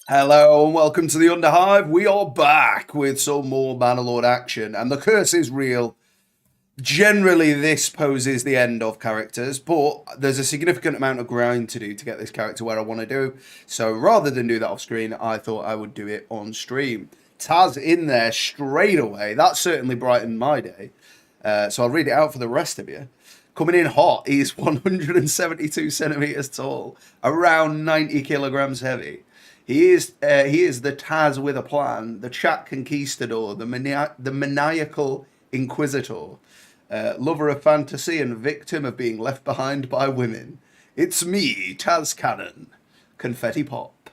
Hello and welcome to the Underhive. We are back with some more Bannerlord action, and the curse is real. Generally, this poses the end of characters, but there's a significant amount of grind to do to get this character where I want to do. So rather than do that off screen, I thought I would do it on stream. Taz in there straight away. That certainly brightened my day. So I'll read it out for the rest of you. Coming in hot, he's 172 centimeters tall, around 90 kilograms heavy. He is the Taz with a plan, the chat conquistador, the maniacal inquisitor, lover of fantasy and victim of being left behind by women. It's me, Taz Cannon. Confetti pop.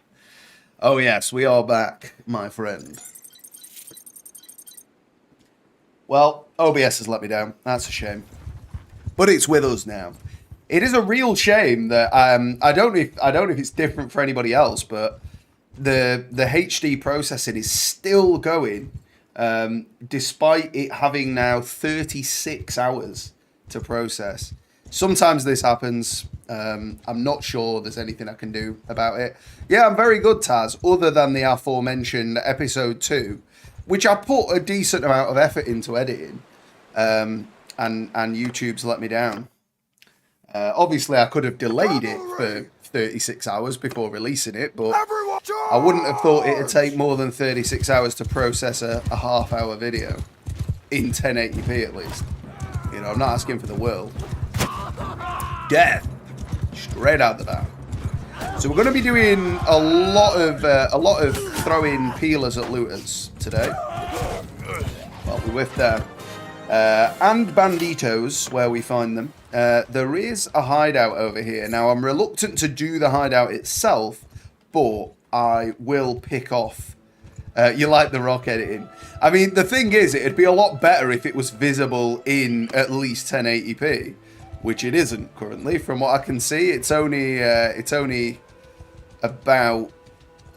Oh yes, we are back, my friend. Well, OBS has let me down. That's a shame. But it's with us now. It is a real shame that I don't know if it's different for anybody else, but the HD processing is still going, despite it having now 36 hours to process. Sometimes this happens. I'm not sure there's anything I can do about it. Yeah, I'm very good, Taz, other than the aforementioned episode 2, which I put a decent amount of effort into editing, and YouTube's let me down. Obviously, I could have delayed it for 36 hours before releasing it, but I wouldn't have thought it'd take more than 36 hours to process a half-hour video in 1080p at least. You know, I'm not asking for the world. Death, straight out the bat. So we're going to be doing a lot of throwing peelers at looters today. Well, we whiffed there. And banditos, where we find them. There is a hideout over here. Now, I'm reluctant to do the hideout itself, but I will pick off. You like the rock editing. I mean, the thing is, it'd be a lot better if it was visible in at least 1080p, which it isn't currently. From what I can see, it's only about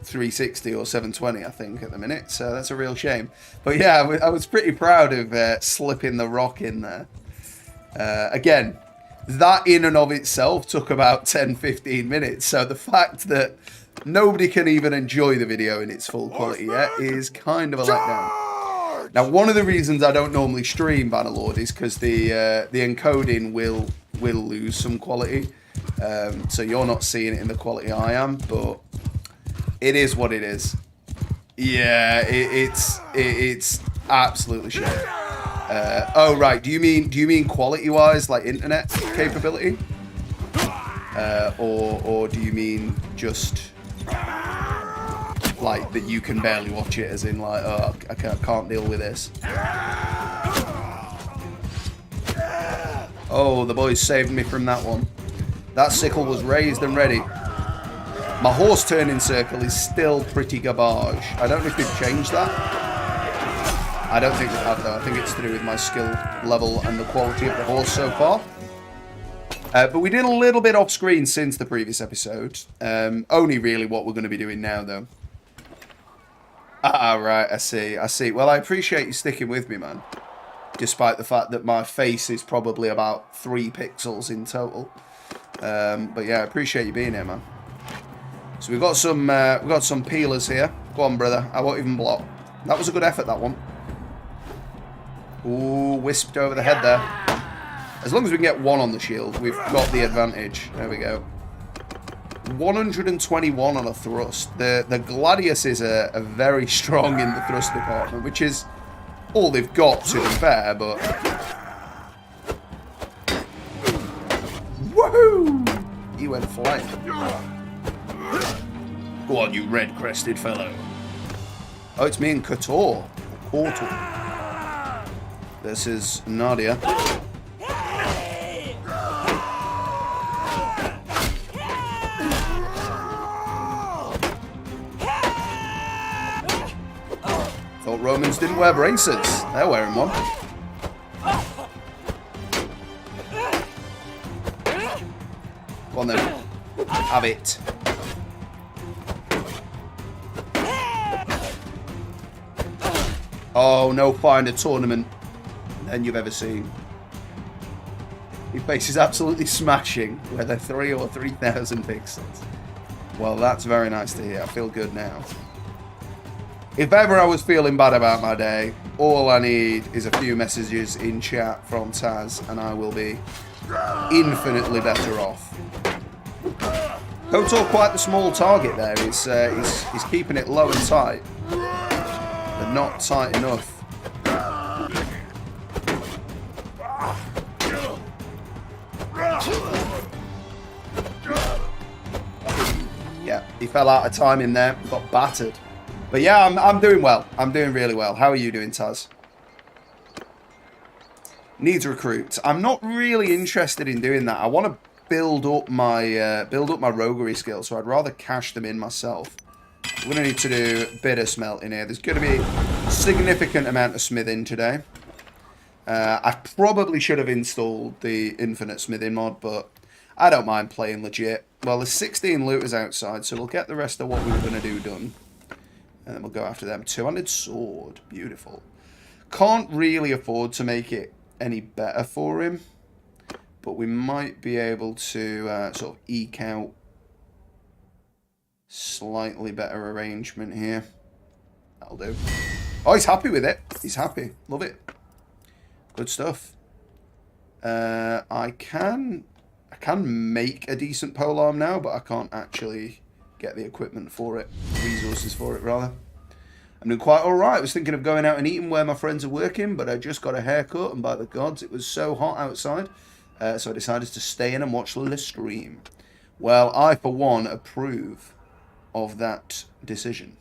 360 or 720, I think, at the minute. So that's a real shame. But yeah, I was pretty proud of slipping the rock in there. Again, that in and of itself took about 10-15 minutes. So the fact that nobody can even enjoy the video in its full quality yet is kind of a letdown. Now, one of the reasons I don't normally stream Bannerlord is because the encoding will lose some quality. So you're not seeing it in the quality I am, but it is what it is. Yeah, it's absolutely shit. Oh right, do you mean quality-wise, like internet capability, or do you mean just like that you can barely watch it, as in like, oh, I can't deal with this? Oh, the boys saved me from that one. That sickle was raised and ready. My horse turning circle is still pretty garbage. I don't know if they've changed that. I don't think they have, though. I think it's to do with my skill level and the quality of the horse so far. But we did a little bit off screen since the previous episode. Only really what we're going to be doing now, though. Ah, right, I see. Well, I appreciate you sticking with me, man. Despite the fact that my face is probably about 3 pixels in total. But yeah, I appreciate you being here, man. So we've got some peelers here. Go on, brother. I won't even block. That was a good effort, that one. Ooh, wisped over the head there. As long as we can get one on the shield, we've got the advantage. There we go. 121 on a thrust. The Gladiuses are very strong in the thrust department, which is all they've got, to be fair, but... Woohoo! He went flying. Go on, you red-crested fellow. Oh, it's me and Kotor. This is Nadia. Thought Romans didn't wear braces. They're wearing one. Go on then. Have it. Oh, no finer tournament than you've ever seen. Your face is absolutely smashing, whether 3 or 3,000 pixels. Well, that's very nice to hear. I feel good now. If ever I was feeling bad about my day, all I need is a few messages in chat from Taz, and I will be infinitely better off. Kotor quite the small target there. He's keeping it low and tight, but not tight enough. Yeah, he fell out of time in there, got battered. But yeah, I'm doing well. I'm doing really well. How are you doing, Taz? Needs recruits. I'm not really interested in doing that. I want to build up my roguery skills, so I'd rather cash them in myself. We're going to need to do a bit of smelting here. There's going to be a significant amount of smithing today. I probably should have installed the infinite smithing mod, but I don't mind playing legit. Well, there's 16 looters outside, so we'll get the rest of what we were going to do done. And then we'll go after them. 200 sword. Beautiful. Can't really afford to make it any better for him. But we might be able to sort of eke out slightly better arrangement here. That'll do. Oh, he's happy with it. He's happy. Love it. Good stuff. I can make a decent polearm now, but I can't actually get the equipment for it. Resources for it, rather. I'm doing quite alright. I was thinking of going out and eating where my friends are working, but I just got a haircut, and by the gods, it was so hot outside. So I decided to stay in and watch the stream. Well, I, for one, approve of that decision.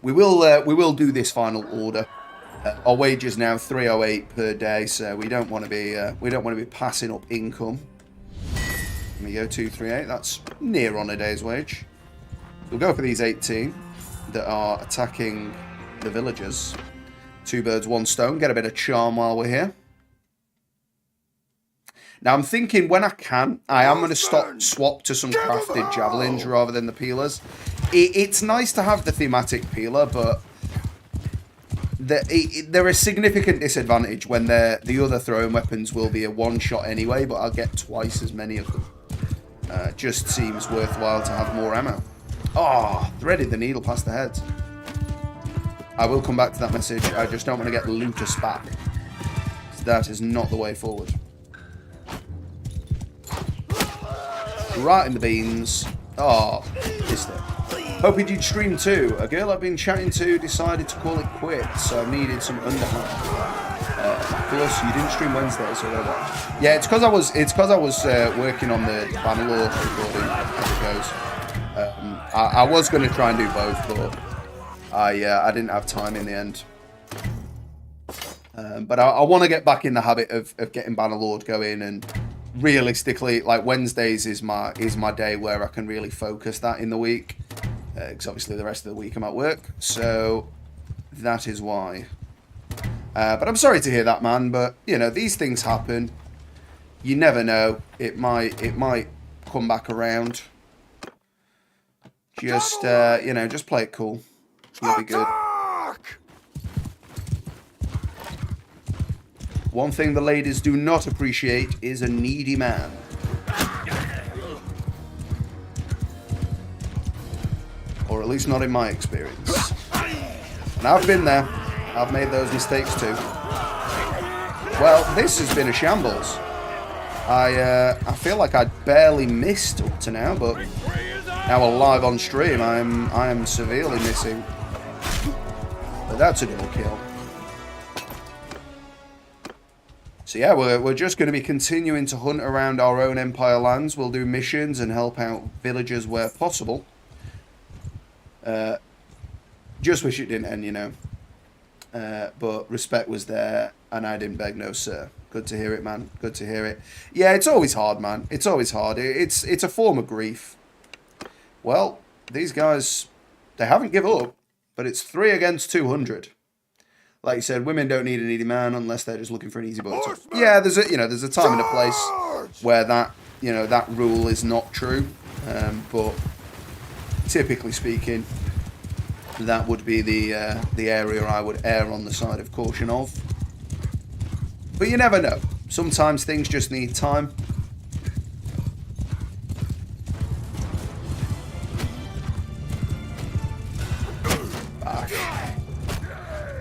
We will do this final order. Our wage is now 308 per day, so we don't want to be passing up income. There we go, 238. That's near on a day's wage. We'll go for these 18 that are attacking the villagers. 2 birds, 1 stone. Get a bit of charm while we're here. Now, I'm thinking when I can, I am going to swap to some crafted javelins rather than the peelers. It's nice to have the thematic peeler, but they're a significant disadvantage when the other throwing weapons will be a one-shot anyway, but I'll get twice as many of them. Just seems worthwhile to have more ammo. Oh, threaded the needle past the head. I will come back to that message. I just don't want to get the looter spat. That is not the way forward. Right in the beans. Oh, missed it. Hoping you'd stream too. A girl I've been chatting to decided to call it quits, so I needed some underhand. Plus, you didn't stream Wednesday, so whatever. Yeah, it's because I was working on the Bannerlord recording as it goes. I was going to try and do both, but I didn't have time in the end. But I want to get back in the habit of getting Bannerlord going, and realistically, like Wednesdays is my day where I can really focus that in the week. Because obviously the rest of the week I'm at work, so that is why. But I'm sorry to hear that, man. But you know, these things happen. You never know. It might come back around. Just you know, just play it cool. You'll be good. One thing the ladies do not appreciate is a needy man. Or at least not in my experience. And I've been there. I've made those mistakes too. Well, this has been a shambles. I feel like I barely missed up to now, but now we're live on stream. I am severely missing. But that's a double kill. So yeah, we're just going to be continuing to hunt around our own Empire lands. We'll do missions and help out villagers where possible. Just wish it didn't end, you know. But respect was there, and I didn't beg no sir. Good to hear it, man. Good to hear it. Yeah, it's always hard, man. It's always hard. It's a form of grief. Well, these guys, they haven't given up, but it's 3 against 200. Like you said, women don't need a needy man unless they're just looking for an easy boat. Yeah, there's a time and a place where that rule is not true. But typically speaking, that would be the area I would err on the side of caution of. But you never know. Sometimes things just need time.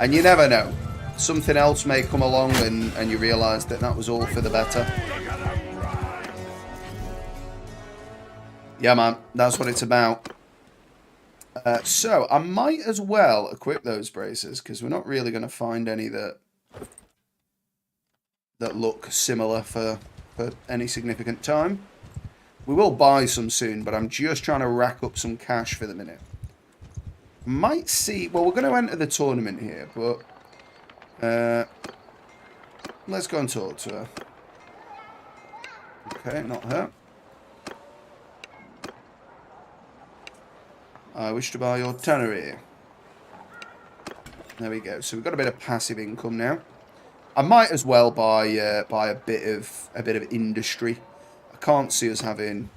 And you never know. Something else may come along and you realise that that was all for the better. Yeah, man. That's what it's about. So, I might as well equip those braces, because we're not really going to find any that look similar for any significant time. We will buy some soon, but I'm just trying to rack up some cash for the minute. Might see... Well, we're going to enter the tournament here, but... let's go and talk to her. Okay, not her. I wish to buy your tannery. There we go. So we've got a bit of passive income now. I might as well buy a bit of industry. I can't see us having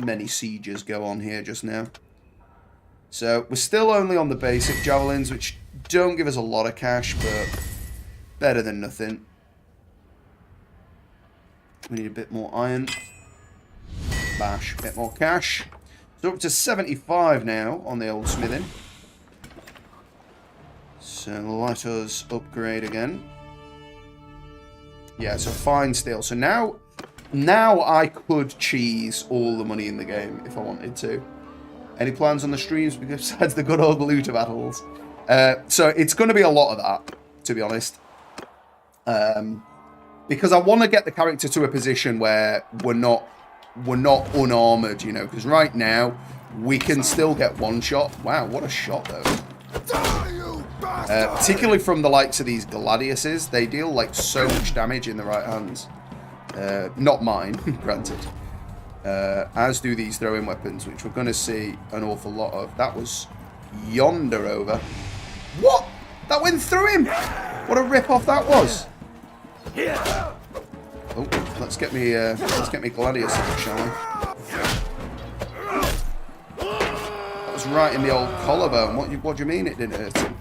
many sieges go on here just now. So we're still only on the basic javelins, which don't give us a lot of cash, but better than nothing. We need a bit more iron. Bash, a bit more cash. So up to 75 now on the old smithing. So let us upgrade again. Yeah, so fine steel. So now I could cheese all the money in the game if I wanted to. Any plans on the streams besides the good old looter battles? So it's going to be a lot of that, to be honest. Because I want to get the character to a position where we're not unarmored, you know, because right now we can still get one shot. Wow, what a shot though. Particularly from the likes of these gladiuses, they deal like so much damage in the right hands. Not mine, granted. As do these throwing weapons, which we're going to see an awful lot of. That was yonder over. What? That went through him! What a rip-off that was. Oh, let's get me gladius, shall we? That was right in the old collarbone. What do you mean it didn't hurt him?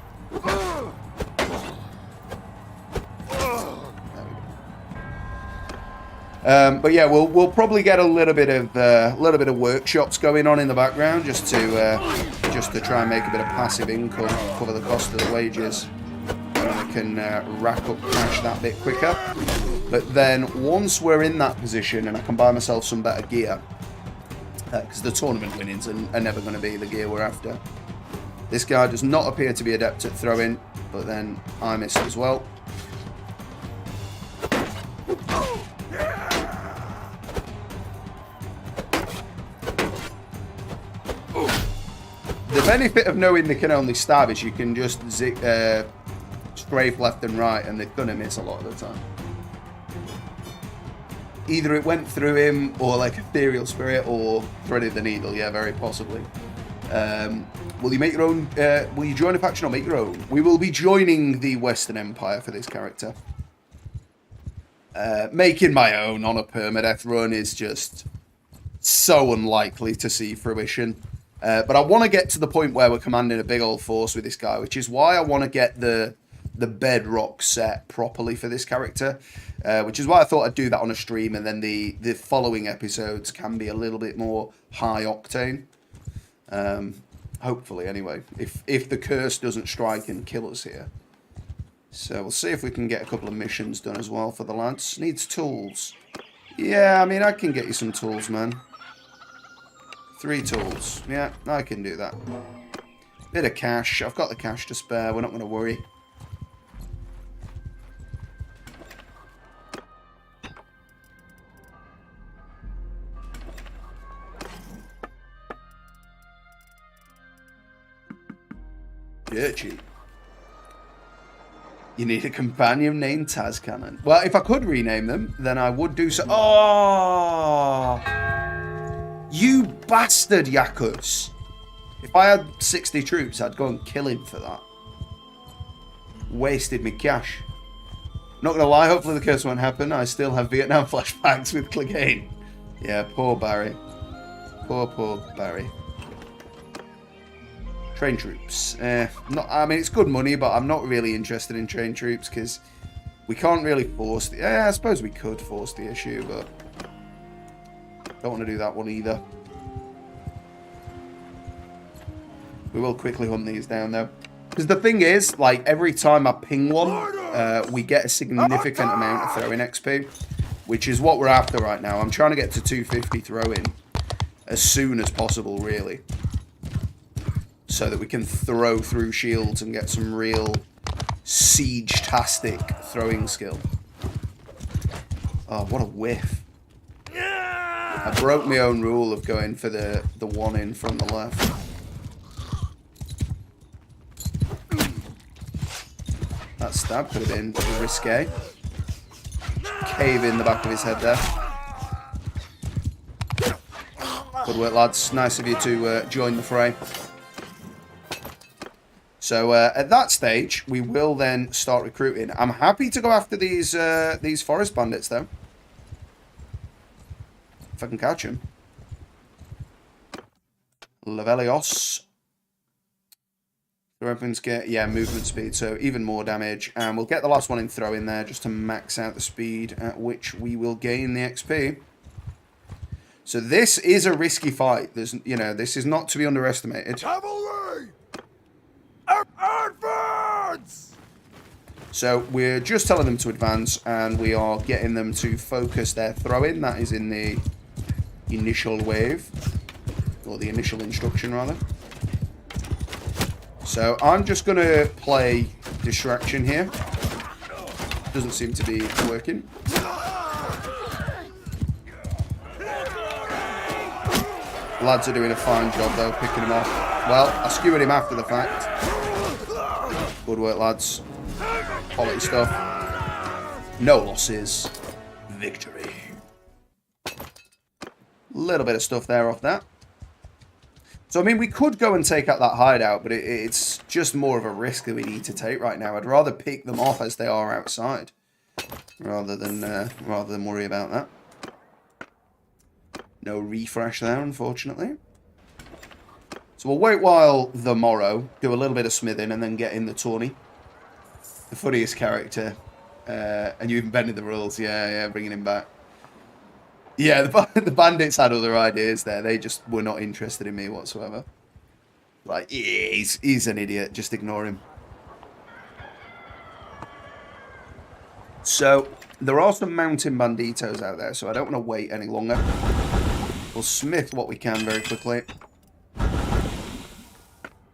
But yeah, we'll probably get a little bit of workshops going on in the background just to try and make a bit of passive income, cover the cost of the wages, and we can rack up cash that bit quicker. But then once we're in that position and I can buy myself some better gear, because the tournament winnings are never going to be the gear we're after. This guy does not appear to be adept at throwing, but then I missed as well. The benefit of knowing they can only stab is you can just strafe left and right and they're going to miss a lot of the time. Either it went through him, or like ethereal spirit, or threaded the needle. Yeah, very possibly. Will you make your own? Will you join a faction or make your own? We will be joining the Western Empire for this character. Making my own on a permadeath run is just so unlikely to see fruition. But I want to get to the point where we're commanding a big old force with this guy, which is why I want to get the bedrock set properly for this character, which is why I thought I'd do that on a stream, and then the following episodes can be a little bit more high octane. Hopefully, anyway, if the curse doesn't strike and kill us here. So we'll see if we can get a couple of missions done as well for the lads. Needs tools. Yeah, I mean, I can get you some tools, man. 3 tools. Yeah, I can do that. Bit of cash. I've got the cash to spare. We're not going to worry. Dirt cheap. You need a companion named Tazcannon. Well, if I could rename them, then I would do so. Oh! You bastard, Yakus! If I had 60 troops, I'd go and kill him for that. Wasted me cash. Not gonna lie, hopefully the curse won't happen. I still have Vietnam flashbacks with Clegane. Yeah, poor Barry. Poor Barry. Train troops. I mean, it's good money, but I'm not really interested in train troops because we can't really force the... I suppose we could force the issue, but don't want to do that one either. We will quickly hunt these down, though. Because the thing is, like, every time I ping one, we get a significant amount of throwing XP, which is what we're after right now. I'm trying to get to 250 throwing as soon as possible, really, so that we can throw through shields and get some real siege-tastic throwing skill. Oh, what a whiff. I broke my own rule of going for the one in from the left. That stab could have been risque. Cave in the back of his head there. Good work, lads. Nice of you to join the fray. So at that stage, we will then start recruiting. I'm happy to go after these forest bandits, though. If I can catch them. Levelios. The weapons get, yeah, movement speed, so even more damage. And we'll get the last one in throw in there just to max out the speed at which we will gain the XP. So this is a risky fight. There's, you know, this is not to be underestimated. Cavalry! Advance! So we're just telling them to advance, and we are getting them to focus their throw-in. That is in the initial wave, or the initial instruction, rather. So I'm just going to play distraction here. Doesn't seem to be working. Lads are doing a fine job, though, picking him off. Well, I skewered him after the fact. Good work, lads. Quality stuff. No losses. Victory. Little bit of stuff there off that. So, I mean, we could go and take out that hideout, but it's just more of a risk that we need to take right now. I'd rather pick them off as they are outside, rather than worry about that. No refresh there, unfortunately. So we'll wait while the Morrow, do a little bit of smithing, and then get in the tourney. The funniest character. And you even bended the rules. Yeah, bringing him back. Yeah, the bandits had other ideas there. They just were not interested in me whatsoever. Like, yeah, he's an idiot. Just ignore him. So, there are some mountain banditos out there, so I don't want to wait any longer. We'll smith what we can very quickly.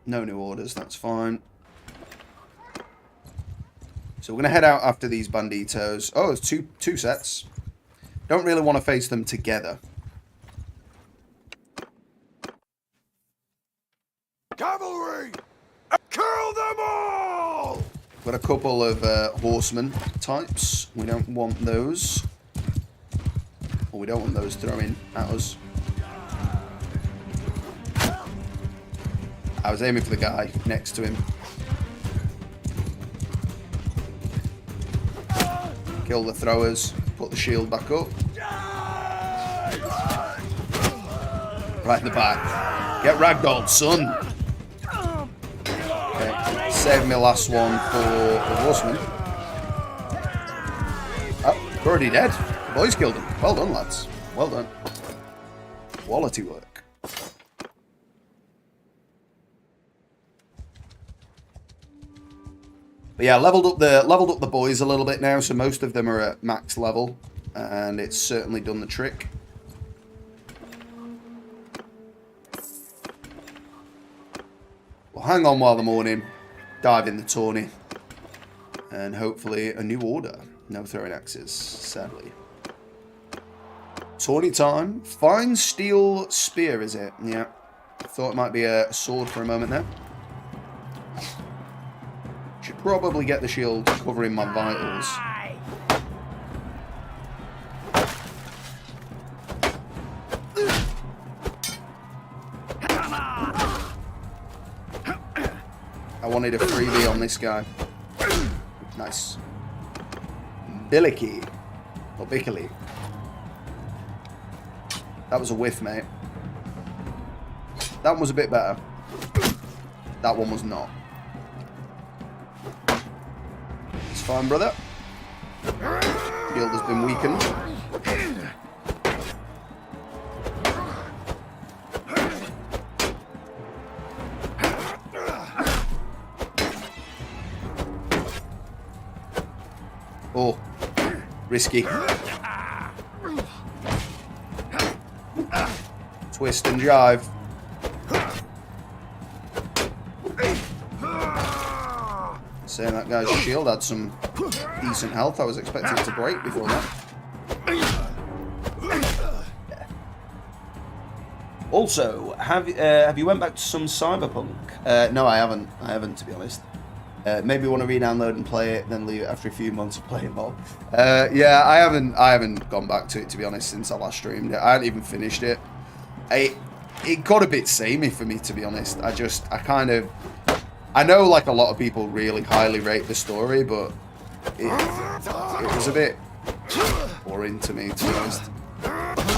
No new orders, that's fine. So we're going to head out after these banditos. Oh, it's two sets. Don't really want to face them together. Cavalry! Kill them all! Got a couple of horsemen types. We don't want those. Or we don't want those throwing at us. I was aiming for the guy next to him. Kill the throwers. Put the shield back up. Right in the back. Get ragdolled, son. Okay. Save my last one for the horseman. Oh, already dead. The boys killed him. Well done, lads. Well done. Quality work. But yeah, leveled up the boys a little bit now, so most of them are at max level, and it's certainly done the trick. We'll hang on while the morning, dive in the tourney, and hopefully a new order. No throwing axes, sadly. Tourney time. Fine steel spear, is it? Yeah. Thought it might be a sword for a moment there. Should probably get the shield covering my vitals. I wanted a freebie on this guy. Nice. Billicky. Or Bickley. That was a whiff, mate. That one was a bit better. That one was not. It's fine, brother. Shield has been weakened. Risky. Twist and jive. Saying that guy's shield had some decent health. I was expecting it to break before that. Also, have you went back to some Cyberpunk? No, I haven't. I haven't, to be honest. Maybe want to re-download and play it, then leave it after a few months of playing more. Yeah, I haven't gone back to it, to be honest, since I last streamed it. I hadn't even finished it. It got a bit samey for me, to be honest. I know like a lot of people really highly rate the story, but it was a bit boring to me, to be honest.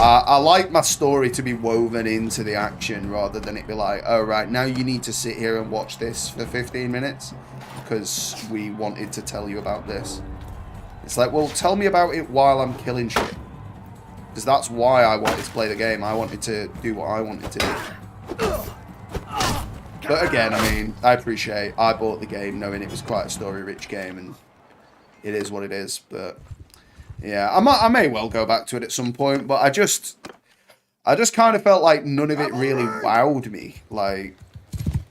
I like my story to be woven into the action rather than it be like, oh right, now you need to sit here and watch this for 15 minutes because we wanted to tell you about this. It's like, well, tell me about it while I'm killing shit. Because that's why I wanted to play the game. I wanted to do what I wanted to do. But again, I mean, I appreciate I bought the game knowing it was quite a story-rich game, and it is what it is. But yeah, I may well go back to it at some point, but I just kind of felt like none of it really wowed me. Like,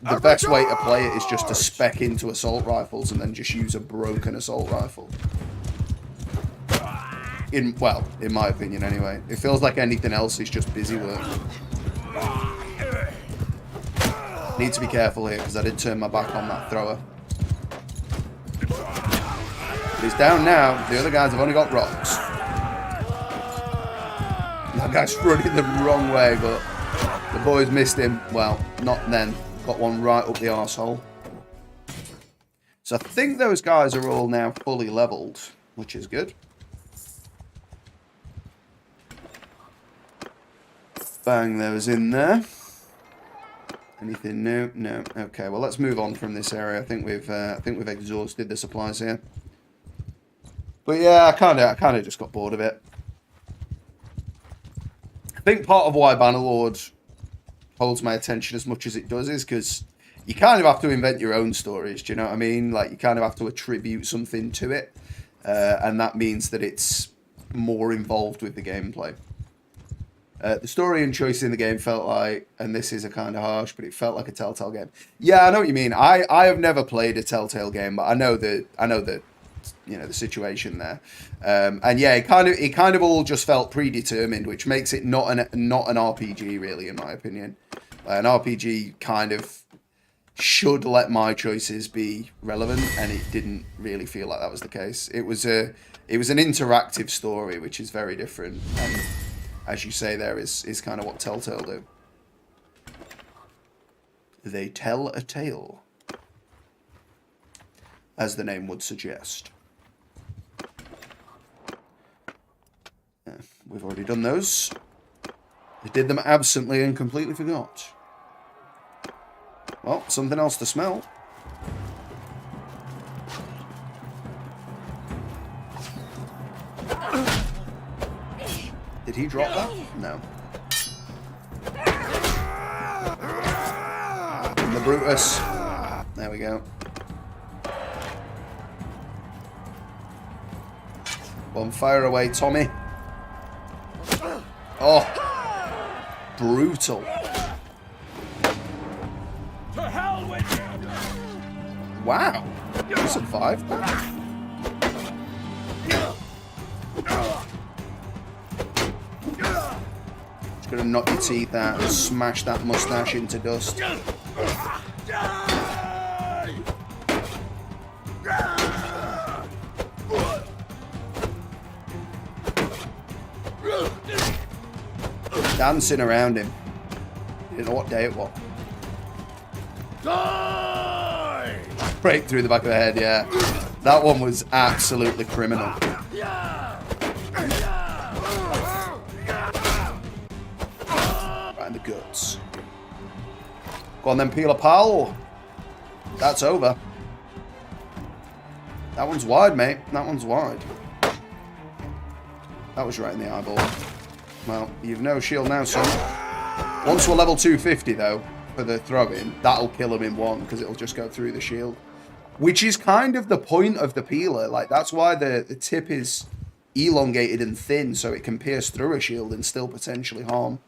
the best way to play it is just to spec into assault rifles and then just use a broken assault rifle. In my opinion anyway. It feels like anything else is just busy work. Need to be careful here because I did turn my back on that thrower. But he's down now. The other guys have only got rocks. That guy's running the wrong way, but the boys missed him. Well, not then. Got one right up the arsehole. So I think those guys are all now fully leveled, which is good. Bang those in there. Anything new? No. Okay. Well, let's move on from this area. I think we've exhausted the supplies here. But yeah, I kind of just got bored of it. I think part of why Bannerlord holds my attention as much as it does is because you kind of have to invent your own stories. Do you know what I mean? Like, you kind of have to attribute something to it, and that means that it's more involved with the gameplay. The story and choice in the game felt like, and this is a kind of harsh, but it felt like a Telltale game. Yeah, I know what you mean. I have never played a Telltale game, but I know the you know, the situation there. And yeah, it kind of all just felt predetermined, which makes it not an RPG really, in my opinion. An RPG kind of should let my choices be relevant, and it didn't really feel like that was the case. It was an interactive story, which is very different. And as you say, there is kind of what Telltale do. They tell a tale, as the name would suggest. We've already done those. We did them absently and completely forgot. Well, something else to smell. Did he drop that? No. And the Brutus. There we go. One fire away, Tommy. Oh. Brutal. To hell with you! Wow. He survived. Just gonna knock your teeth out and smash that mustache into dust. Dancing around him. You didn't know what day it was. Die! Break through the back of the head, yeah. That one was absolutely criminal. Right in the guts. Go on then, Peeler Pal. That's over. That one's wide, mate. That one's wide. That was right in the eyeball. Well, you've no shield now, son. Once we're level 250, though, for the throw-in, that'll kill him in one, because it'll just go through the shield. Which is kind of the point of the peeler. Like, that's why the tip is elongated and thin, so it can pierce through a shield and still potentially harm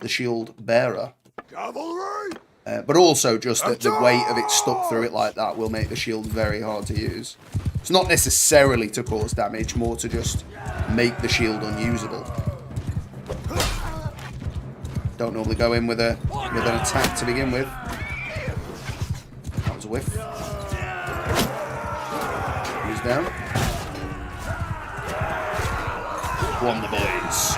the shield bearer. Cavalry! But also just that the weight of it stuck through it like that will make the shield very hard to use. It's not necessarily to cause damage, more to just make the shield unusable. Don't normally go in with an attack to begin with. That was a whiff. He's down. Won the boys.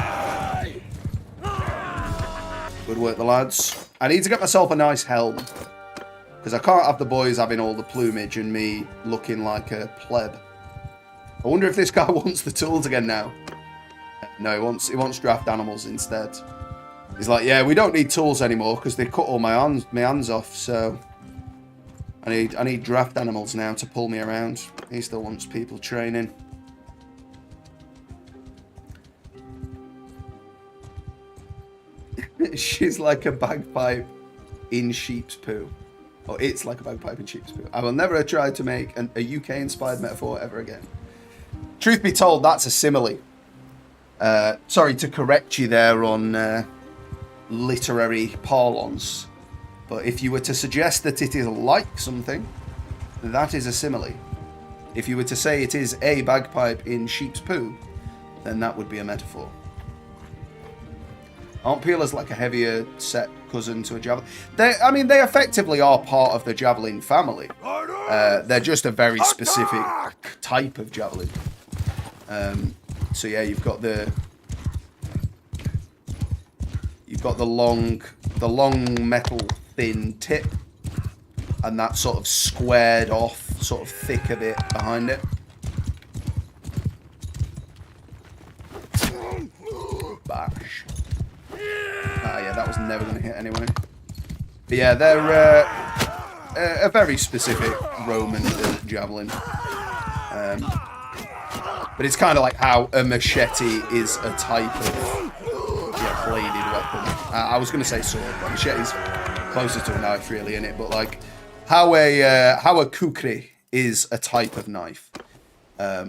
Good work, the lads. I need to get myself a nice helm, because I can't have the boys having all the plumage and me looking like a pleb. I wonder if this guy wants the tools again now. No, he wants draft animals instead. He's like, yeah, we don't need tools anymore because they cut all my hands off, so I need draft animals now to pull me around. He still wants people training. She's like a bagpipe in sheep's poo. Or it's like a bagpipe in sheep's poo. I will never try to make a UK-inspired metaphor ever again. Truth be told, that's a simile. Sorry to correct you there on literary parlance. But if you were to suggest that it is like something, that is a simile. If you were to say it is a bagpipe in sheep's poo, then that would be a metaphor. Aren't peelers like a heavier set cousin to a javelin? They effectively are part of the javelin family. They're just a very specific type of javelin. So yeah, you've got the long metal thin tip, and that sort of squared off, sort of thicker bit behind it. Bash. Yeah, that was never going to hit anyway. But yeah, they're a very specific Roman javelin. But it's kind of like how a machete is a type of bladed weapon. I was going to say sword, but machete's closer to a knife, really, isn't it? But like how a kukri is a type of knife. A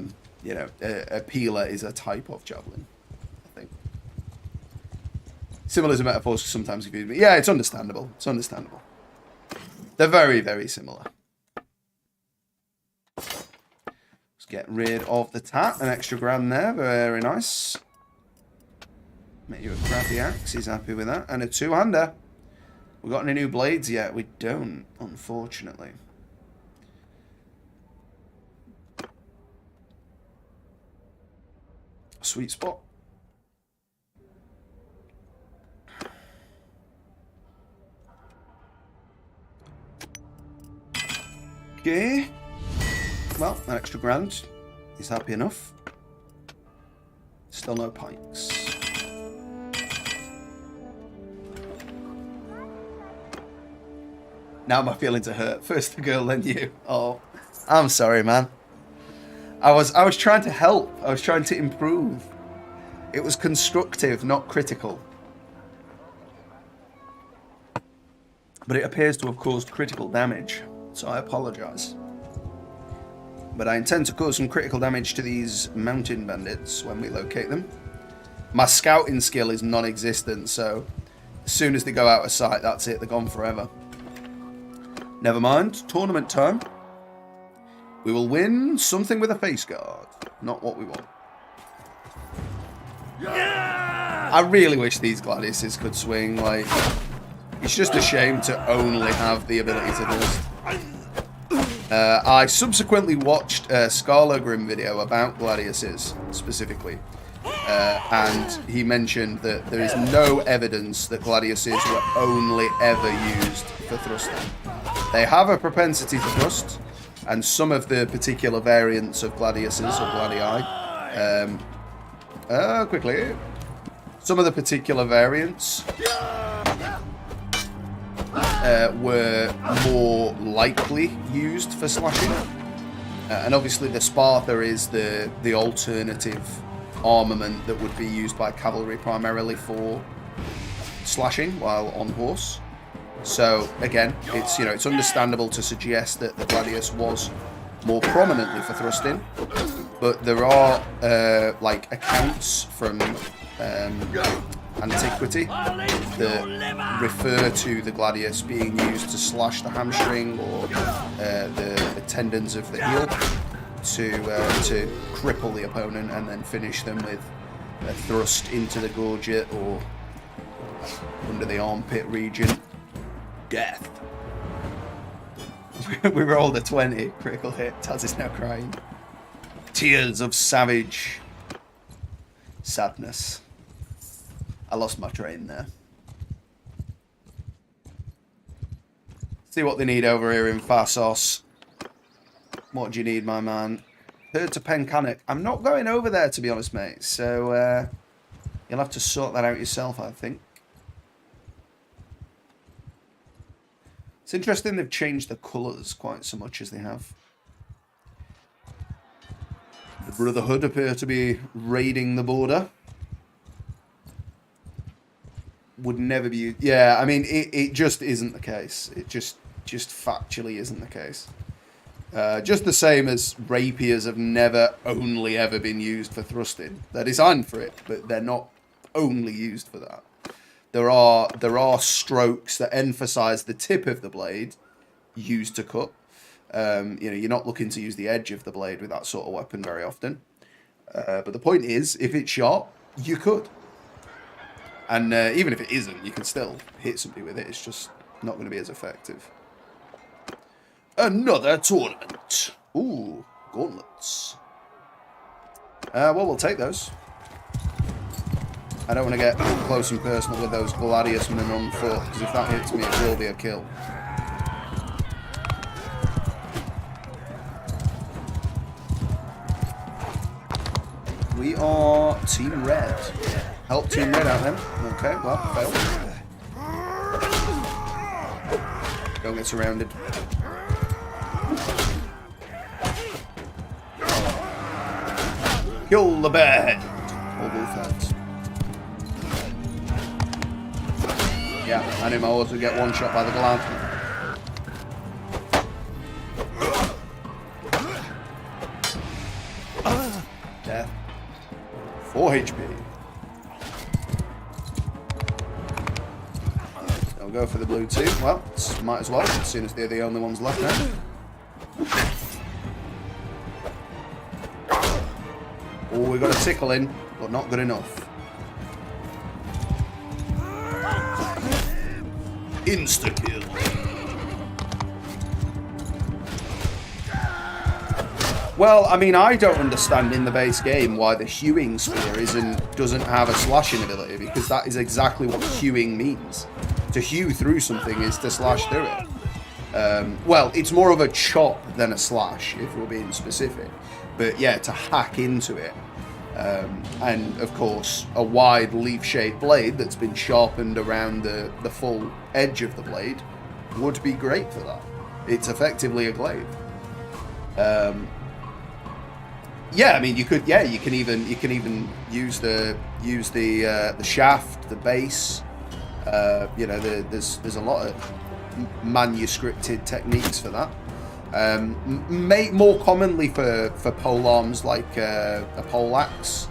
peeler is a type of javelin. Similar to metaphors sometimes confuse me. Yeah, it's understandable. It's understandable. They're very, very similar. Let's get rid of the tat. An extra grand there. Very nice. Make you a crappy axe. He's happy with that. And a two-hander. We got any new blades yet? We don't, unfortunately. Sweet spot. Okay. Well, an extra grand. He's happy enough. Still no pikes. Now my feelings are hurt. First the girl, then you. Oh, I'm sorry, man. I was trying to help. I was trying to improve. It was constructive, not critical. But it appears to have caused critical damage. So I apologise. But I intend to cause some critical damage to these mountain bandits when we locate them. My scouting skill is non-existent, so as soon as they go out of sight, that's it, they're gone forever. Never mind, tournament time. We will win something with a face guard. Not what we want. Yeah! I really wish these gladiuses could swing, like... It's just a shame to only have the ability to do this. I subsequently watched a Scarlogrim video about gladiuses, specifically. And he mentioned that there is no evidence that gladiuses were only ever used for thrusting. They have a propensity to thrust, and some of the particular variants of gladiuses, or gladii, quickly. Some of the particular variants were more likely used for slashing. And obviously the Sparta is the alternative armament that would be used by cavalry primarily for slashing while on horse. So again, it's understandable to suggest that the gladius was more prominently for thrusting. but there are like accounts from antiquity that refer to the gladius being used to slash the hamstring or the tendons of the heel to cripple the opponent and then finish them with a thrust into the gorget or under the armpit region. Death. We rolled a 20 critical hit. Taz is now crying. Tears of savage sadness. I lost my train there. See what they need over here in Phasos. What do you need, my man? Heard to Pencanic. I'm not going over there, to be honest, mate. So you'll have to sort that out yourself, I think. It's interesting they've changed the colours quite so much as they have. The Brotherhood appear to be raiding the border. Would never be... Yeah, I mean, it just isn't the case. It just factually isn't the case. Just the same as rapiers have never only ever been used for thrusting. They're designed for it, but they're not only used for that. There are strokes that emphasize the tip of the blade used to cut. You're not looking to use the edge of the blade with that sort of weapon very often. But the point is, if it's sharp, you could. And even if it isn't, you can still hit somebody with it. It's just not going to be as effective. Another tournament. Ooh, gauntlets. Well, we'll take those. I don't want to get close and personal with those gladius men on foot, because if that hits me, it will be a kill. We are Team Red. Help Team Red out then. Okay, well, failed. Don't get surrounded. Kill the bear head. Or wolf heads. Yeah, I knew my horse would get one shot by the glad. Death. 4 HP. I'll go for the blue too. Well, might as well, as soon as they're the only ones left now. Oh, we got a tickle in, but not good enough. Insta-kill. Well, I mean, I don't understand in the base game why the hewing spear doesn't have a slashing ability, because that is exactly what hewing means. To hew through something is to slash through it. Well, it's more of a chop than a slash, if we're being specific. But yeah, to hack into it. And of course, a wide leaf-shaped blade that's been sharpened around the full edge of the blade would be great for that. It's effectively a glaive. Yeah, I mean, you can even use the shaft, the base. There's a lot of manuscripted techniques for that. More commonly for polearms like a poleaxe,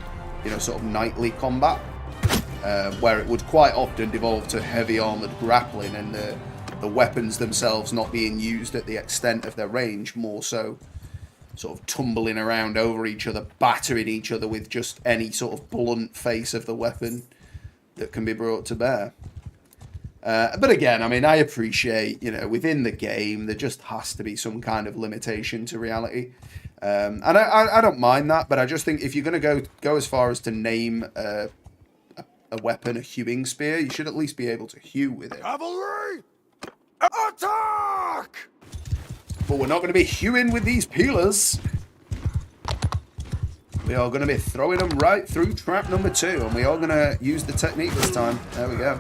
sort of knightly combat, where it would quite often devolve to heavy armored grappling and the weapons themselves not being used at the extent of their range, more so sort of tumbling around over each other, battering each other with just any sort of blunt face of the weapon that can be brought to bear. But again, I mean, I appreciate, within the game, there just has to be some kind of limitation to reality. And I don't mind that, but I just think if you're going to go as far as to name a weapon a hewing spear, you should at least be able to hew with it. Cavalry! Attack! But we're not going to be hewing with these peelers. We are going to be throwing them right through trap number 2, and we are going to use the technique this time. There we go.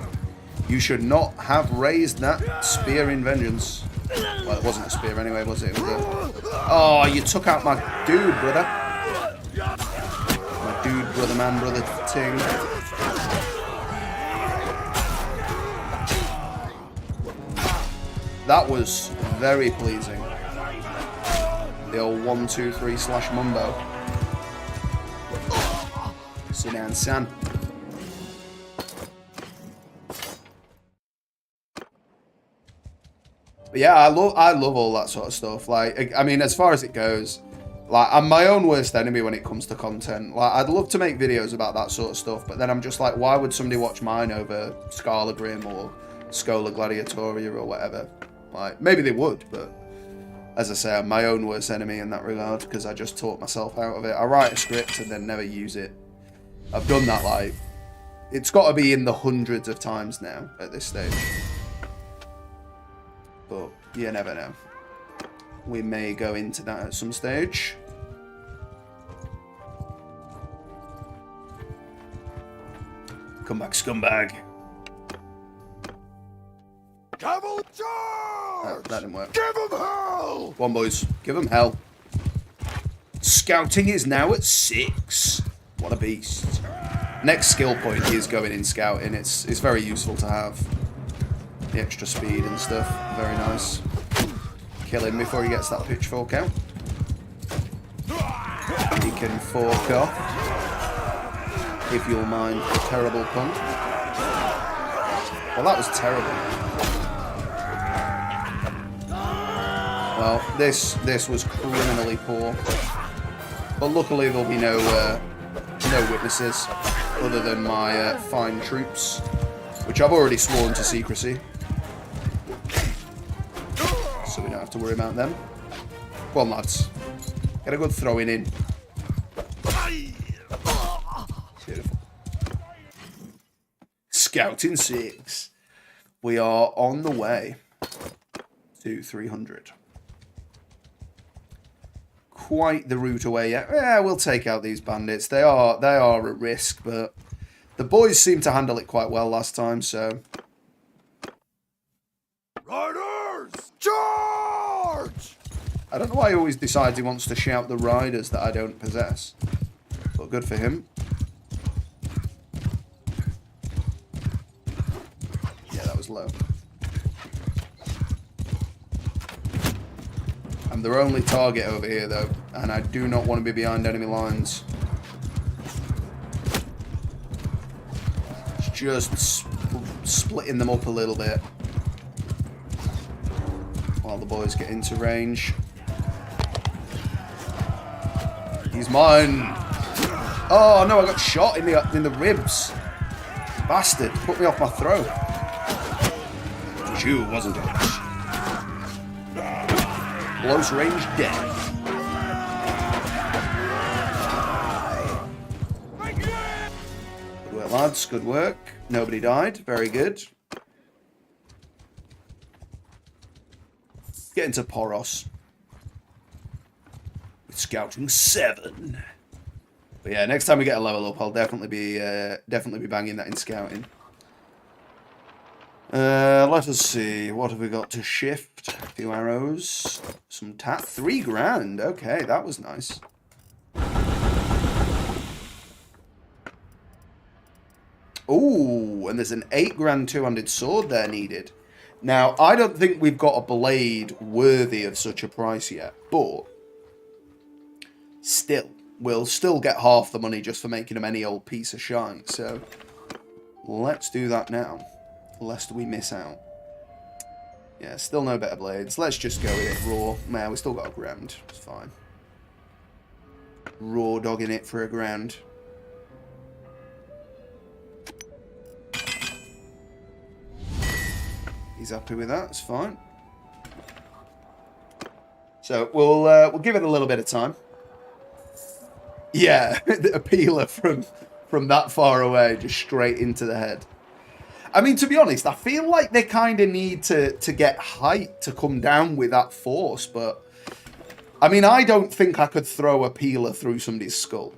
You should not have raised that spear in vengeance. Well, it wasn't a spear anyway, was it? Oh, you took out my dude, brother. My dude, brother, man, brother, ting. That was very pleasing. The old 1, 2, 3 slash mumbo. Sit down, son. But yeah, I love all that sort of stuff. Like, I mean, as far as it goes, like, I'm my own worst enemy when it comes to content. Like, I'd love to make videos about that sort of stuff, but then I'm just like, why would somebody watch mine over Scala Grim or Scola Gladiatoria or whatever? Like, maybe they would, but as I say, I'm my own worst enemy in that regard because I just taught myself out of it. I write a script and then never use it. I've done that, like, it's got to be in the hundreds of times now at this stage. But you never know. We may go into that at some stage. Come back, scumbag. Cavalry charge! Oh, that didn't work. Give him hell! Come on, boys. Give them hell. Scouting is now at 6. What a beast. Next skill point is going in scouting. It's very useful to have. The extra speed and stuff. Very nice. Kill him before he gets that pitchfork out. He can fork off. If you'll mind the terrible pun. Well, that was terrible. Well, this was criminally poor. But luckily there'll be no witnesses other than my fine troops, which I've already sworn to secrecy. So we don't have to worry about them. Go on, lads. Get a good throwing in. Beautiful. Scouting 6. We are on the way to 300. Quite the route away yet. Yeah, we'll take out these bandits. They are at risk, but the boys seem to handle it quite well last time, so. Riders! Charge! I don't know why he always decides he wants to shout the riders that I don't possess. But good for him. Yeah, that was low. I'm their only target over here, though, and I do not want to be behind enemy lines. It's just splitting them up a little bit while the boys get into range. He's mine. Oh no, I got shot in the ribs. Bastard, put me off my throat. It was you, wasn't it? Close range death. Good work, lads. Good work. Nobody died. Very good. Get into Poros. With scouting 7. But yeah, next time we get a level up, I'll definitely be banging that in scouting. Let us see. What have we got to shift? A few arrows. Some tat. 3 grand. Okay, that was nice. Ooh, and there's an 8 grand two-handed sword there needed. Now, I don't think we've got a blade worthy of such a price yet, but still, we'll still get half the money just for making them any old piece of shite. So let's do that now, lest we miss out. Yeah, still no better blades. Let's just go with it raw. Man, we still got a grand. It's fine. Raw dogging it for a grand. He's happy with that. It's fine. So we'll give it a little bit of time. Yeah, a peeler from that far away, just straight into the head. I mean, to be honest, I feel like they kind of need to get height to come down with that force, but I mean, I don't think I could throw a peeler through somebody's skull.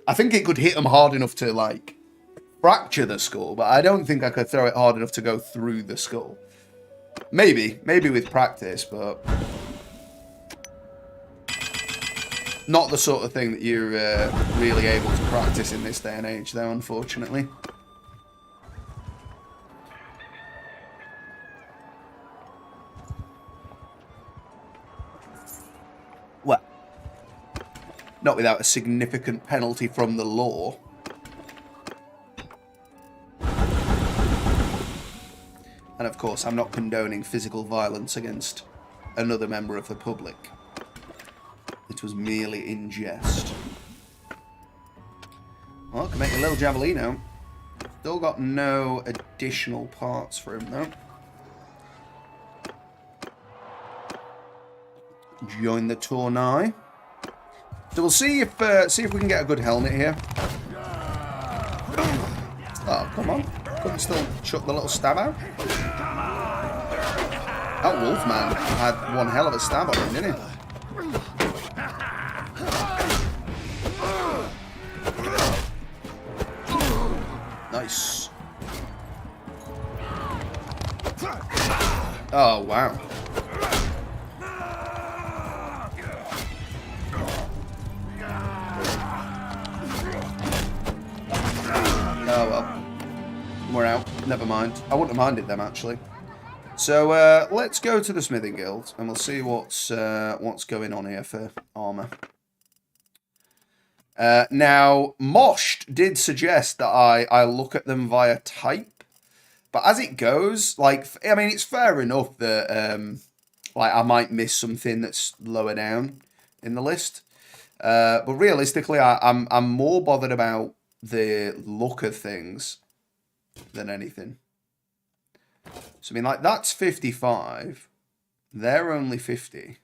I think it could hit them hard enough to, like, fracture the skull, but I don't think I could throw it hard enough to go through the skull. Maybe with practice, but not the sort of thing that you're really able to practice in this day and age, though, unfortunately. Well, not without a significant penalty from the law. And of course, I'm not condoning physical violence against another member of the public. It was merely in jest. Well, I can make a little javelino. Still got no additional parts for him, though. Join the tourney. So we'll see if we can get a good helmet here. Oh, come on. Couldn't still chuck the little stab out? That Wolfman had one hell of a stab on him, didn't he? Nice. Oh, wow. Oh, well. We're out. Never mind. I wouldn't have minded them, actually. So, let's go to the Smithing Guild, and we'll see what's going on here for armour. Now, Mosh did suggest that I look at them via type, but as it goes, like, I mean, it's fair enough that, like, I might miss something that's lower down in the list, but realistically, I'm more bothered about the look of things than anything. So, I mean, like, that's 55. They're only 50.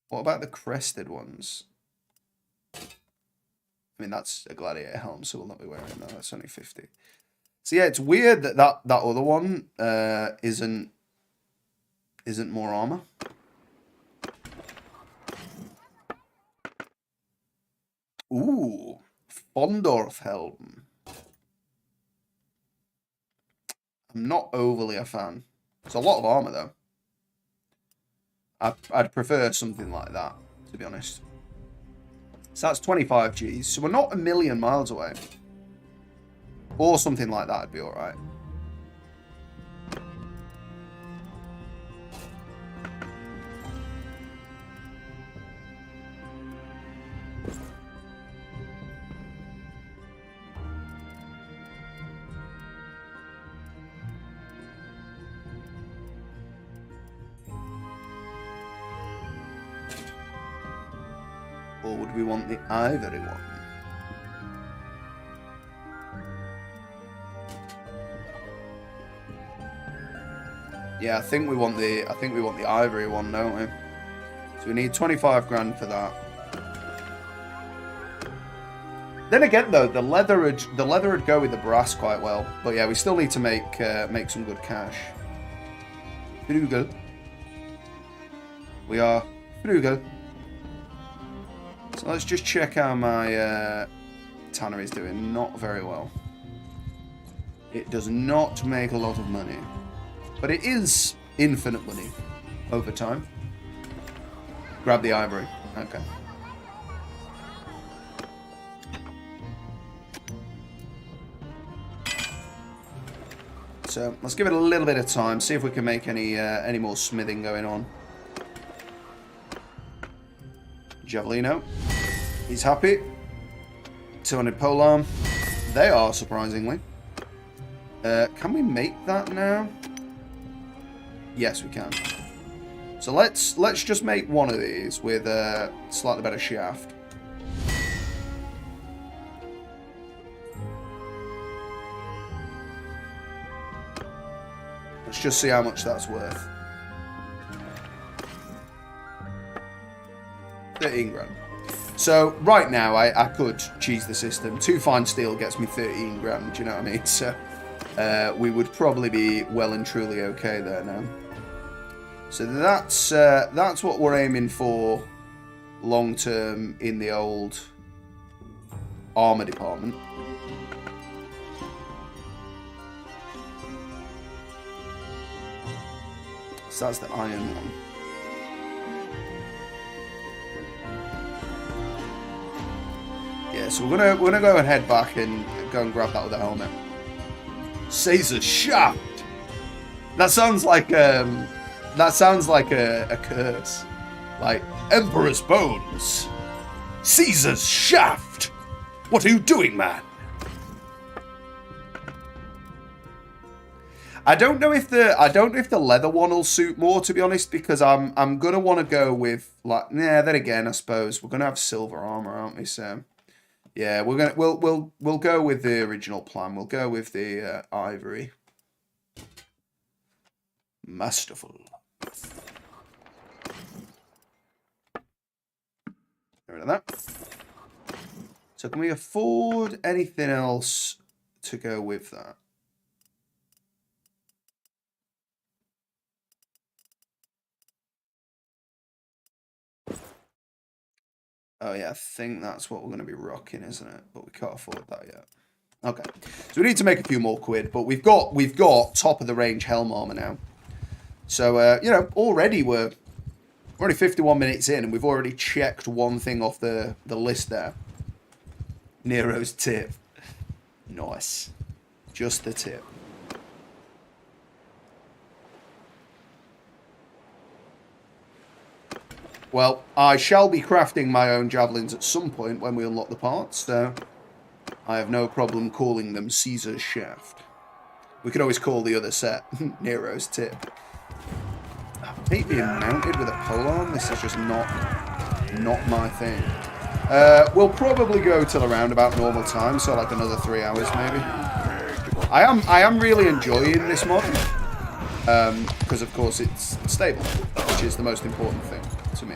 What about the crested ones? I mean, that's a gladiator helm, so we'll not be wearing that. That's only 50. So, yeah, it's weird that that other one isn't more armor. Ooh, Fondorf helm. I'm not overly a fan. It's a lot of armor, though. I'd prefer something like that, to be honest. So that's 25 Gs. So we're not a million miles away. Or something like that would be alright. Or would we want the ivory one? Yeah, I think we want the ivory one, don't we? So we need 25 grand for that. Then again, though, the leather would go with the brass quite well. But yeah, we still need to make some good cash. Frugal. We are frugal. So let's just check how my tannery is doing. Not very well. It does not make a lot of money. But it is infinite money over time. Grab the ivory. Okay. So let's give it a little bit of time. See if we can make any more smithing going on. Javelino. He's happy. 200 polearm. They are, surprisingly. Can we make that now? Yes, we can. So let's just make one of these with a slightly better shaft. Let's just see how much that's worth. 13 grand. So right now I could cheese the system. 2 fine steel gets me 13 grand, do you know what I mean? So we would probably be well and truly okay there now. So that's what we're aiming for long term in the old armor department. So that's the iron one. Yeah, so we're gonna go and head back and go and grab that other helmet. Caesar's shaft. That sounds like a curse. Like Emperor's bones. Caesar's shaft. What are you doing, man? I don't know if the leather one will suit more, to be honest, because I'm gonna want to go with like then again I suppose we're gonna have silver armor, aren't we? So yeah, we'll go with the original plan. We'll go with the ivory. Masterful. Get rid of that. So can we afford anything else to go with that? Oh yeah, I think that's what we're going to be rocking, isn't it? But we can't afford that yet. Okay, so we need to make a few more quid, but we've got top of the range helm armor now. So you know, already we're already 51 minutes in, and we've already checked one thing off the list there. Nero's tip, nice, just the tip. Well, I shall be crafting my own javelins at some point when we unlock the parts, so I have no problem calling them Caesar's Shaft. We could always call the other set Nero's Tip. I hate being mounted with a polearm. This is just not my thing. We'll probably go till around about normal time, so like another 3 hours maybe. I am really enjoying this mod because of course it's stable, which is the most important thing to me.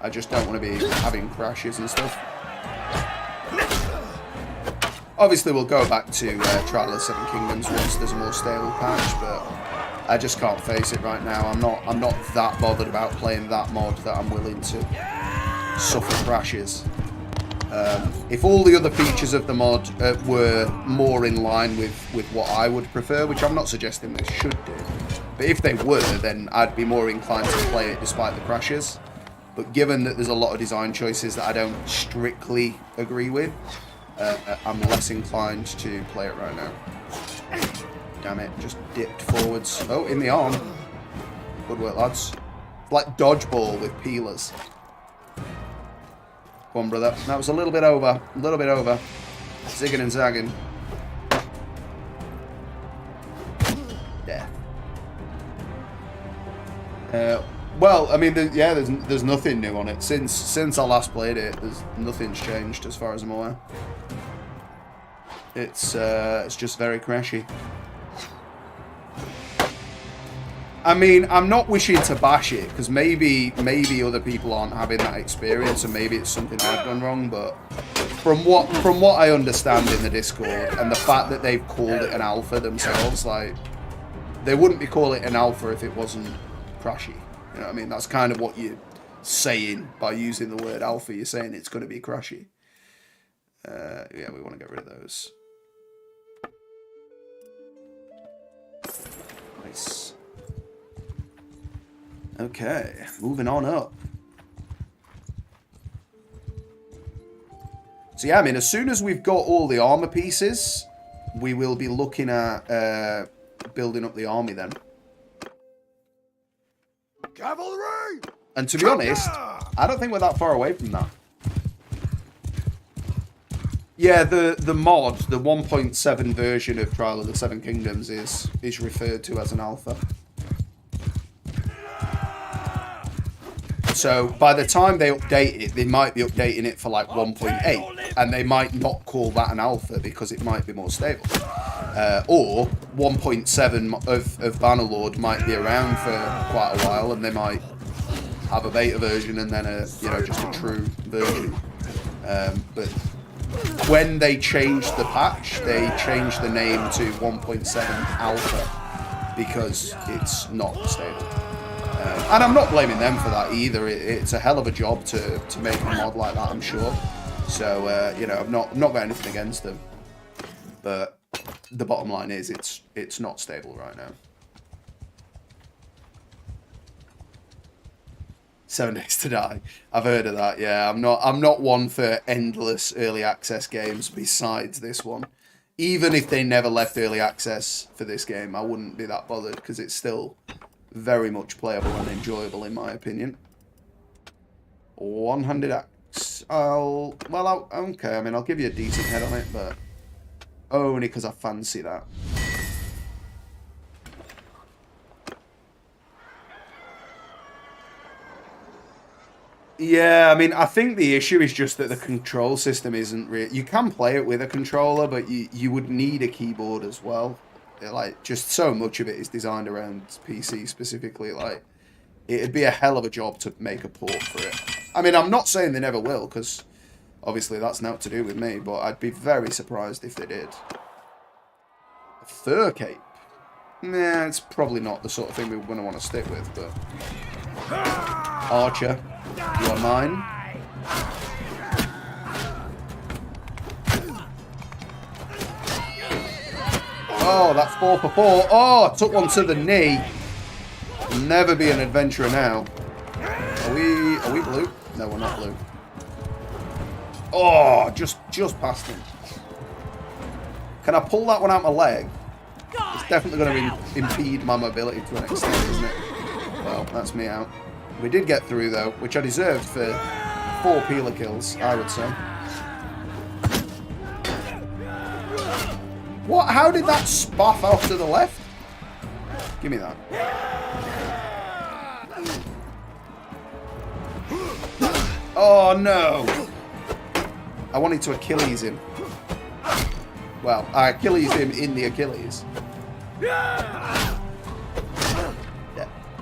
I just don't want to be having crashes and stuff. Obviously we'll go back to Trial of the Seven Kingdoms once there's a more stable patch, but I just can't face it right now. I'm not that bothered about playing that mod that I'm willing to suffer crashes. If all the other features of the mod were more in line with what I would prefer, which I'm not suggesting they should do, but if they were, then I'd be more inclined to play it despite the crashes. But given that there's a lot of design choices that I don't strictly agree with, I'm less inclined to play it right now. Damn it, just dipped forwards. Oh, in the arm. Good work, lads. It's like dodgeball with peelers. Come on, brother. That was a little bit over. A little bit over. Zigging and zagging. Yeah. Well, I mean, there's nothing new on it. Since I last played it, nothing's changed as far as I'm aware. It's just very crashy. I mean, I'm not wishing to bash it, because maybe other people aren't having that experience, and maybe it's something I've done wrong, but from what I understand in the Discord, and the fact that they've called it an alpha themselves, like, they wouldn't be calling it an alpha if it wasn't crashy. You know what I mean? That's kind of what you're saying by using the word alpha. You're saying it's going to be crashy. Yeah, we want to get rid of those. Nice. Okay, moving on up. So yeah, I mean, as soon as we've got all the armor pieces, we will be looking at building up the army then. Cavalry! And to be honest, I don't think we're that far away from that. Yeah, the mod, the 1.7 version of Trial of the Seven Kingdoms is referred to as an alpha. So by the time they update it, they might be updating it for like 1.8, and they might not call that an alpha because it might be more stable. Or 1.7 of Bannerlord might be around for quite a while, and they might have a beta version and then just a true version. But when they changed the patch, they changed the name to 1.7 Alpha because it's not stable. And I'm not blaming them for that either. It's a hell of a job to make a mod like that, I'm sure. So, I've not got anything against them. But the bottom line is it's not stable right now. 7 days to die. I've heard of that, yeah. I'm not one for endless early access games besides this one. Even if they never left early access for this game, I wouldn't be that bothered because it's still very much playable and enjoyable in my opinion. One-handed axe. Okay, I mean, I'll give you a decent head on it, but only because I fancy that. Yeah, I mean, I think the issue is just that the control system isn't real. You can play it with a controller, but you would need a keyboard as well. Like, just so much of it is designed around PC specifically. Like, it'd be a hell of a job to make a port for it. I mean, I'm not saying they never will, because obviously that's not to do with me, but I'd be very surprised if they did. A fur cape. Nah, it's probably not the sort of thing we're going to want to stick with, but... Archer, you are mine. Oh, that's 4 for 4. Oh, took one to the knee. Never be an adventurer now. Are we blue? No, we're not blue. Oh, just past him. Can I pull that one out my leg? It's definitely going to impede my mobility to an extent, isn't it? Well, that's me out. We did get through, though, which I deserved for 4 peeler kills, I would say. What? How did that spaff off to the left? Give me that. Oh, no. I wanted to Achilles him. Well, I Achilles him in the Achilles. Yeah.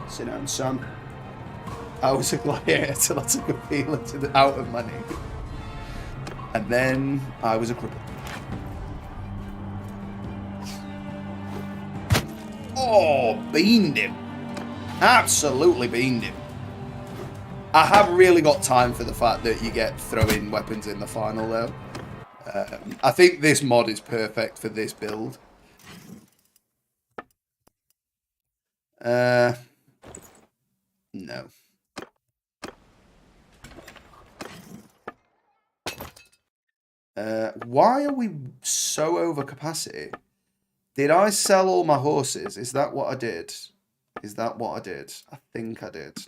Sit down, son. I was a gladiator till I took a peeler to the out of my knee. And then I was a cripple. Oh, beamed him. Absolutely beamed him. I have really got time for the fact that you get throwing weapons in the final, though. I think this mod is perfect for this build. No. Why are we so over capacity? Did I sell all my horses? Is that what I did? Is that what I did? I think I did.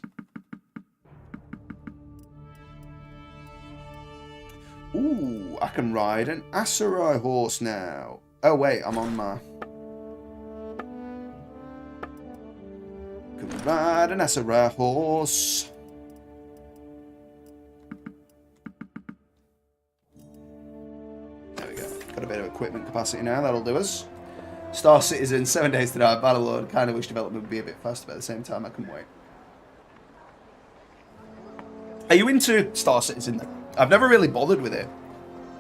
Ooh, I can ride an Asarai horse now. Oh, wait, I'm on my... Can ride an Asarai horse. There we go. Got a bit of equipment capacity now. That'll do us. Star Citizen, 7 days to die. Bannerlord. Kind of wish development would be a bit faster, but at the same time, I can wait. Are you into Star Citizen? I've never really bothered with it.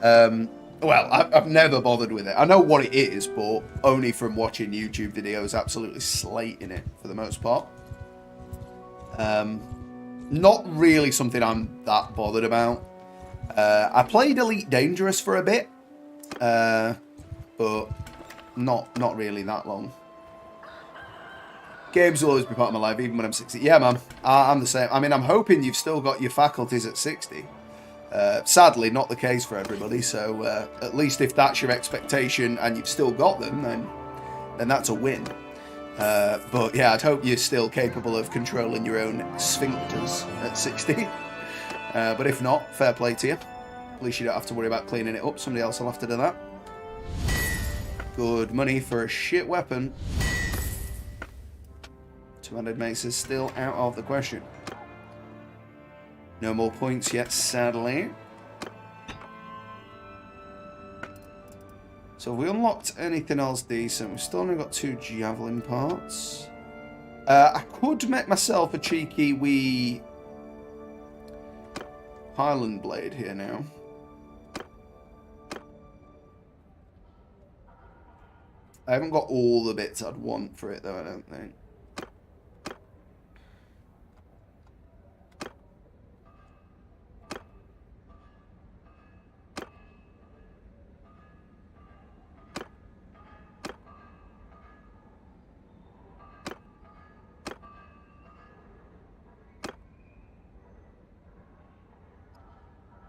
Well, I've never bothered with it. I know what it is, but only from watching YouTube videos, absolutely slating it for the most part. Not really something I'm that bothered about. I played Elite Dangerous for a bit, but not really that long. Games will always be part of my life, even when I'm 60. Yeah, man, I'm the same. I mean, I'm hoping you've still got your faculties at 60. Sadly, not the case for everybody, so at least if that's your expectation and you've still got them, then that's a win. But yeah, I'd hope you're still capable of controlling your own sphincters at 60. But if not, fair play to you. At least you don't have to worry about cleaning it up. Somebody else will have to do that. Good money for a shit weapon. 200 mace is still out of the question. No more points yet, sadly. So have we unlocked anything else decent? We've still only got 2 javelin parts. I could make myself a cheeky wee Highland blade here now. I haven't got all the bits I'd want for it though, I don't think.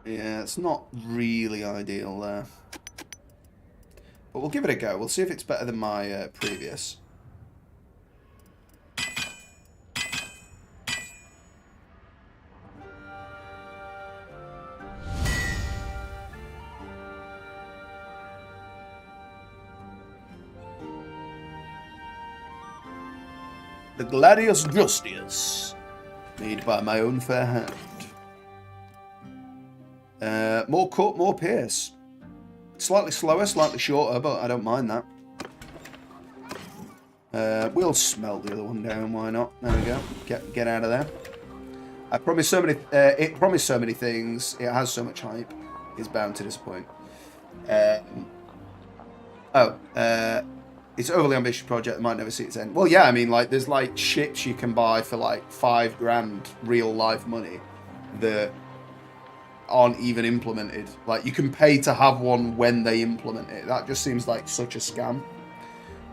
Yeah, it's not really ideal there. But we'll give it a go. We'll see if it's better than my previous. The Gladius Justius, made by my own fair hand. More cut, more pierce. Slightly slower, slightly shorter, but I don't mind that. We'll smelt the other one down. Why not? There we go. Get out of there. I promised so many. It promised so many things. It has so much hype. It's bound to disappoint. It's an overly ambitious project that might never see its end. Well, yeah, I mean, like, there's like ships you can buy for like $5,000 real life money that aren't even implemented. Like, you can pay to have one when they implement it. That just seems like such a scam.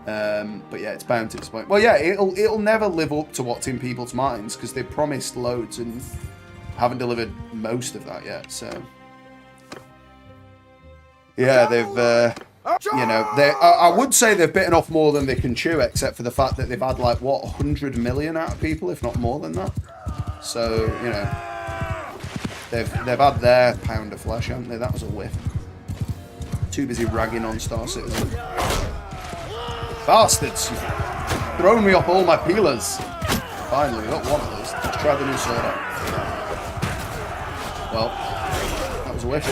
But yeah, it's bound to disappoint. Well, yeah, it'll never live up to what's in people's minds because they promised loads and haven't delivered most of that yet. So yeah, they've you know, I would say they've bitten off more than they can chew, except for the fact that they've had like what 100 million out of people, if not more than that. So you know, they've had their pound of flesh, haven't they? That was a whiff. Too busy ragging on Star Citizen. Bastards! You've thrown me off all my peelers. Finally, we got one of those. Let's try the new sword out. Well, that was a whiff.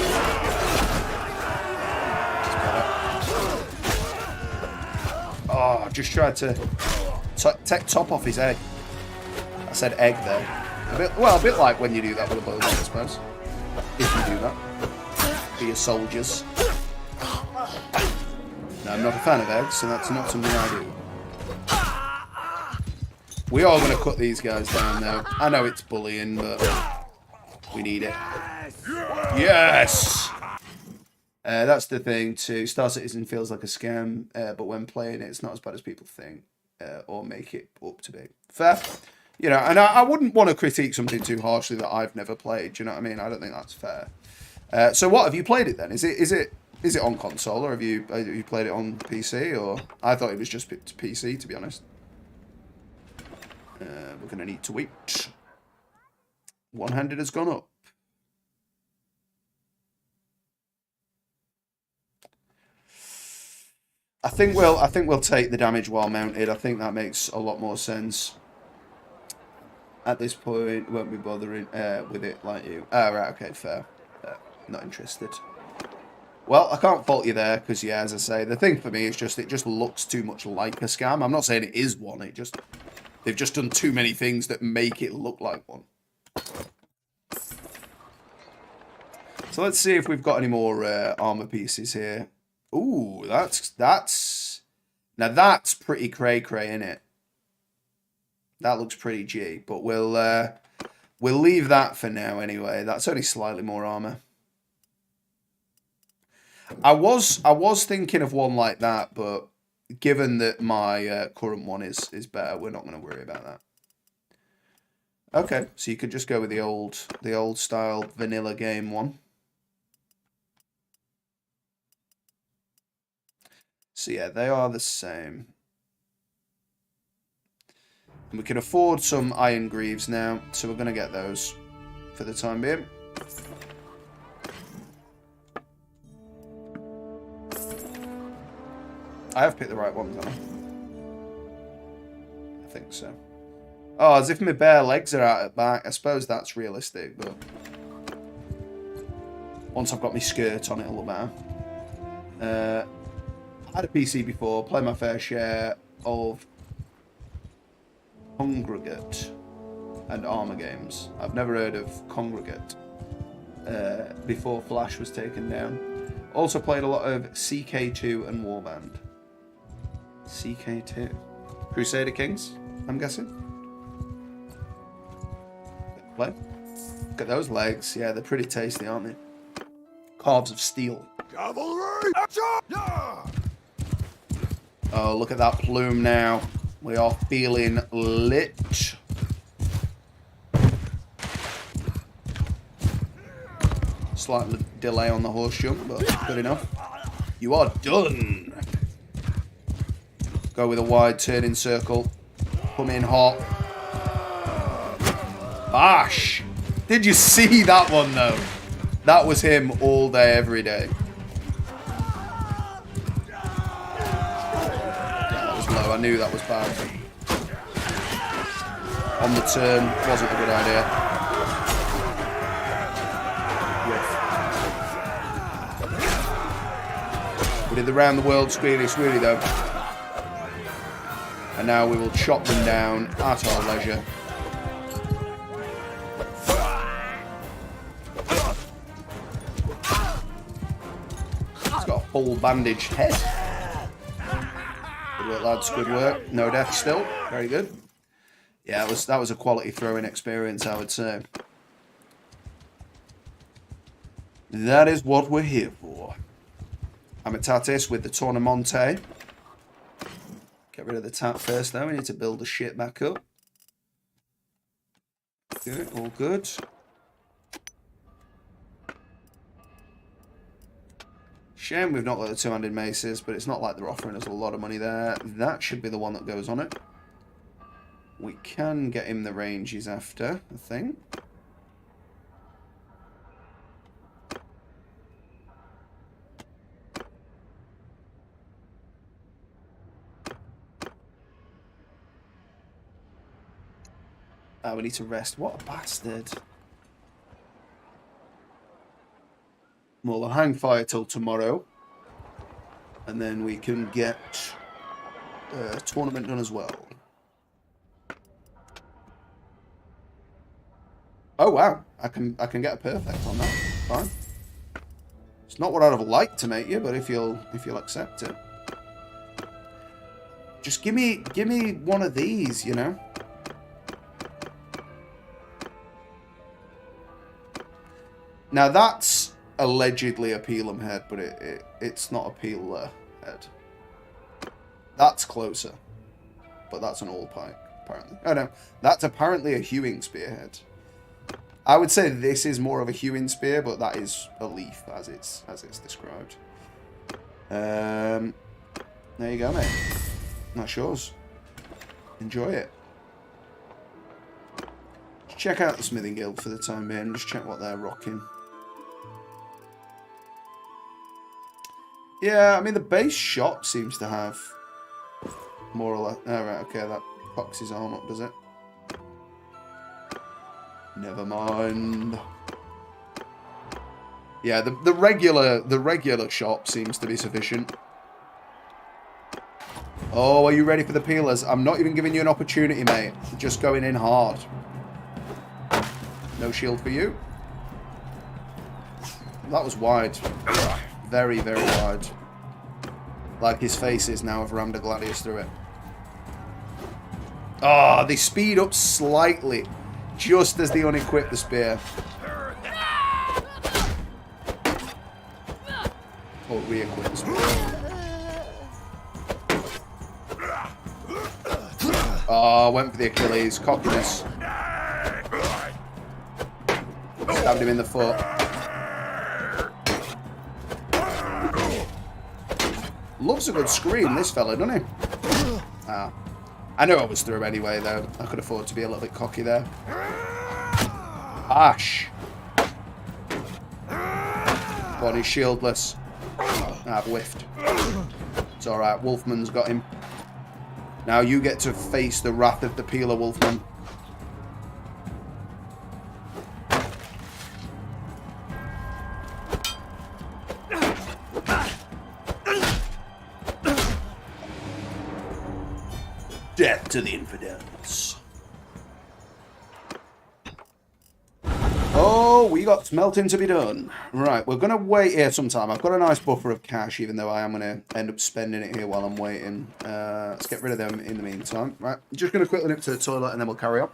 Oh, I just tried to take top off his egg. I said egg there. A bit like when you do that with a bow, I suppose. If you do that. For your soldiers. No, I'm not a fan of eggs, so that's not something I do. We are going to cut these guys down now. I know it's bullying, but we need it. Yes! That's the thing too. Star Citizen feels like a scam, but when playing it, it's not as bad as people think or make it up to be. Fair, you know. And I wouldn't want to critique something too harshly that I've never played. Do you know what I mean? I don't think that's fair. So what have you played it then? Is it on console or have you played it on PC? Or I thought it was just PC, to be honest. We're gonna need to wait. One-handed has gone up. I think we'll take the damage while mounted. I think that makes a lot more sense. At this point, won't be bothering with it like you. Oh, right, okay, fair. Not interested. Well, I can't fault you there, because, yeah, as I say, the thing for me is just, it just looks too much like a scam. I'm not saying it is one, they've just done too many things that make it look like one. So let's see if we've got any more armor pieces here. Ooh, now that's pretty cray-cray, innit? That looks pretty G, but we'll leave that for now anyway. That's only slightly more armor. I was thinking of one like that, but given that my current one is better, we're not going to worry about that. Okay, so you could just go with the old style vanilla game one. So yeah, they are the same. And we can afford some iron greaves now, so we're going to get those for the time being. I have picked the right ones, haven't I? I think so. Oh, as if my bare legs are out at back. I suppose that's realistic, but once I've got my skirt on, it'll look better. I had a PC before, played my fair share of Congregate and Armour games. I've never heard of Congregate before Flash was taken down. Also played a lot of CK2 and Warband. CK2. Crusader Kings, I'm guessing. Play. Look at those legs. Yeah, they're pretty tasty, aren't they? Calves of steel. Cavalry! Action! Yeah! Oh, look at that plume now. We are feeling lit. Slight delay on the horse jump, but good enough. You are done. Go with a wide turning circle. Come in hot. Bash! Did you see that one though? That was him all day, every day. I knew that was bad. On the turn, wasn't a good idea. We did the round the world squealy though. And now we will chop them down at our leisure. It's got a full bandaged head. Good work, lads. Good work. No death still. Very good. Yeah, that was a quality throwing experience, I would say. That is what we're here for. Amitatis with the Tornamonte. Get rid of the tap first, though. We need to build the shit back up. Good, all good. Shame we've not got the two-handed maces, but it's not like they're offering us a lot of money there. That should be the one that goes on it. We can get him the range he's after, I think. Oh, we need to rest. What a bastard. Well, we'll hang fire till tomorrow. And then we can get a tournament done as well. Oh, wow. I can get a perfect on that. Fine. It's not what I'd have liked to make you, but if you'll accept it. Just give me one of these, you know? Now that's allegedly a Pelum head, but it's not a Peeler head. That's closer. But that's an all pike, apparently. Oh no, that's apparently a hewing spearhead. I would say this is more of a hewing spear, but that is a leaf as it's described. There you go, mate. That's yours. Enjoy it. Just check out the Smithing Guild for the time being. Just check what they're rocking. Yeah, I mean, the base shop seems to have more or less... Oh, right, okay, that fucks his arm up, does it? Never mind. Yeah, the regular shop seems to be sufficient. Oh, are you ready for the peelers? I'm not even giving you an opportunity, mate. Just going in hard. No shield for you. That was wide. Very, very wide. Like his face is now. I've rammed a gladius through it. Ah, oh, they speed up slightly. Just as they unequip the spear. Or re-equip the spear. Oh, went for the Achilles. Cockiness. Stabbed him in the foot. Loves a good scream, this fella, doesn't he? Ah. I know I was through anyway, though. I could afford to be a little bit cocky there. Ash. But he's shieldless. I've whiffed. It's alright, Wolfman's got him. Now you get to face the wrath of the Peeler, Wolfman. Death to the infidels. Oh, we got smelting to be done. Right, we're going to wait here sometime. I've got a nice buffer of cash, even though I am going to end up spending it here while I'm waiting. Let's get rid of them in the meantime. Right, just going to quickly nip to the toilet and then we'll carry on.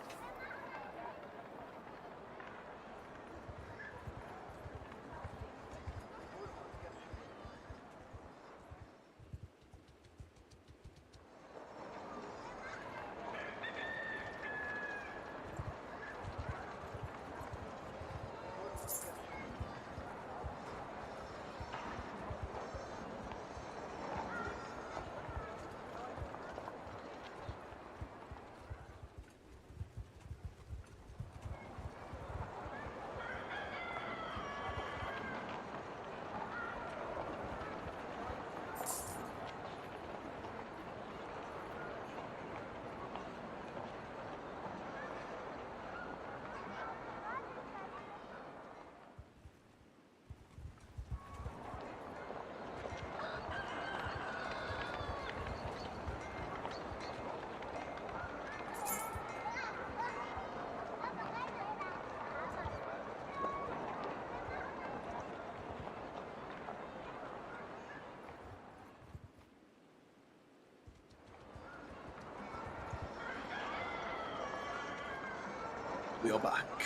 We are back.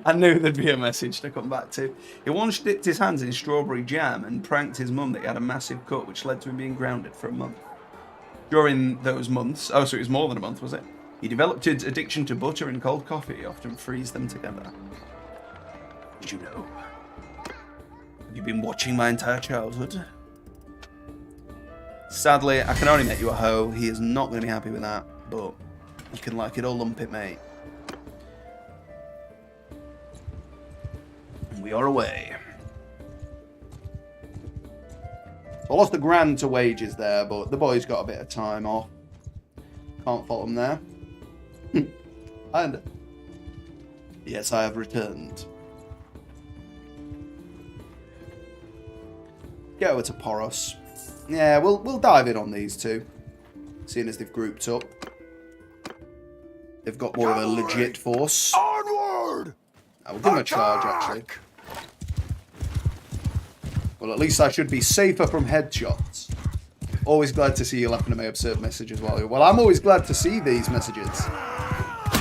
I knew there'd be a message to come back to. He once dipped his hands in strawberry jam and pranked his mum that he had a massive cut, which led to him being grounded for a month. During those months, oh, so it was more than a month, was it? He developed his addiction to butter and cold coffee. He often freeze them together. Did you know? Have you been watching my entire childhood? Sadly, I can only make you a hoe. He is not going to be happy with that, but you can like it or lump it, mate. And we are away. So I lost $1,000 to wages there, but the boys got a bit of time off. Can't fault them there. And yes, I have returned. Get over to Poros. Yeah, we'll dive in on these two, seeing as they've grouped up. They've got more of a legit force. Onward! I will give them a charge, actually. Well, at least I should be safer from headshots. Always glad to see you laughing at my absurd messages while you're... Well, I'm always glad to see these messages,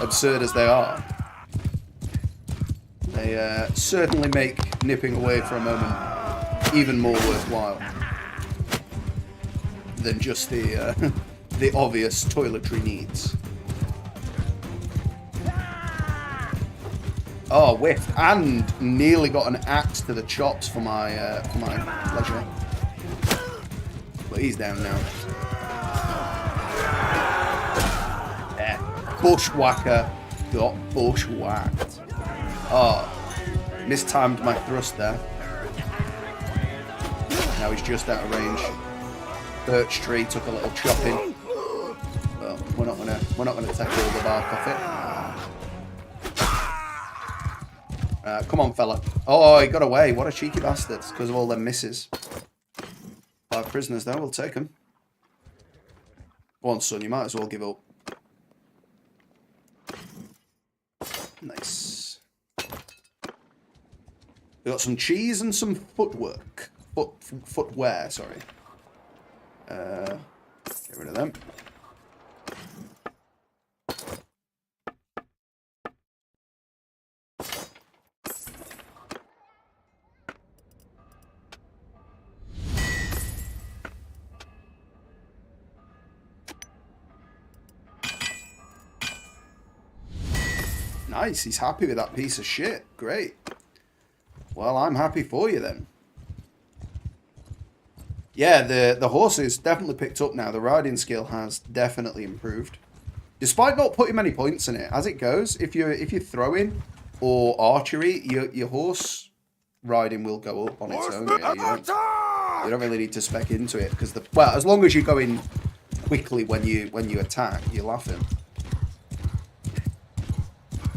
absurd as they are. They certainly make nipping away for a moment even more worthwhile than just the the obvious toiletry needs. Oh, whiffed, and nearly got an axe to the chops for my pleasure. But he's down now. Yeah, bushwhacker got bushwhacked. Oh, mistimed my thrust there. Now he's just out of range. Birch tree took a little chopping. Well, we're not gonna take all the bark off it. Come on, fella. Oh, he got away. What a cheeky bastard. Because of all them misses. 5 prisoners though. We'll take them. Go on, son. You might as well give up. Nice. We got some cheese and some footwork. Footwear, sorry. Get rid of them. Nice, he's happy with that piece of shit. Great. Well, I'm happy for you then. Yeah, the horses definitely picked up now. The riding skill has definitely improved. Despite not putting many points in it, as it goes, if you're throwing or archery, your horse riding will go up on its own. Really. You don't really need to spec into it because well, as long as you're going quickly when you attack, you're laughing.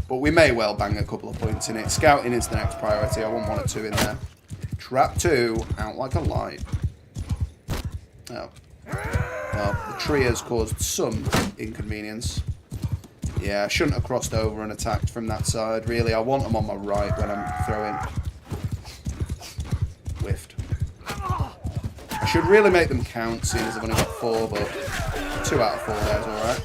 But we may well bang a couple of points in it. Scouting is the next priority. I want 1 or 2 in there. Trap 2 out like a light. Oh. Well, the tree has caused some inconvenience. Yeah, I shouldn't have crossed over and attacked from that side. Really, I want them on my right when I'm throwing. Whiffed. I should really make them count, seeing as I've only got 4, but 2 out of 4 there is alright.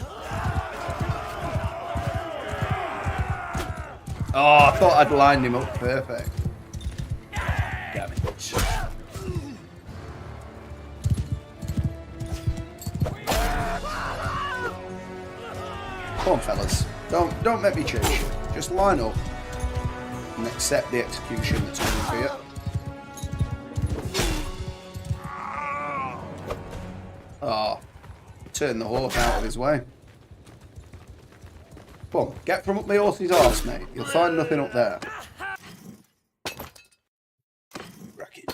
Oh, I thought I'd lined him up perfect. Damn it. Come on, fellas. Don't make me chase you. Just line up and accept the execution that's coming for you. Oh, turn the horse out of his way. Come on, get from up my horse's arse, mate. You'll find nothing up there. Racket.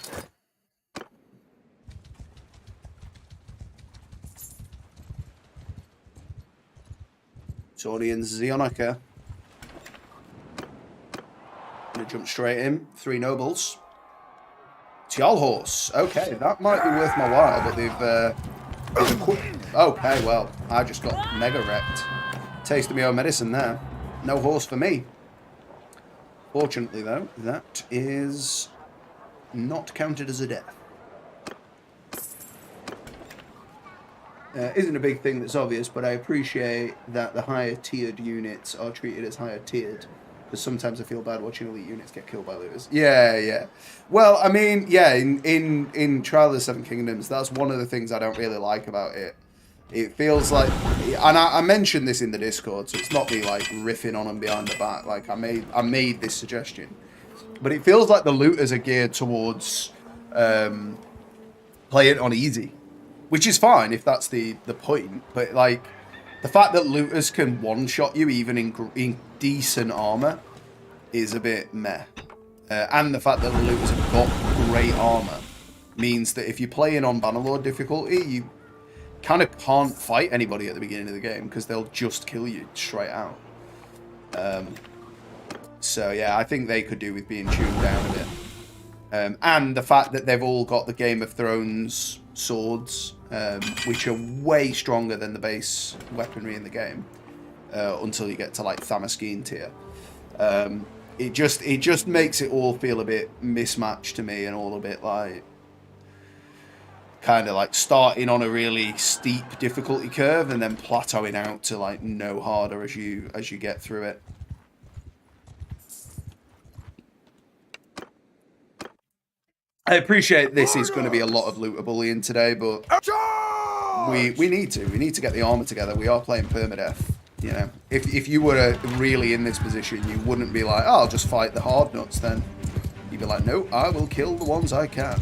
Saurian Zionica. Gonna jump straight in. 3 nobles. Tjall horse. Okay, that might be worth my while, but they've okay, well, I just got mega wrecked. Taste of my own medicine there. No horse for me. Fortunately, though, that is not counted as a death. Isn't a big thing that's obvious, but I appreciate that the higher tiered units are treated as higher tiered. Because sometimes I feel bad watching elite units get killed by looters. Yeah, yeah. Well, I mean, yeah, in Trial of the Seven Kingdoms, that's one of the things I don't really like about it. It feels like, and I mentioned this in the Discord, so it's not me like riffing on them behind the back. Like I made this suggestion, but it feels like the looters are geared towards play it on easy, which is fine if that's the point. But like the fact that looters can one-shot you even in decent armor is a bit meh. And the fact that the looters have got great armor means that if you're playing on Bannerlord difficulty, you kind of can't fight anybody at the beginning of the game because they'll just kill you straight out. So yeah, I think they could do with being tuned down a bit. And the fact that they've all got the Game of Thrones swords, which are way stronger than the base weaponry in the game, until you get to like Thamaskeen tier. It just makes it all feel a bit mismatched to me, and all a bit like kind of like starting on a really steep difficulty curve and then plateauing out to like no harder as you get through it. I appreciate this is going to be a lot of looter bullying today, but we need to get the armor together. We are playing permadeath. You know, if you were really in this position, you wouldn't be like, oh, I'll just fight the hard nuts then. You'd be like, no, I will kill the ones I can.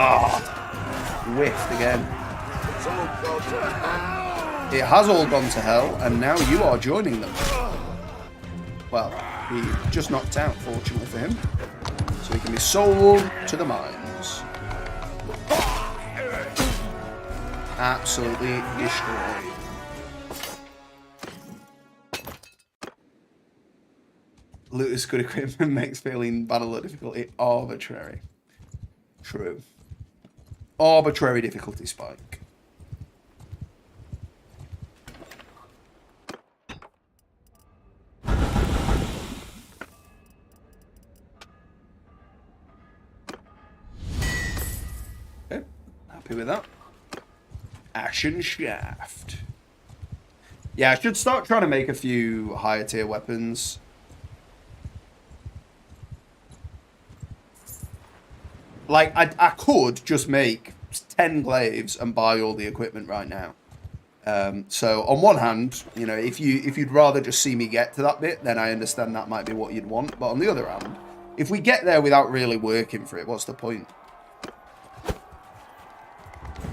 Ah, whiffed again. It has all gone to hell, and now you are joining them. Well, he just knocked out, fortunately for him. So he can be sold to the mines. Absolutely destroyed. Looters good equipment makes failing Bannerlord difficulty arbitrary. True. Arbitrary difficulty spike. Okay, happy with that. Ashen Shaft. Yeah, I should start trying to make a few higher tier weapons. Like, I could just make 10 glaives and buy all the equipment right now. So, on one hand, you know, if you'd rather just see me get to that bit, then I understand that might be what you'd want. But on the other hand, if we get there without really working for it, what's the point?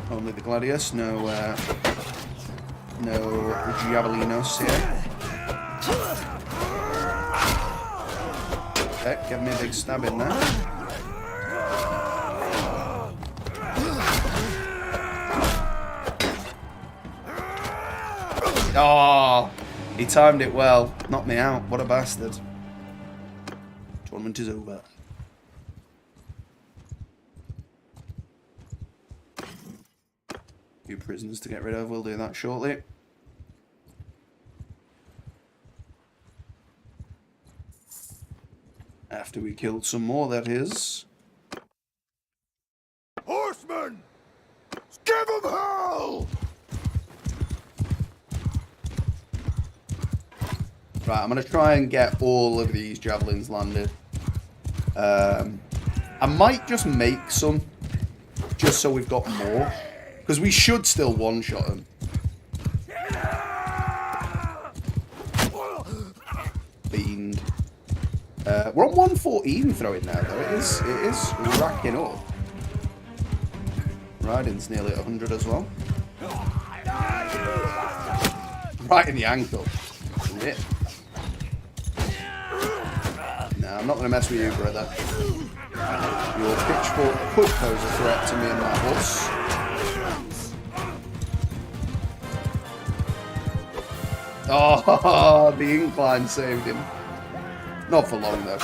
Only the Gladius, no Javelinos here. Okay, give me a big stab in there. Oh, he timed it well. Knocked me out. What a bastard. Tournament is over. Few prisoners to get rid of. We'll do that shortly. After we killed some more, that is. Horsemen! Give them hell! Right, I'm going to try and get all of these javelins landed. I might just make some, just so we've got more. Because we should still one-shot them. Fiend. We're on 114 throwing now, though. It is racking up. Riding's nearly at 100 as well. Right in the ankle. Rip. No, I'm not going to mess with you, brother. Your pitchfork could pose a threat to me and my horse. Oh, the incline saved him. Not for long, though.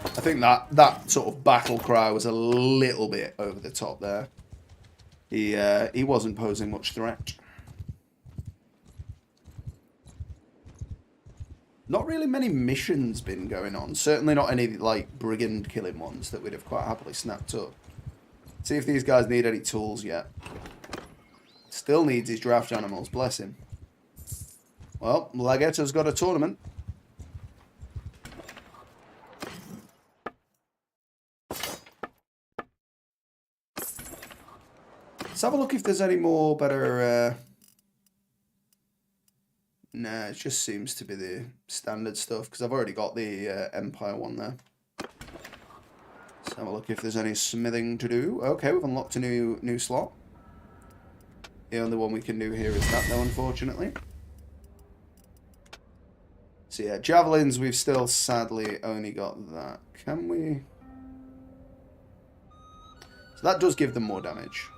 I think that sort of battle cry was a little bit over the top there. He wasn't posing much threat. Not really many missions been going on. Certainly not any, like, brigand killing ones that we'd have quite happily snapped up. See if these guys need any tools yet. Still needs his draft animals, bless him. Well, Lagetto's got a tournament. Let's have a look if there's any more better... Nah, it just seems to be the standard stuff, because I've already got the Empire one there. Let's have a look if there's any smithing to do. Okay, we've unlocked a new slot. The only one we can do here is that, though, unfortunately. So yeah, javelins, we've still sadly only got that. Can we... So that does give them more damage.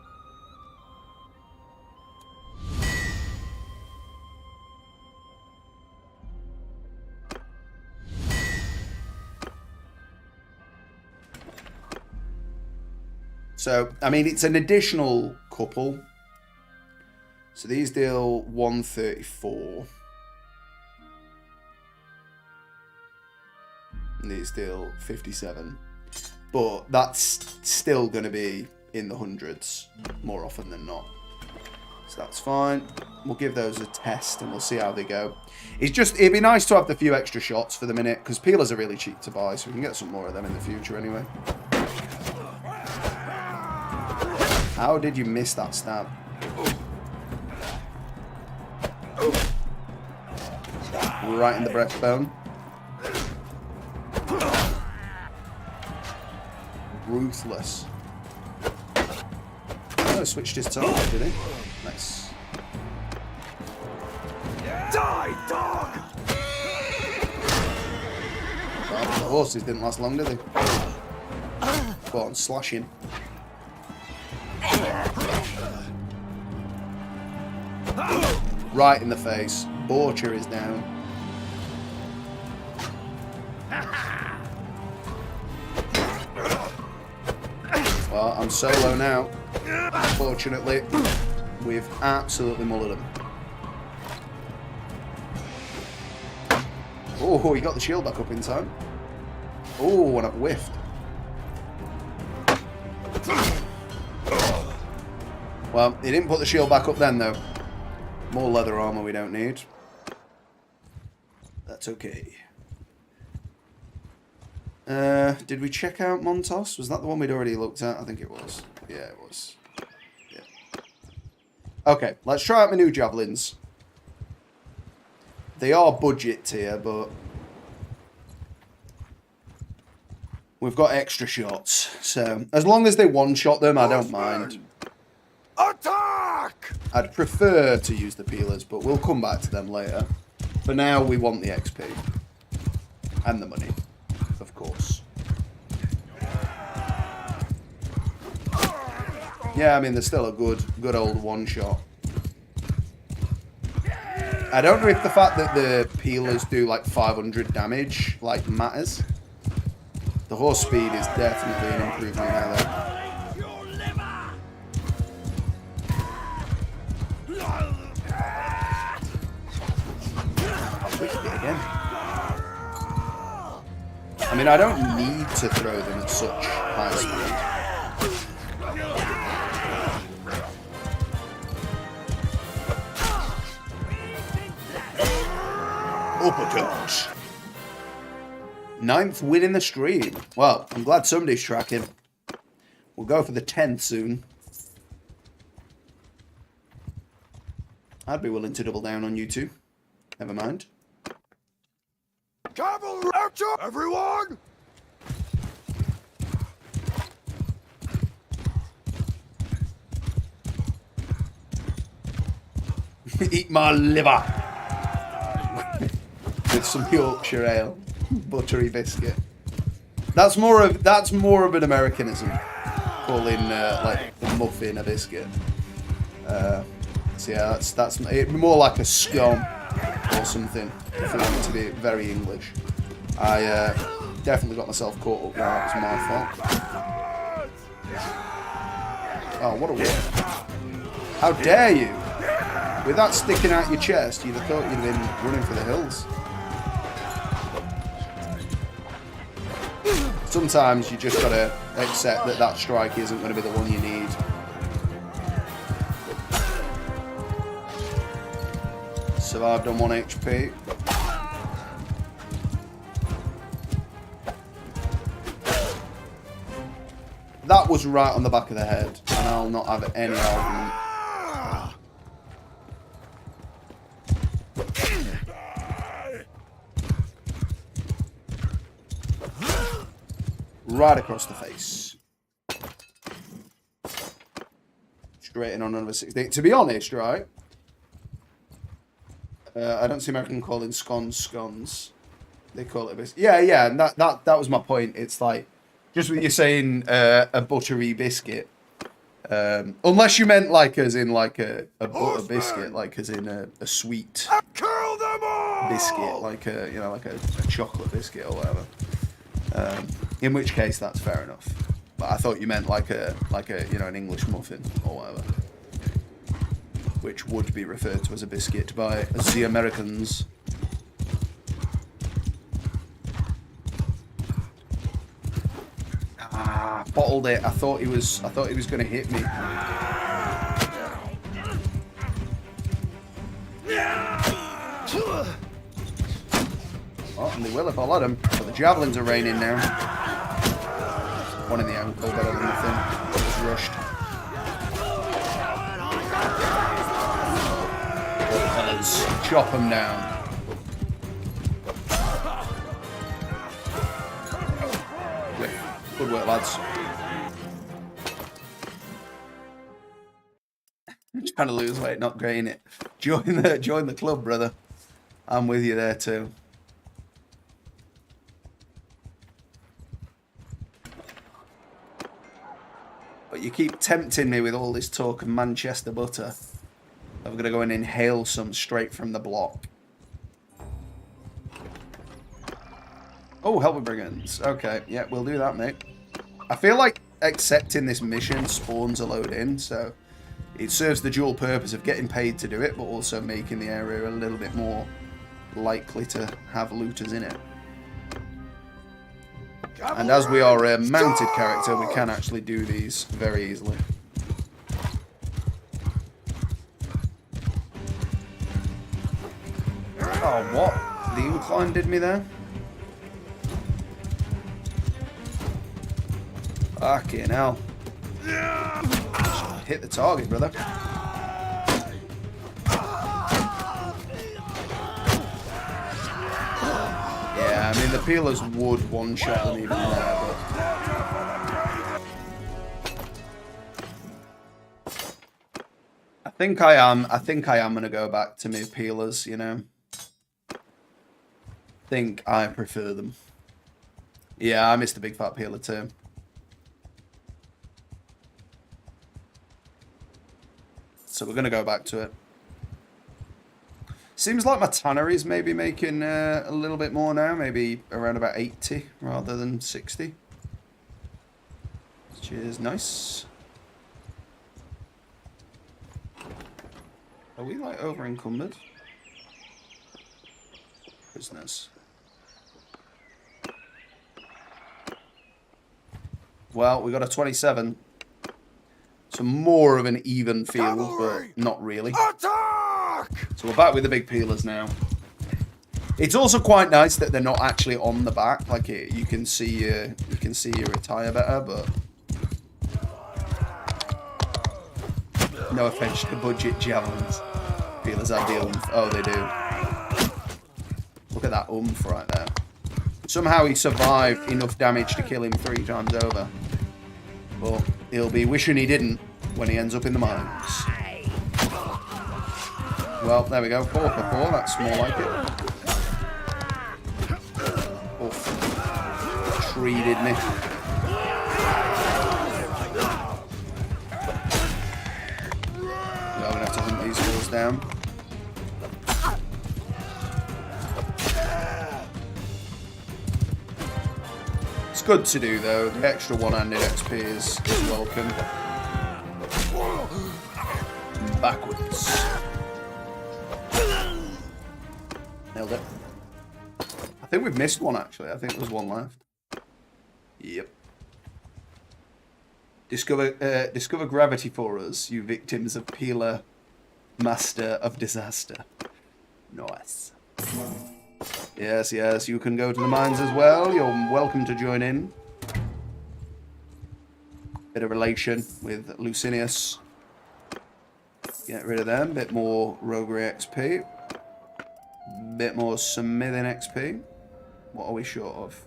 So, I mean, it's an additional couple. So these deal 134. And these deal 57. But that's still going to be in the hundreds more often than not. So that's fine. We'll give those a test and we'll see how they go. It'd be nice to have the few extra shots for the minute, because peelers are really cheap to buy, so we can get some more of them in the future anyway. How did you miss that stab? Right in the breastbone. Ruthless. Oh, switched his target, did he? Nice. Die, dog! Well, the horses didn't last long, did they? Go on, slash him. Right in the face. Borcher is down. Well, I'm solo now. Unfortunately, we've absolutely mullered him. Oh, he got the shield back up in time. Oh, and I've whiffed. Well, he didn't put the shield back up then, though. More leather armor we don't need. That's okay. Did we check out Montos? Was that the one we'd already looked at? I think it was. Yeah, it was. Yeah. Okay, let's try out my new javelins. They are budget tier, but we've got extra shots. So, as long as they one-shot them, I don't mind. Attack! I'd prefer to use the peelers, but we'll come back to them later. For now, we want the XP. And the money, of course. Yeah, I mean, there's still a good old one-shot. I don't know if the fact that the peelers do like 500 damage like matters. The horse speed is definitely an improvement now, though. Again. I mean, I don't need to throw them at such high speed. Uppercut. 9th win in the stream. Well, I'm glad somebody's tracking. We'll go for the 10th soon. I'd be willing to double down on you two. Never mind. Cavalry, everyone! Eat my liver with some Yorkshire ale, buttery biscuit. That's more of an Americanism, calling like a muffin a biscuit. So yeah, that's more like a scone or something. If I want it to be very English. I definitely got myself caught up now. It was my fault. Oh, what a whip! How dare you! With that sticking out your chest, you'd have thought you'd have been running for the hills. Sometimes you just gotta accept that that strike isn't going to be the one you need. Survived on 1 HP. That was right on the back of the head, and I'll not have any argument. Right across the face. Straight in on another 16. To be honest, right? I don't see American calling scones. They call it a biscuit. Yeah, and that was my point. It's like, just what you're saying, a buttery biscuit. Unless you meant like as in like a butter biscuit, like as in a sweet biscuit, like a chocolate biscuit or whatever. In which case, that's fair enough. But I thought you meant like a an English muffin or whatever, which would be referred to as a biscuit by the Americans. Ah, bottled it. I thought he was going to hit me. Oh, and they will if I let them. But the javelins are raining now. One in the ankle, better than nothing. Just rushed. Fellas, chop them down. Good work, lads. I'm trying to lose weight, not gain it. Join the club, brother. I'm with you there too. But you keep tempting me with all this talk of Manchester butter. I'm gonna go and inhale some straight from the block. Oh, help with brigands. Okay, yeah, we'll do that, mate. I feel like accepting this mission spawns a load in, so it serves the dual purpose of getting paid to do it, but also making the area a little bit more likely to have looters in it. And as we are a mounted character, we can actually do these very easily. Oh, what? The incline did me there? Fucking hell. Hit the target, brother. Yeah, I mean, the peelers would one-shot them even there, but... I think I am going to go back to my peelers, you know. I think I prefer them. Yeah, I missed the big fat peeler too. So we're going to go back to it. Seems like my tannery's maybe making a little bit more now. Maybe around about 80 rather than 60. Which is nice. Are we like over encumbered? Business. Well, we got a 27. So more of an even field, but not really. Attack! So we're back with the big peelers now. It's also quite nice that they're not actually on the back. Like you can see your attire better, but no offense to budget javelins. Peelers have the oomph. Oh, they do. Look at that oomph right there. Somehow he survived enough damage to kill him 3 times over. But he'll be wishing he didn't when he ends up in the mines. Well, there we go. 4 for 4. That's more like it. Oh, treated me. Well, we're going to have to hunt these fools down. It's good to do, though. The extra one-handed XP is welcome. Backwards. Nailed it. I think we've missed one, actually. I think there's one left. Yep. Discover gravity for us, you victims of Peeler, Master of Disaster. Nice. Yes, yes, you can go to the mines as well. You're welcome to join in. Bit of relation with Lucinius. Get rid of them. Bit more roguery XP. Bit more smithing XP. What are we short of?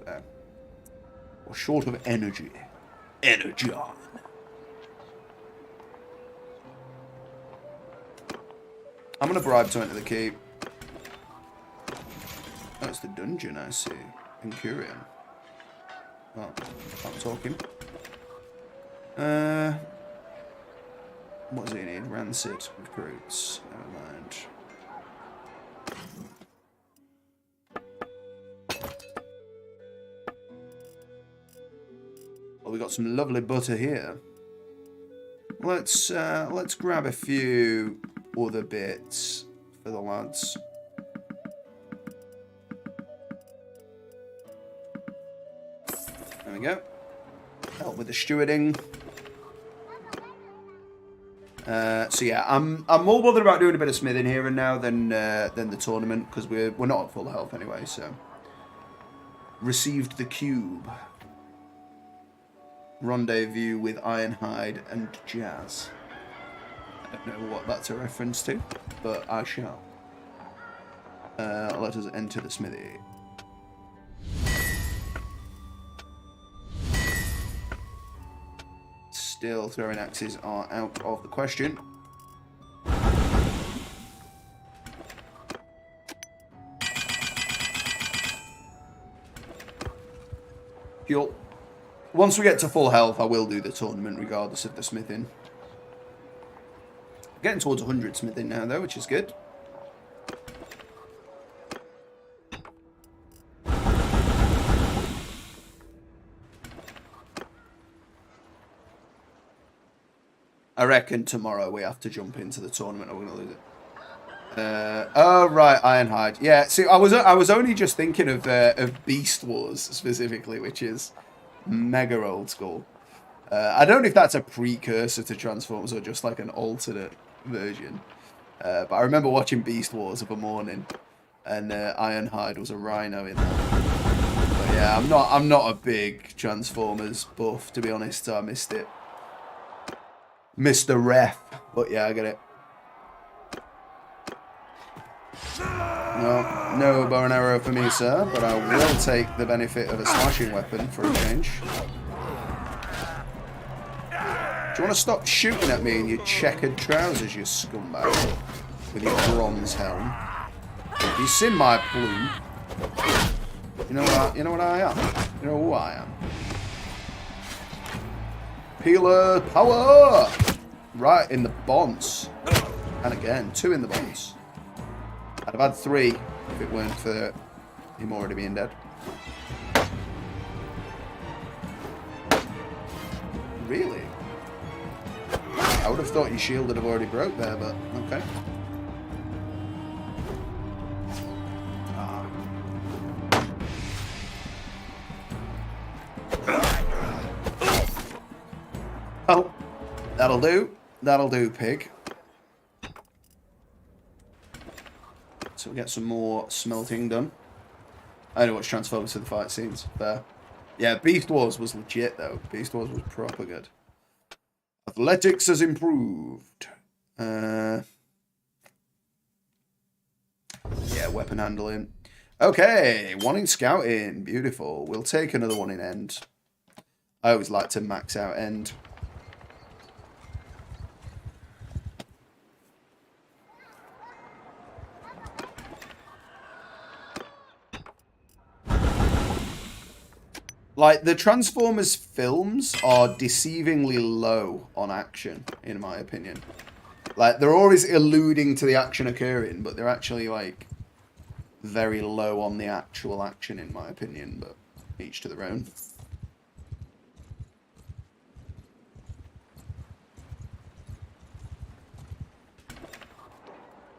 We're short of energy. Energy on. I'm going to bribe to enter the keep. Oh, it's the dungeon, I see. Imperium. Oh, I'm talking. What does he need? Rancid recruits. Never mind. Well, we got some lovely butter here. Let's grab a few other bits for the lads. There we go. Help with the stewarding. So yeah, I'm more bothered about doing a bit of smithing here and now than the tournament, because we're not at full health anyway. So received the cube. Rendezvous with Ironhide and Jazz. I don't know what that's a reference to, but I shall. Let us enter the smithy. Still, throwing axes are out of the question. Fuel. Once we get to full health, I will do the tournament regardless of the smithing. Getting towards 100 smithing now, though, which is good. I reckon tomorrow we have to jump into the tournament or we're going to lose it. Oh, right, Ironhide. Yeah, see, I was only just thinking of Beast Wars specifically, which is mega old school. I don't know if that's a precursor to Transformers or just like an alternate version. But I remember watching Beast Wars of a morning, and Ironhide was a rhino in that. But yeah, I'm not a big Transformers buff, to be honest, so I missed it. Missed the ref, but yeah, I get it. No bow and arrow for me, sir, but I will take the benefit of a slashing weapon for a change. Do you want to stop shooting at me in your checkered trousers, you scumbag? With your bronze helm. You seen my plume. You know what I am? You know who I am? Peeler power! Right in the bonds. And again, 2 in the bonds. I'd have had 3 if it weren't for him already being dead. Really? I would have thought your shield would have already broke there, but okay. Oh, that'll do. That'll do, pig. So we get some more smelting done. I only watch Transformers for the fight scenes. Fair. Yeah, Beast Wars was legit, though. Beast Wars was proper good. Athletics has improved. Yeah, weapon handling. Okay, 1 in scouting. Beautiful. We'll take another 1 in end. I always like to max out end. Like, the Transformers films are deceivingly low on action, in my opinion. Like, they're always alluding to the action occurring, but they're actually, like, very low on the actual action, in my opinion, but each to their own.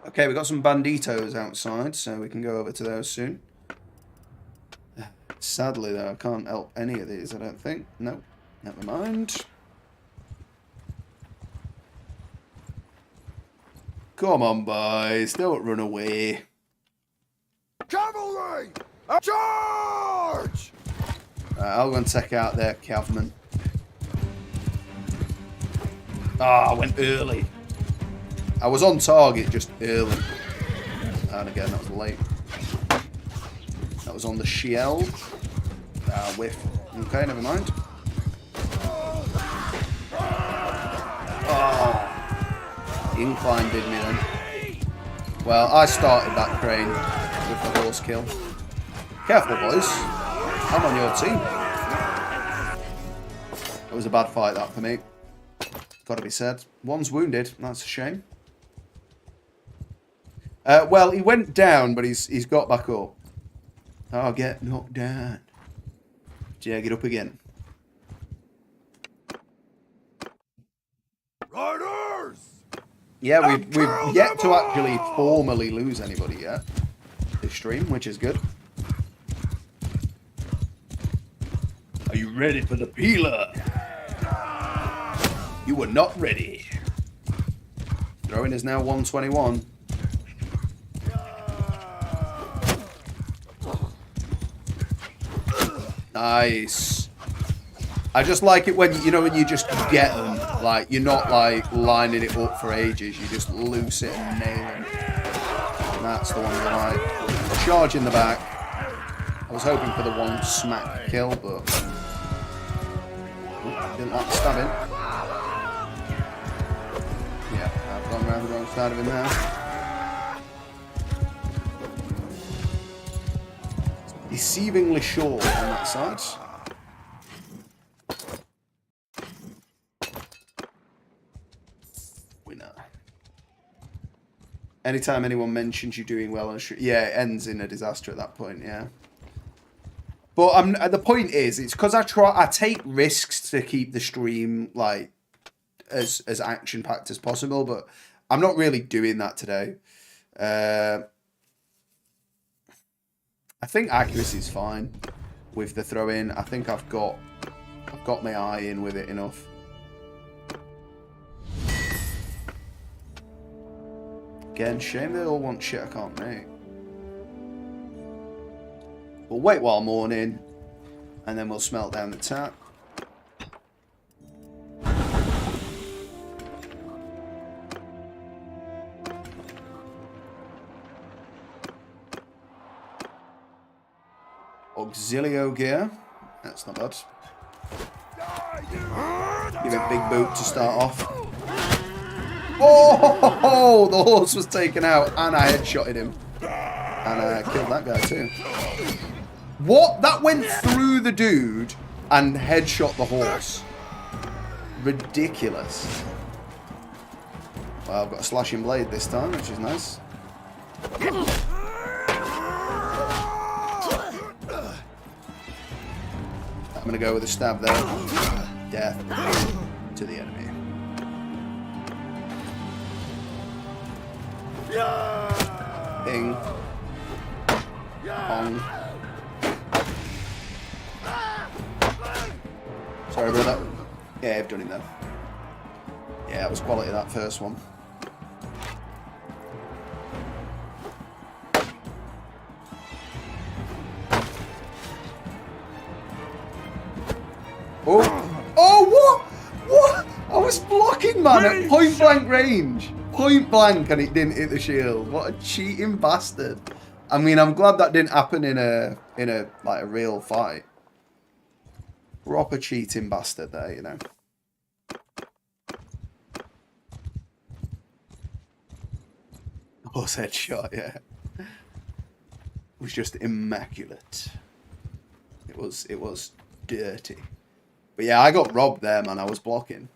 Okay, we've got some banditos outside, so we can go over to those soon. Let's Sadly, though, I can't help any of these, I don't think. Nope. Never mind. Come on, boys. Don't run away. Cavalry! Charge! I'll go and check out their cavalrymen. Ah, I went early. I was on target just early. And again, that was late. That was on the shield. Whiff. Okay, never mind. Oh. Incline did me then. Well, I started that crane with the horse kill. Careful, boys. I'm on your team. It was a bad fight, that, for me. Gotta be said. One's wounded. That's a shame. Well, he went down, but he's got back up. Oh, get knocked down. Yeah, get up again. Riders! Yeah, we've yet to actually formally lose anybody yet. This stream, which is good. Are you ready for the peeler? You were not ready. Throwing is now 121. Nice. I just like it when, you know, when you just get them. Like, you're not, like, lining it up for ages. You just loose it and nail them. And that's the one I like. Charge in the back. I was hoping for the one smack kill, but... didn't like the stabbing. Yeah, I've gone around the wrong side of him now. Deceivingly short on that side. Winner. Anytime anyone mentions you doing well on yeah, it ends in a disaster at that point, yeah. But the point is, it's because I take risks to keep the stream like as action packed as possible, but I'm not really doing that today. I think accuracy is fine with the throw in. I think I've got my eye in with it enough. Again, shame they all want shit I can't make. We'll wait while morning, and then we'll smelt down the tap. Auxilio gear. That's not bad. Give it a big boot to start off. Oh, the horse was taken out, and I headshotted him. And I killed that guy too. What? That went through the dude and headshot the horse. Ridiculous. Well, I've got a slashing blade this time, which is nice. I'm going to go with a stab there. Death to the enemy. Bing. Pong. Sorry about that. Yeah, I've done him though. Yeah, that was quality, that first one. Oh! Oh, what? What? I was blocking, man, at point blank range. Point blank, and it didn't hit the shield. What a cheating bastard. I mean, I'm glad that didn't happen in a like a real fight. Proper cheating bastard there, you know. Horse headshot, yeah. It was just immaculate. It was dirty. But yeah, I got robbed there, man. I was blocking.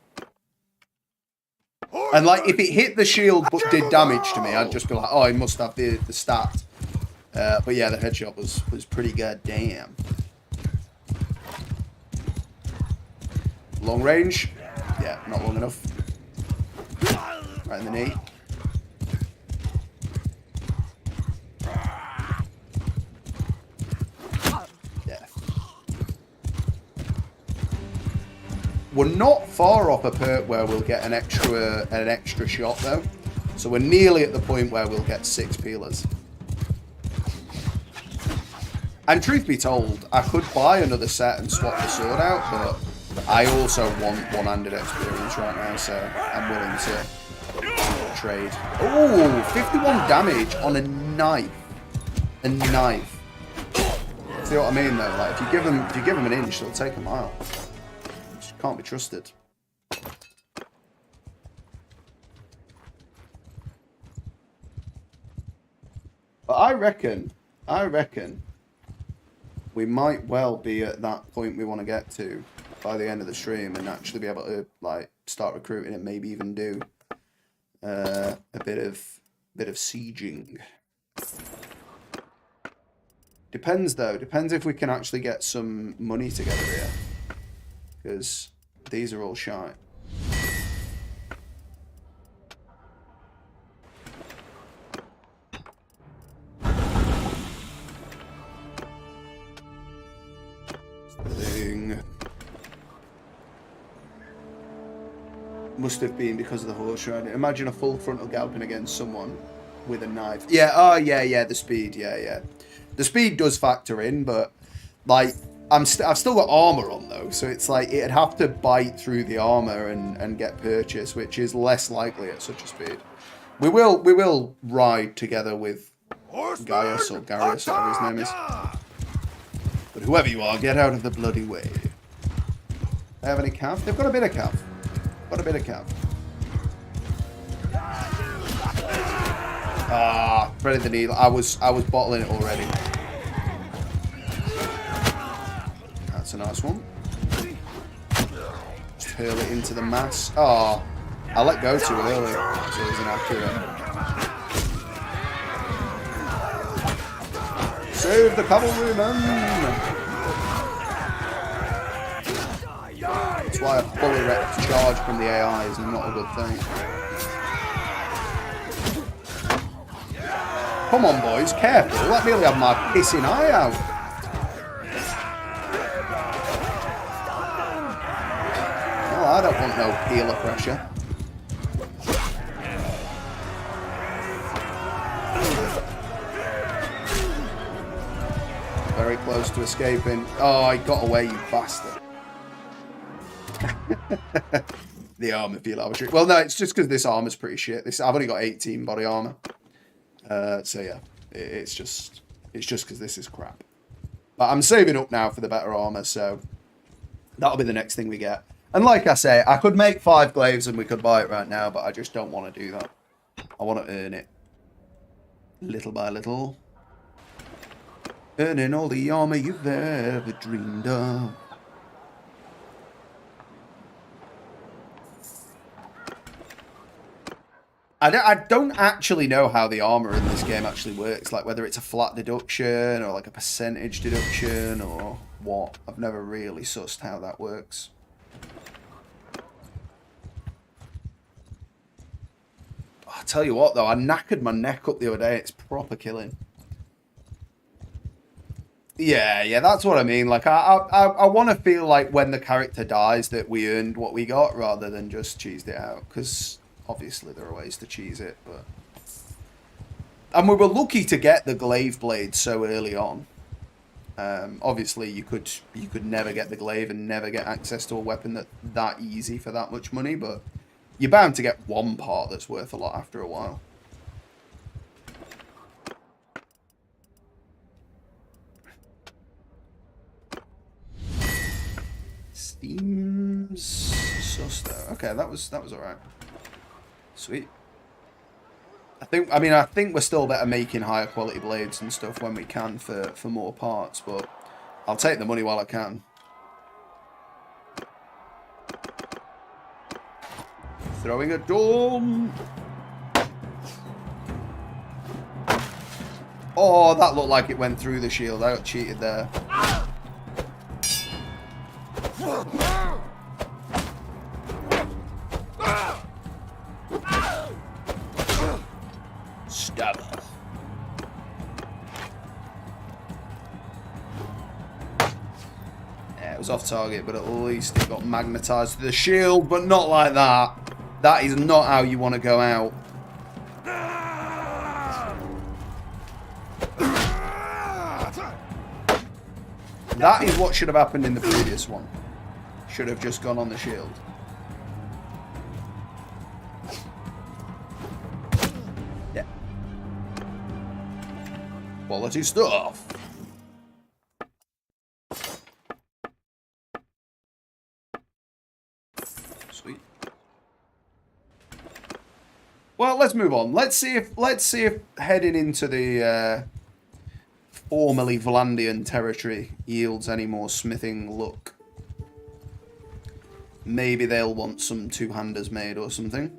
And like, if it hit the shield but did damage to me, I'd just be like, oh, it must have the stat. But yeah, the headshot was pretty goddamn. Long range? Yeah, not long enough. Right in the knee. Death. We're not far off a perk where we'll get an extra shot though. So we're nearly at the point where we'll get 6 peelers. And truth be told, I could buy another set and swap the sword out, but I also want one-handed experience right now, so I'm willing to trade. Oh, 51 damage on a knife. A knife. See what I mean though? Like if you give them an inch, they'll take a mile. Just can't be trusted. But I reckon we might well be at that point we want to get to by the end of the stream and actually be able to like start recruiting and maybe even do a bit of sieging. Depends though. Depends if we can actually get some money together here, because these are all shy. Must have been because of the horse riding. Imagine a full frontal galloping against someone with a knife. Yeah, oh yeah, the speed, yeah. The speed does factor in, but like I've still got armor on though, so it's like it'd have to bite through the armor and get purchased, which is less likely at such a speed. We will ride together with Gaius or Garius, whatever his name is. But whoever you are, get out of the bloody way. They have any cav? They've got a bit of cav. Got a bit of cav. Ah, threaded the needle. I was bottling it already. That's a nice one. Just hurl it into the mass. Ah, I let go too early, so it was inaccurate. Save the cavalryman! That's why a fully wrecked charge from the AI is not a good thing. Come on, boys, careful. Let me have my pissing eye out. Oh, I don't want no healer pressure. Very close to escaping. Oh, he got away, you bastard. The armor feel arbitrary. Well, no, it's just because this armor's pretty shit. I've only got 18 body armor. So yeah, it's just because this is crap. But I'm saving up now for the better armor, so that'll be the next thing we get. And like I say, I could make 5 glaives and we could buy it right now, but I just don't want to do that. I want to earn it little by little. Earning all the armor you've ever dreamed of. I don't actually know how the armor in this game actually works, like whether it's a flat deduction or like a percentage deduction or what. I've never really sussed how that works. I'll tell you what though, I knackered my neck up the other day. It's proper killing. Yeah, that's what I mean. Like I want to feel like when the character dies that we earned what we got rather than just cheesed it out, because obviously there are ways to cheese it, but... And we were lucky to get the glaive blade so early on. Obviously you could never get the glaive and never get access to a weapon that easy for that much money, but you're bound to get one part that's worth a lot after a while. Seems sus though. Okay, that was alright. Sweet. I think we're still better making higher quality blades and stuff when we can for more parts, but I'll take the money while I can. Throwing a dome. Oh, that looked like it went through the shield. I got cheated there. Stab her. Yeah, was off target, but at least it got magnetised to the shield, but not like that. That is not how you want to go out. That is what should have happened in the previous one. Should have just gone on the shield. Yeah. Quality stuff. Sweet. Well, let's move on. Let's see if heading into the formerly Vlandian territory yields any more smithing luck. Maybe they'll want some two-handers made or something.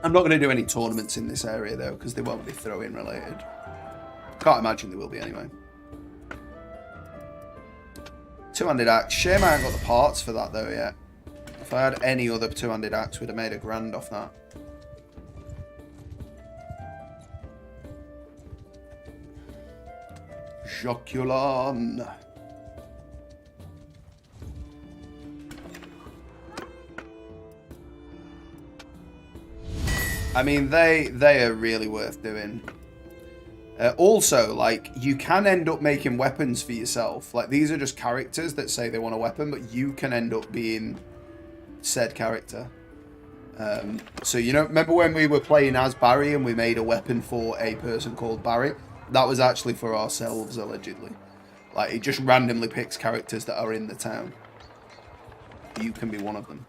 I'm not going to do any tournaments in this area though, because they won't be throw-in related. Can't imagine they will be anyway. Two-handed axe. Shame I haven't got the parts for that though yet. If I had any other two-handed axe, we'd have made $1,000 off that. Joculan. I mean, they are really worth doing. Also, like, you can end up making weapons for yourself. Like, these are just characters that say they want a weapon, but you can end up being said character. So, you know, remember when we were playing as Barry and we made a weapon for a person called Barry? That was actually for ourselves, allegedly. Like, it just randomly picks characters that are in the town. You can be one of them.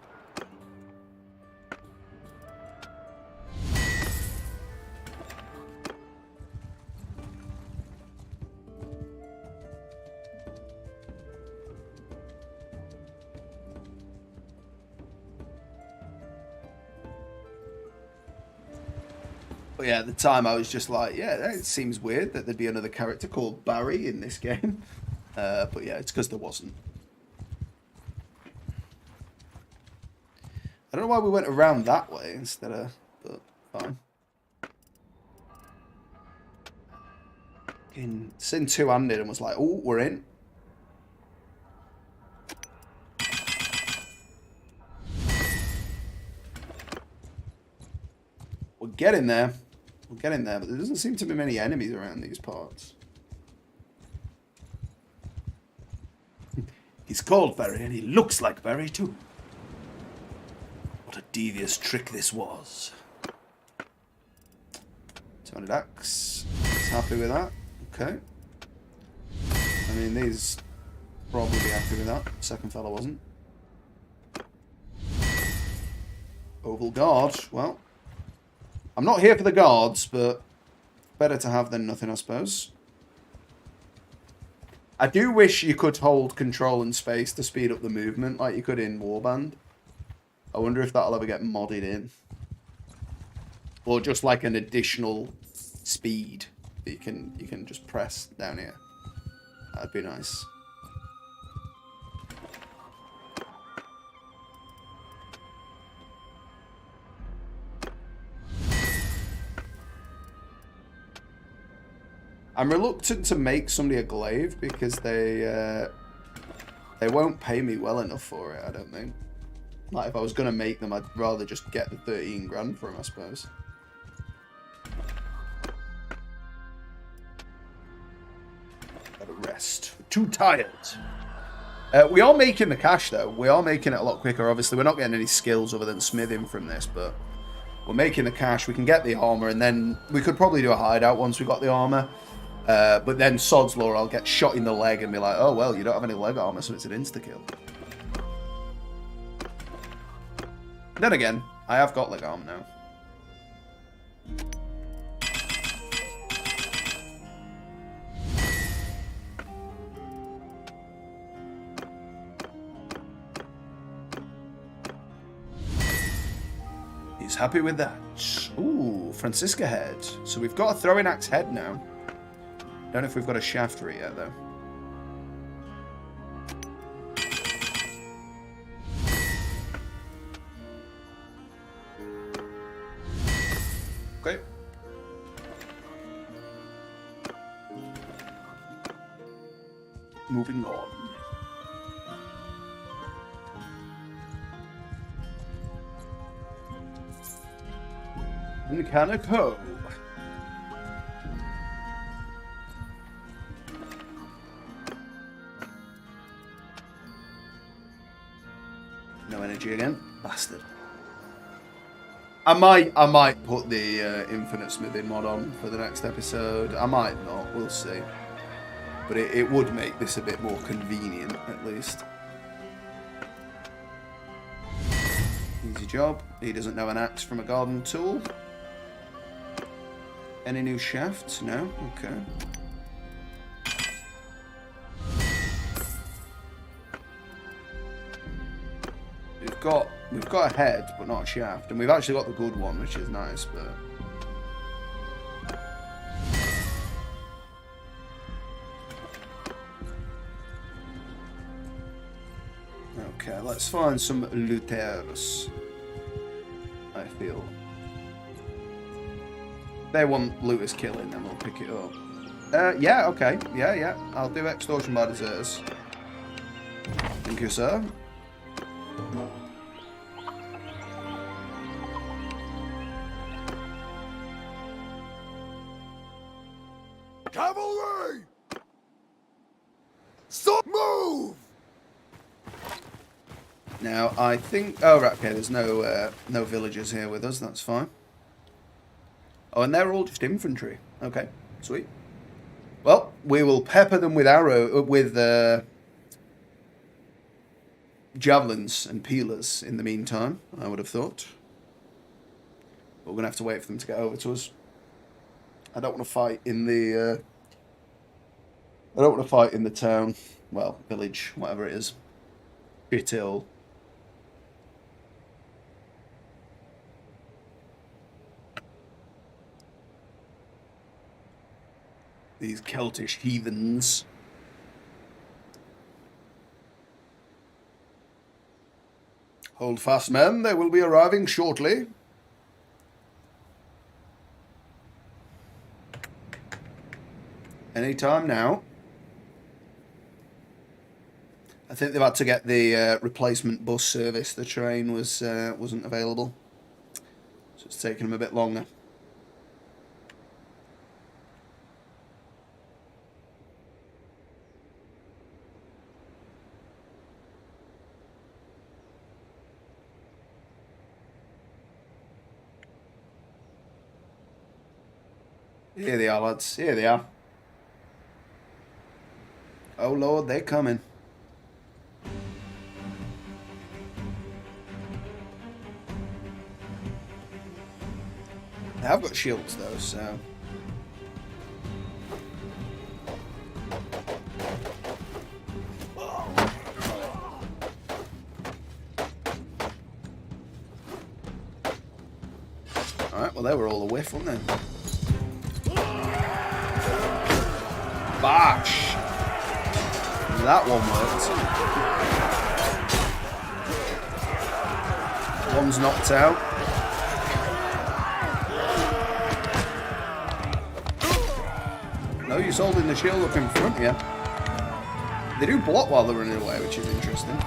But yeah, at the time I was just like, yeah, it seems weird that there'd be another character called Barry in this game. But yeah, it's because there wasn't. I don't know why we went around that way instead of, but fine. Sin two-handed and was like, oh, we're in. We're getting there. We're getting there, but there doesn't seem to be many enemies around these parts. He's called Barry, and he looks like Barry, too. What a devious trick this was. 200 axe. He's happy with that. Okay. I mean, these probably be happy with that. Second fella wasn't. Oval guard. Well, I'm not here for the guards, but better to have than nothing, I suppose. I do wish you could hold control and space to speed up the movement like you could in Warband. I wonder if that'll ever get modded in. Or just like an additional speed that you can just press down here. That'd be nice. I'm reluctant to make somebody a glaive because they won't pay me well enough for it, I don't think. Like, if I was going to make them, I'd rather just get the 13 grand for them, I suppose. Gotta rest. Too tired. We are making the cash, though. We are making it a lot quicker. Obviously, we're not getting any skills other than smithing from this, but we're making the cash. We can get the armor, and then we could probably do a hideout once we got the armor. But then, sod's law, I'll get shot in the leg and be like, oh, well, you don't have any leg armor, so it's an insta-kill. Then again, I have got leg armor now. He's happy with that. Ooh, Francisca head. So we've got a throwing axe head now. Don't know if we've got a shaft for it yet, though. Moving on. Mechanic Ho. No energy again. Bastard. I might put the infinite smithing mod on for the next episode. I might not. We'll see. But it would make this a bit more convenient, at least. Easy job. He doesn't know an axe from a garden tool. Any new shafts? No? Okay. We've got a head, but not a shaft, and we've actually got the good one, which is nice, but okay, let's find some looters. I feel they want looters killing, then we'll pick it up. Yeah, okay, yeah. I'll do extortion by deserters. Thank you, sir. Cavalry! Stop! Move! Now, I think... Oh, right, okay, there's no villagers here with us, that's fine. Oh, and they're all just infantry. Okay, sweet. Well, we will pepper them with javelins and peelers in the meantime, I would have thought. But we're going to have to wait for them to get over to us. I don't want to fight in the... I don't want to fight in the town. Well, village, whatever it is. Shithill. These Celtish heathens. Hold fast, men. They will be arriving shortly. Anytime now. I think they've had to get the replacement bus service. The train wasn't available, so it's taken them a bit longer. Here they are, lads. Here they are. Oh Lord, they're coming. They have got shields though, so... Alright, well they were all a whiff, weren't they? Bash! That one worked. One's knocked out. No use holding the shield up in front here. They do block while they're running away, which is interesting.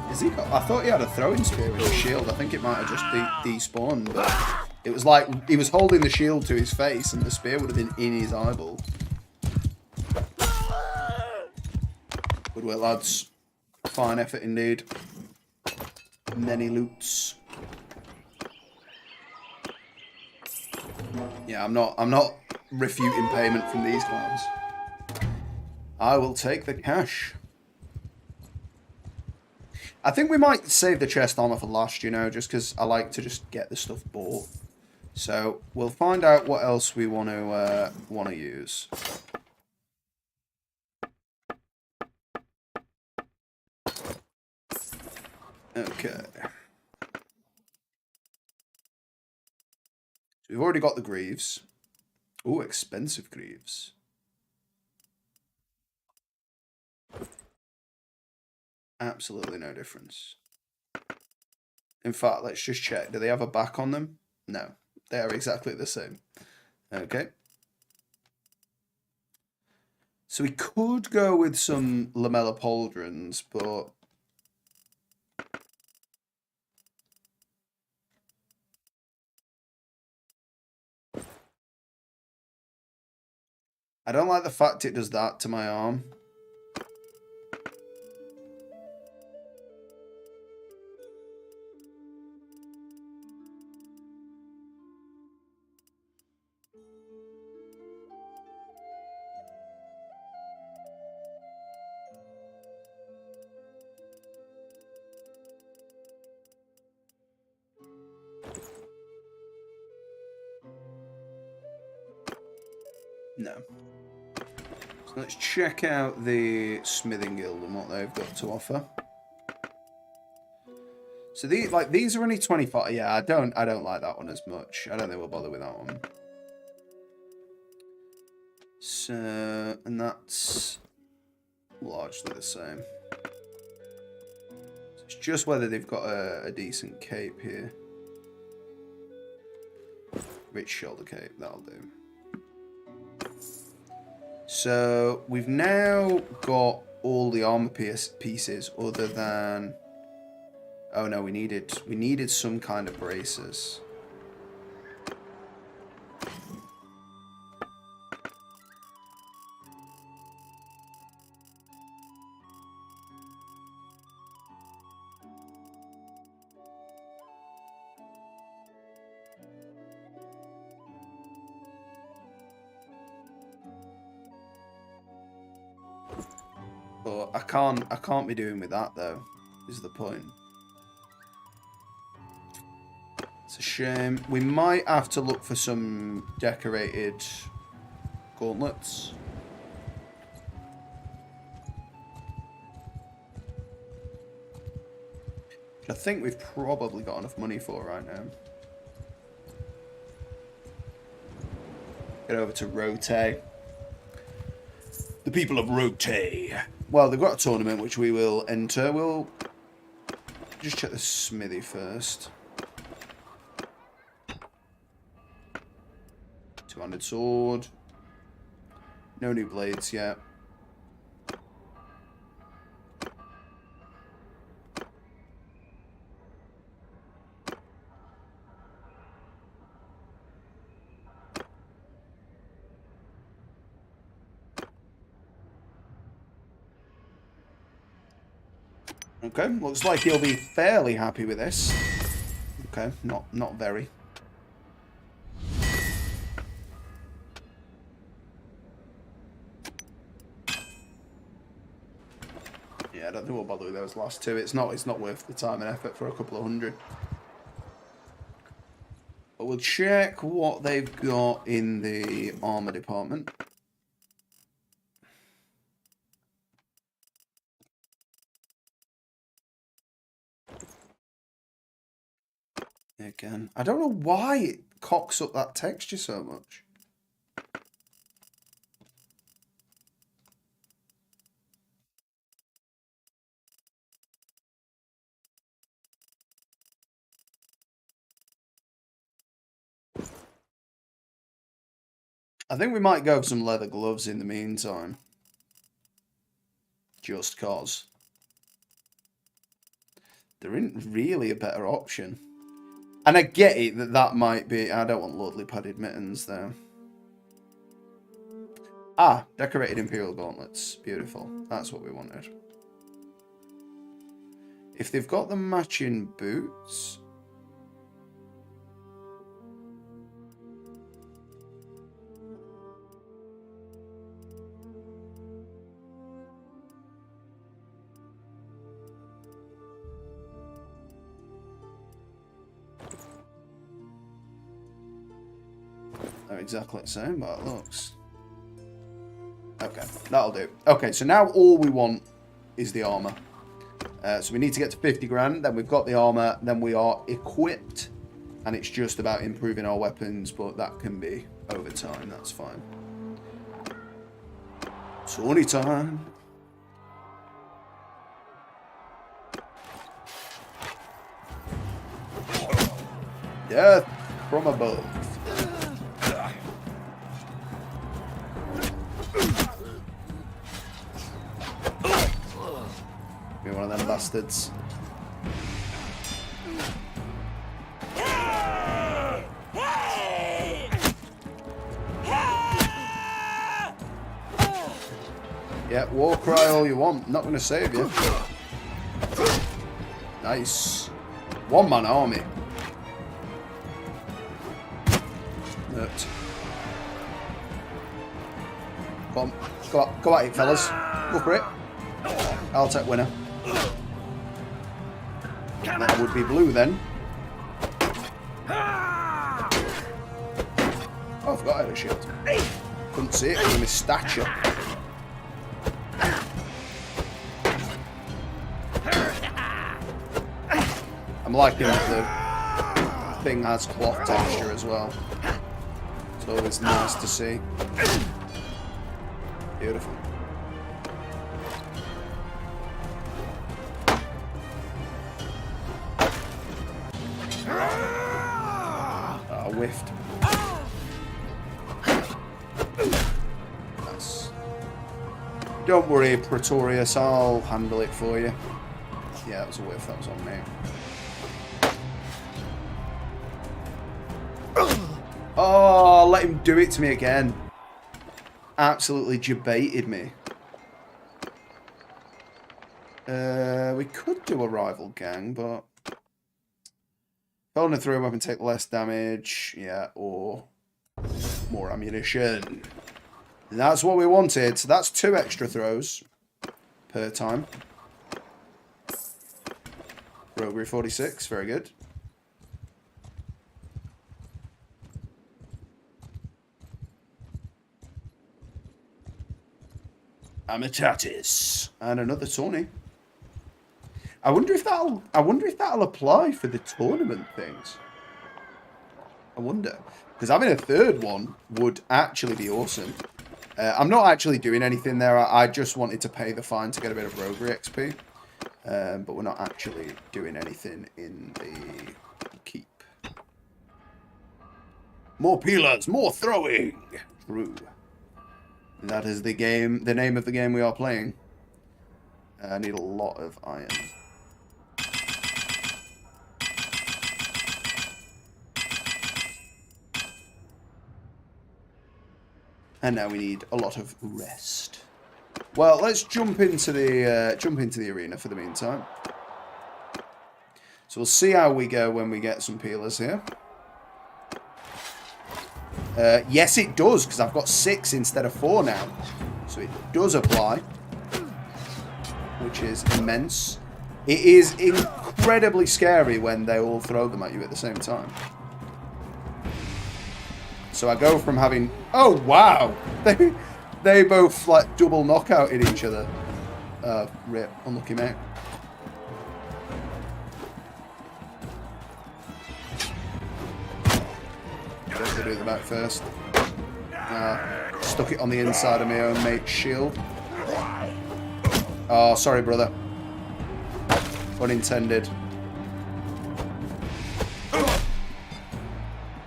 Is he got, I thought he had a throwing spear with his shield. I think it might have just despawned, but it was like he was holding the shield to his face and the spear would have been in his eyeball. Good work, lads. Fine effort indeed. Many loots. Yeah, I'm not refuting payment from these clowns. I will take the cash. I think we might save the chest armor for last, you know, just because I like to just get the stuff bought. So we'll find out what else we want to use. Okay. So we've already got the greaves. Oh, expensive greaves. Absolutely no difference. In fact, let's just check. Do they have a back on them? No. They are exactly the same. Okay. So we could go with some lamellopauldrons, but I don't like the fact it does that to my arm. No. So let's check out the Smithing Guild and what they've got to offer. So these are only 25. Yeah, I don't like that one as much. I don't think we'll bother with that one. So, and that's largely the same. So it's just whether they've got a decent cape here. Rich shoulder cape, that'll do. So we've now got all the armor pieces other than... Oh no, we needed some kind of braces. But I can't be doing with that though, is the point. It's a shame. We might have to look for some decorated gauntlets. Which I think we've probably got enough money for right now. Get over to Rote. The people of Rote. Well, they've got a tournament which we will enter. We'll just check the smithy first. Two-handed sword. No new blades yet. Okay, looks like he'll be fairly happy with this. Okay, not very. Yeah, I don't think we'll bother with those last two. It's not worth the time and effort for a couple of hundred. But we'll check what they've got in the armor department. Again, I don't know why it cocks up that texture so much. I think we might go for some leather gloves in the meantime. Just cause. There isn't really a better option. And I get it that might be... I don't want lordly padded mittens, though. Ah, decorated Imperial gauntlets. Beautiful. That's what we wanted. If they've got the matching boots... They're exactly the same, but it looks. Okay, that'll do. Okay, so now all we want is the armor. So we need to get to 50 grand, then we've got the armor, then we are equipped, and it's just about improving our weapons, but that can be over time, that's fine. Tony time. Death. from above. Be one of them bastards. Yeah, war cry all you want. Not going to save you. Nice. One-man army. Nerd. Come on. Go at it, fellas. Go for it. I'll take winner. That would be blue then. Oh, I forgot I had a shield. Couldn't see it because of my stature. I'm liking that the thing has cloth texture as well. It's always nice to see. Beautiful. I whiffed. Nice. Don't worry, Praetorius, I'll handle it for you. Yeah, that was a whiff, that was on me. Oh, let him do it to me again. Absolutely debated me. We could do a rival gang, but holding through weapon take less damage, yeah, or more ammunition. And that's what we wanted. So that's 2 extra throws per time. Roguery 46, very good. Amitatis. And another tourney. I wonder if that'll apply for the tournament things. I wonder. Because having a third one would actually be awesome. I'm not actually doing anything there. I just wanted to pay the fine to get a bit of roguery XP. But we're not actually doing anything in the keep. More peelers, more throwing. True. That is the game, the name of the game we are playing. I need a lot of iron. And now we need a lot of rest. Well, let's jump into the arena for the meantime. So we'll see how we go when we get some peelers here. Yes, it does, because I've got 6 instead of 4 now. So it does apply, which is immense. It is incredibly scary when they all throw them at you at the same time. So I go from having... Oh, wow! They both, like, double knockout in each other. Rip. Unlucky, mate. To do the back first. Stuck it on the inside of my own mate's shield. Oh, sorry, brother. Unintended.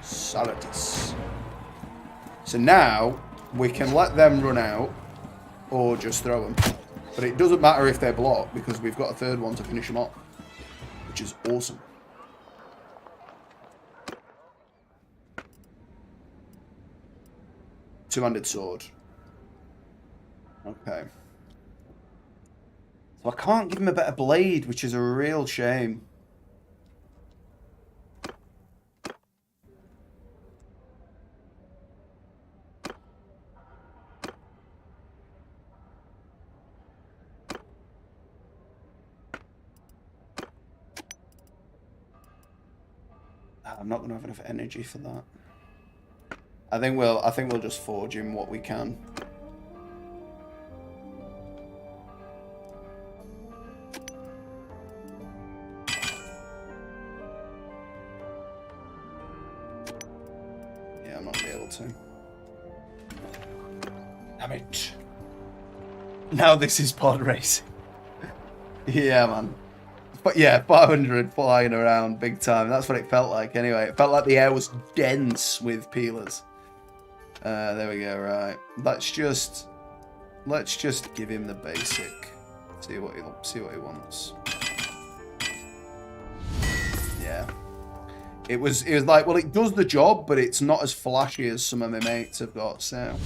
Salatus. So now we can let them run out or just throw them. But it doesn't matter if they block because we've got a third one to finish them off, which is awesome. Two-handed sword. Okay. So I can't give him a better blade, which is a real shame. I'm not going to have enough energy for that. I think we'll just forge him what we can. Yeah, I'm not gonna be able to. Damn it. Now this is pod racing. Yeah, man. But yeah, 500 flying around big time. That's what it felt like anyway. It felt like the air was dense with peelers. There we go, right. Let's just give him the basic. See what he wants. Yeah. It was like, well, it does the job, but it's not as flashy as some of my mates have got, so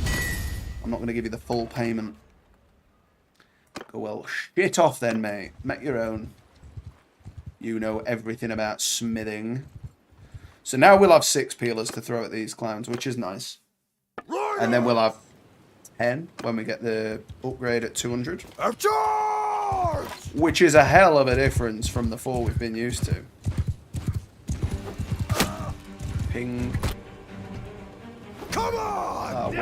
I'm not going to give you the full payment. Go well, shit off then, mate. Make your own. You know everything about smithing. So now we'll have 6 peelers to throw at these clowns, which is nice. And then we'll have 10 when we get the upgrade at 200. Which is a hell of a difference from the 4 we've been used to. Ping. Come on!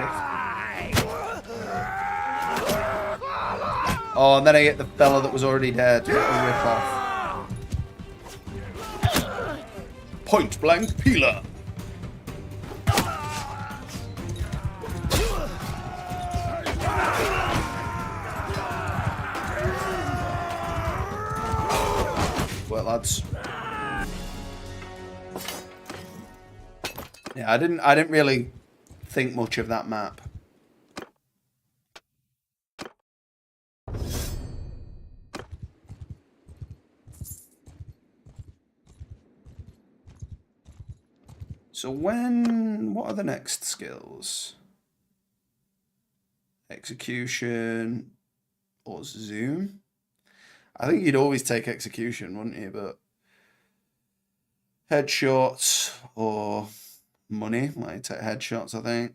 Oh, and then I hit the fella that was already dead. What a rip-off. Point blank peeler. Well, lads. Yeah, I didn't really think much of that map. So what are the next skills? Execution or zoom? I think you'd always take execution, wouldn't you? But headshots or money, might take headshots, I think.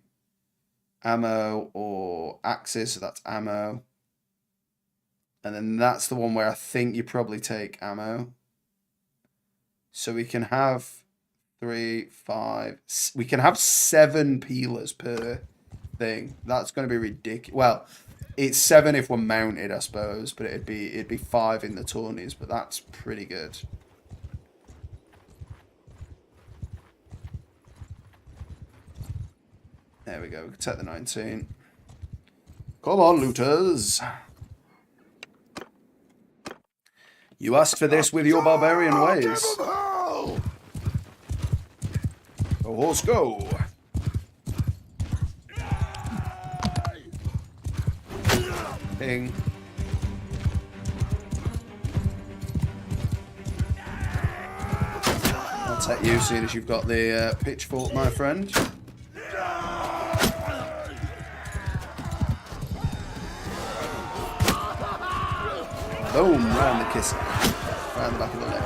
Ammo or axis, so that's ammo. And then that's the one where I think you probably take ammo. So we can have 3, 5, we can have 7 peelers per thing. That's going to be ridiculous. Well, it's 7 if we're mounted, I suppose, but it'd be 5 in the tourneys, but that's pretty good. There we go. We can take the 19. Come on, looters. You asked for this with your barbarian ways. Go, horse, go. Ping. I'll take you, seeing as you've got the pitchfork, my friend. Boom, round the kisser. Round the back of the leg.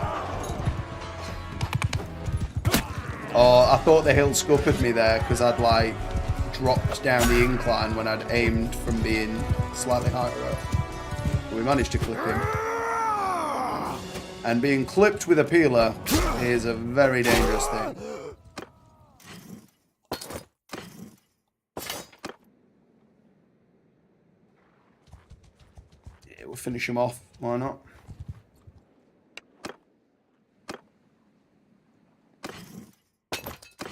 Oh, I thought the hill scuppered me there because I'd like dropped down the incline when I'd aimed from being slightly higher up. But we managed to clip him. And being clipped with a peeler is a very dangerous thing. Yeah, we'll finish him off. Why not?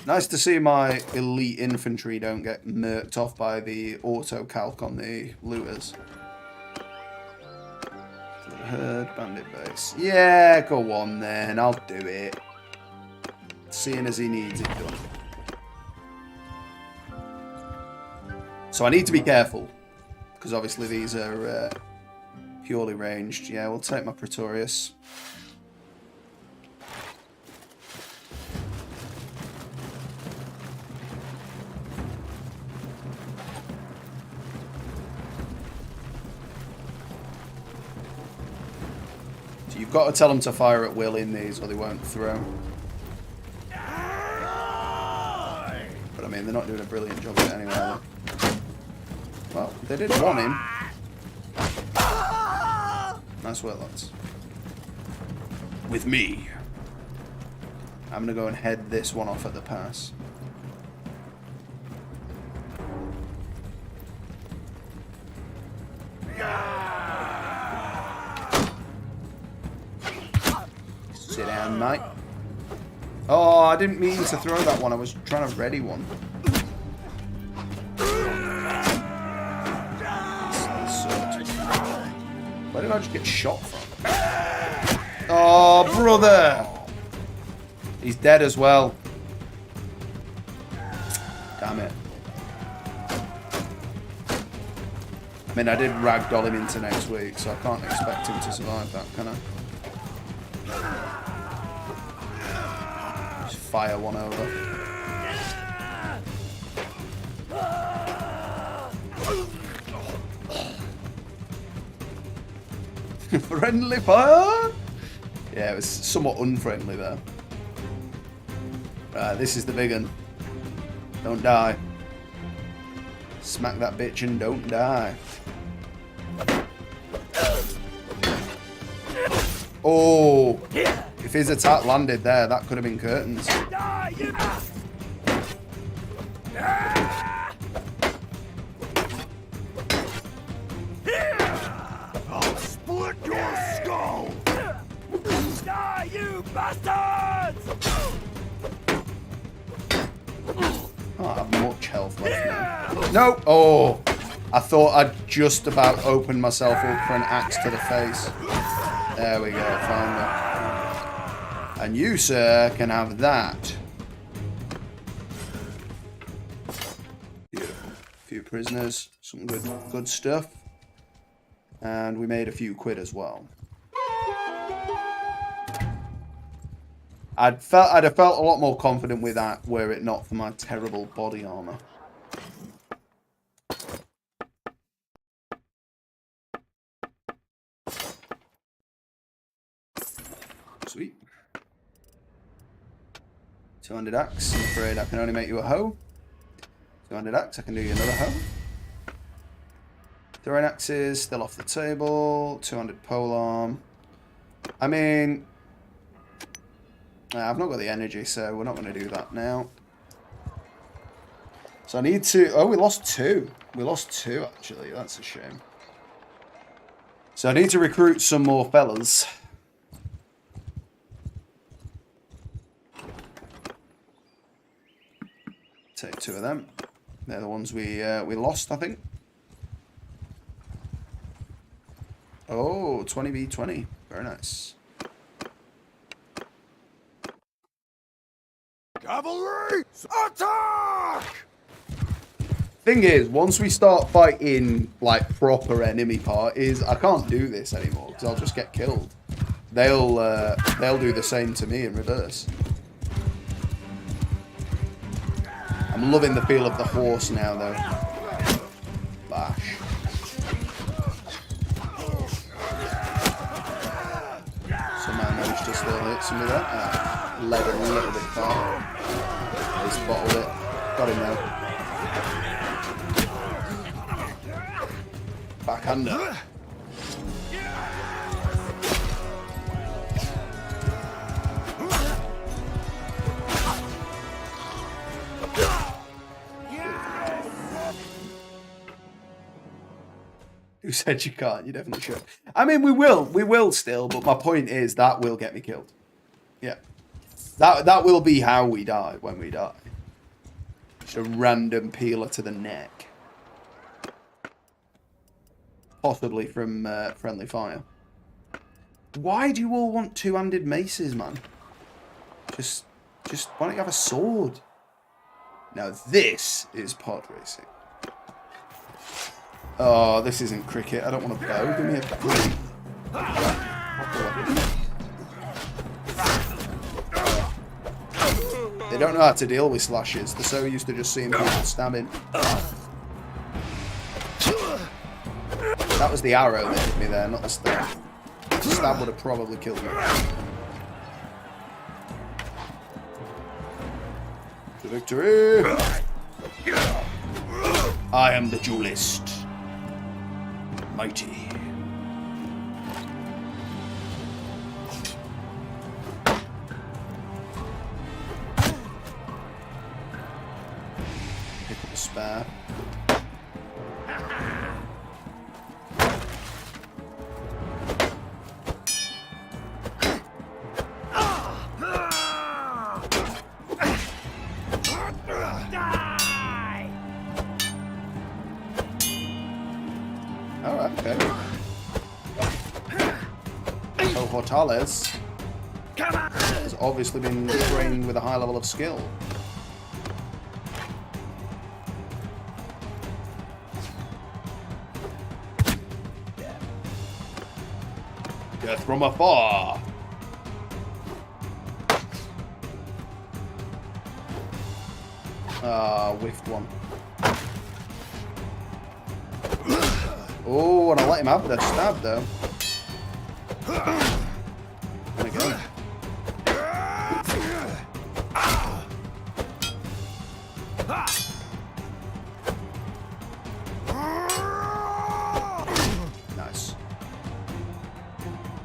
Nice to see my elite infantry don't get murked off by the auto calc on the looters. Herd, bandit base. Yeah, go on then. I'll do it. Seeing as he needs it done. So I need to be careful. Because obviously these are purely ranged. Yeah, we'll take my Praetorius. You've got to tell them to fire at will in these or they won't throw. But I mean, they're not doing a brilliant job of it anyway, are they? Well, they did want him. Nice work, lads. With me. I'm going to go and head this one off at the pass. Sit down, mate. Oh, I didn't mean to throw that one. I was trying to ready one. Where did I just get shot from? Oh, brother! He's dead as well. Damn it. I mean, I did ragdoll him into next week, so I can't expect him to survive that, can I? Just fire one over. Friendly fire? Yeah, it was somewhat unfriendly there. Right, this is the big one. Don't die. Smack that bitch and don't die. Oh! If his attack landed there, that could have been curtains. I'll split your skull! Die, you bastards! I don't have much health left now. No! Oh! I thought I'd just about opened myself up for an axe to the face. There we go, finally. And you, sir, can have that. Beautiful. A few prisoners, some good stuff. And we made a few quid as well. I'd have felt a lot more confident with that were it not for my terrible body armor. Sweet. 200 axe. I'm afraid I can only make you a hoe. 200 axe. I can do you another hoe. Throwing axes still off the table. 200 polearm. I mean, I've not got the energy, so we're not going to do that now. So I need to... Oh, we lost 2. We lost 2, actually. That's a shame. So I need to recruit some more fellas. Take 2 of them. They're the ones we lost, I think. Oh, 20v20. Very nice. Cavalry, attack! Thing is, once we start fighting like proper enemy parties, I can't do this anymore because I'll just get killed. They'll do the same to me in reverse. I'm loving the feel of the horse now, though. Bash. Somehow managed to still hit some of that. Led a little bit far. He's bottled it. Got him now. Backhander. Who said you can't? You definitely should. I mean, we will still, but my point is that will get me killed. Yeah. That will be how we die when we die. Just a random peeler to the neck. Possibly from friendly fire. Why do you all want 2-handed maces, man? Just why don't you have a sword? Now this is pod racing. Oh, this isn't cricket. I don't want a bow. Give me a gun. They don't know how to deal with slashes. They're so used to just seeing people stabbing. That was the arrow that hit me there, not the stab. The stab would have probably killed me. To victory! I am the duelist. Mighty. Pick up a spare. Alright, okay. Oh, Hortales. has obviously been trained with a high level of skill. Death from afar. Whiffed one. Oh, and I let him have the stab though. And again. Nice.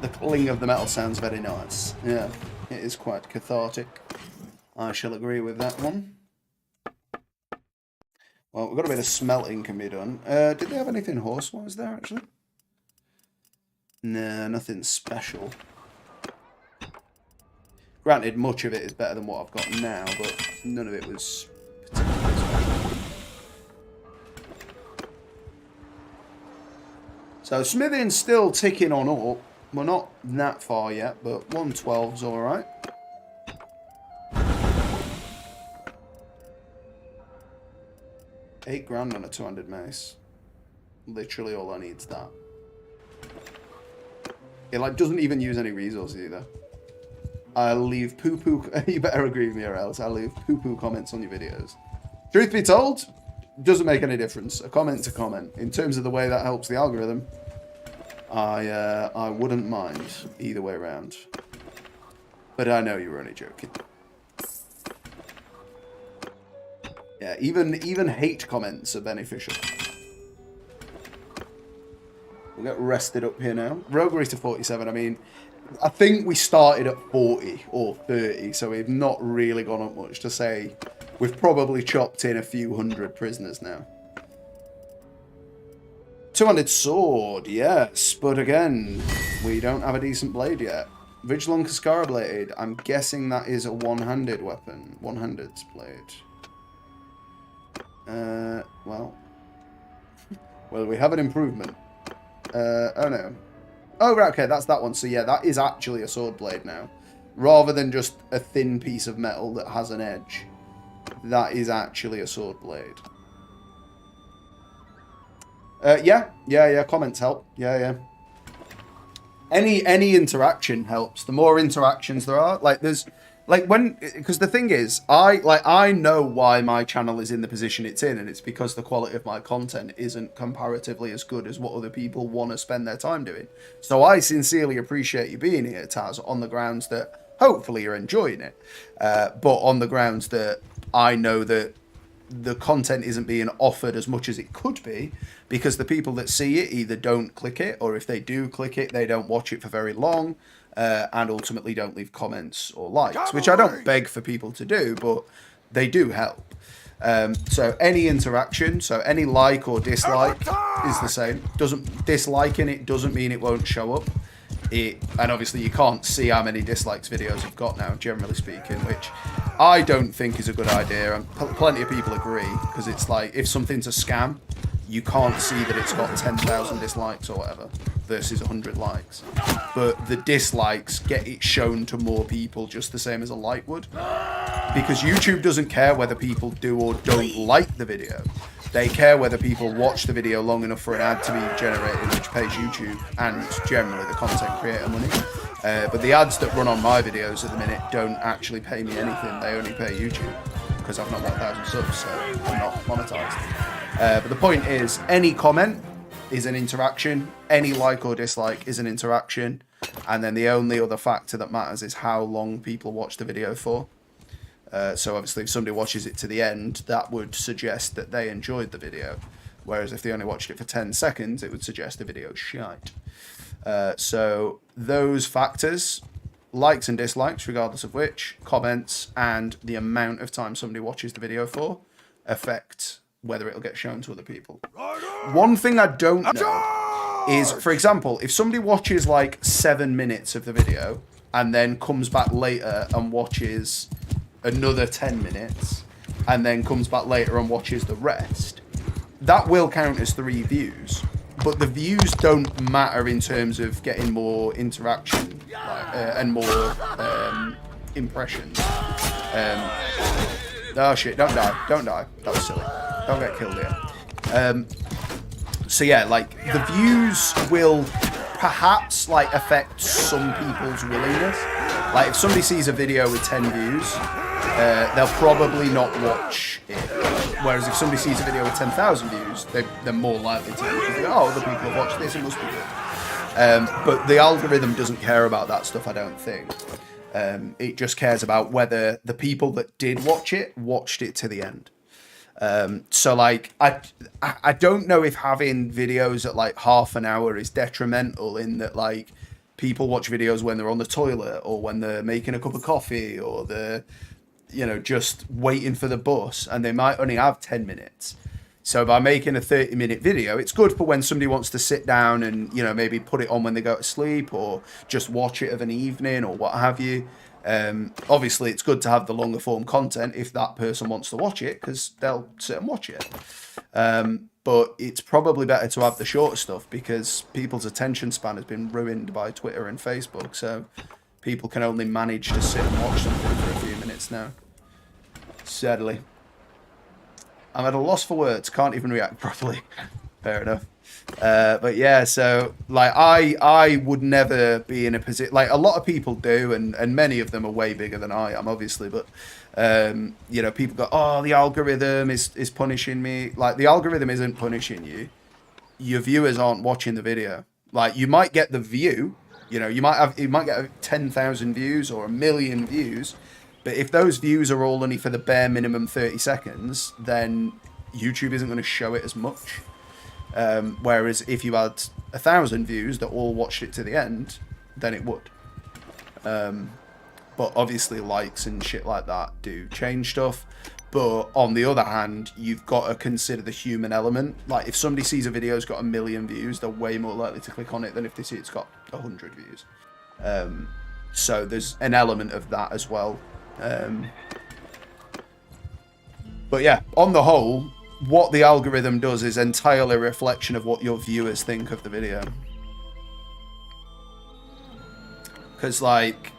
The cling of the metal sounds very nice. Yeah, it is quite cathartic. I shall agree with that one. Well, we've got a bit of smelting can be done. Did they have anything horse-wise there, actually? Nah, nothing special. Granted, much of it is better than what I've got now, but none of it was particularly special. So, smithing's still ticking on up. We're not that far yet, but 112's alright. £8,000 on a 200 mace. Literally all I need is that. It like doesn't even use any resources either. I leave poo-poo. You better agree with me or else. I leave poo-poo comments on your videos. Truth be told, doesn't make any difference. A comment's a comment. In terms of the way that helps the algorithm, I wouldn't mind either way around. But I know you were only joking. Yeah, even hate comments are beneficial. We'll get rested up here now. Roguery to 47. I mean, I think we started at 40 or 30, so we've not really gone up much to say. We've probably chopped in a few hundred prisoners now. 200 sword, yes, but again, we don't have a decent blade yet. Vigilant Cascara blade. I'm guessing that is a one-handed weapon. One-handed blade. Well, we have an improvement. Oh no. Oh, right, okay, that's that one. So yeah, that is actually a sword blade now. Rather than just a thin piece of metal that has an edge. That is actually a sword blade. Yeah, comments help. Yeah. Any interaction helps. The more interactions there are, like there's like because the thing is, I know why my channel is in the position it's in, and it's because the quality of my content isn't comparatively as good as what other people want to spend their time doing. So I sincerely appreciate you being here, Taz, on the grounds that hopefully you're enjoying it, but on the grounds that I know that the content isn't being offered as much as it could be, because the people that see it either don't click it, or if they do click it, they don't watch it for very long, and ultimately don't leave comments or likes, which I don't beg for people to do, but they do help. So any interaction, so any like or dislike is the same. Disliking it doesn't mean it won't show up. And obviously you can't see how many dislikes videos I've got now, generally speaking, which I don't think is a good idea, and plenty of people agree, because it's like, if something's a scam, you can't see that it's got 10,000 dislikes or whatever, versus 100 likes. But the dislikes get it shown to more people just the same as a like would. Because YouTube doesn't care whether people do or don't like the video. They care whether people watch the video long enough for an ad to be generated, which pays YouTube and generally the content creator money. But the ads that run on my videos at the minute don't actually pay me anything. They only pay YouTube, because I've not got 1,000 subs, so I'm not monetized. But the point is, any comment is an interaction, any like or dislike is an interaction, and then the only other factor that matters is how long people watch the video for. So obviously if somebody watches it to the end, that would suggest that they enjoyed the video, whereas if they only watched it for 10 seconds, it would suggest the video's shite. So those factors, likes and dislikes, regardless of which, comments, and the amount of time somebody watches the video for, affect whether it'll get shown to other people. One thing I don't know is, for example, if somebody watches like 7 minutes of the video and then comes back later and watches another 10 minutes and then comes back later and watches the rest, that will count as 3 views. But the views don't matter in terms of getting more interaction and more impressions. Oh shit, don't die. Don't die. That was silly. Don't get killed here. So yeah, like, the views will perhaps, like, affect some people's willingness. Like, if somebody sees a video with 10 views, they'll probably not watch it. Whereas if somebody sees a video with 10,000 views, they're more likely to think, oh, other people have watched this, it must be good. But the algorithm doesn't care about that stuff, I don't think. It just cares about whether the people that did watch it watched it to the end. So like, I don't know if having videos at like half an hour is detrimental, in that like people watch videos when they're on the toilet or when they're making a cup of coffee or they're, you know, just waiting for the bus, and they might only have 10 minutes. So by making a 30-minute video, it's good for when somebody wants to sit down and, you know, maybe put it on when they go to sleep, or just watch it of an evening or what have you. Obviously, it's good to have the longer form content if that person wants to watch it, because they'll sit and watch it. But it's probably better to have the shorter stuff, because people's attention span has been ruined by Twitter and Facebook. So people can only manage to sit and watch something for a few minutes now. Sadly. I'm at a loss for words. Can't even react properly. Fair enough. But yeah, so like I would never be in a position, like a lot of people do, and many of them are way bigger than I am, obviously, but you know, people go, oh, the algorithm is punishing me. Like, the algorithm isn't punishing you. Your viewers aren't watching the video. Like, you might get the view, you know, you might get 10,000 views or 1 million views, but if those views are all only for the bare minimum 30 seconds, then YouTube isn't going to show it as much. Whereas if you had 1,000 views that all watched it to the end, then it would. But obviously likes and shit like that do change stuff. But on the other hand, you've got to consider the human element. Like, if somebody sees a video's got 1 million views, they're way more likely to click on it than if they see it's got 100 views. So there's an element of that as well. But yeah, on the whole, what the algorithm does is entirely a reflection of what your viewers think of the video. Because, like,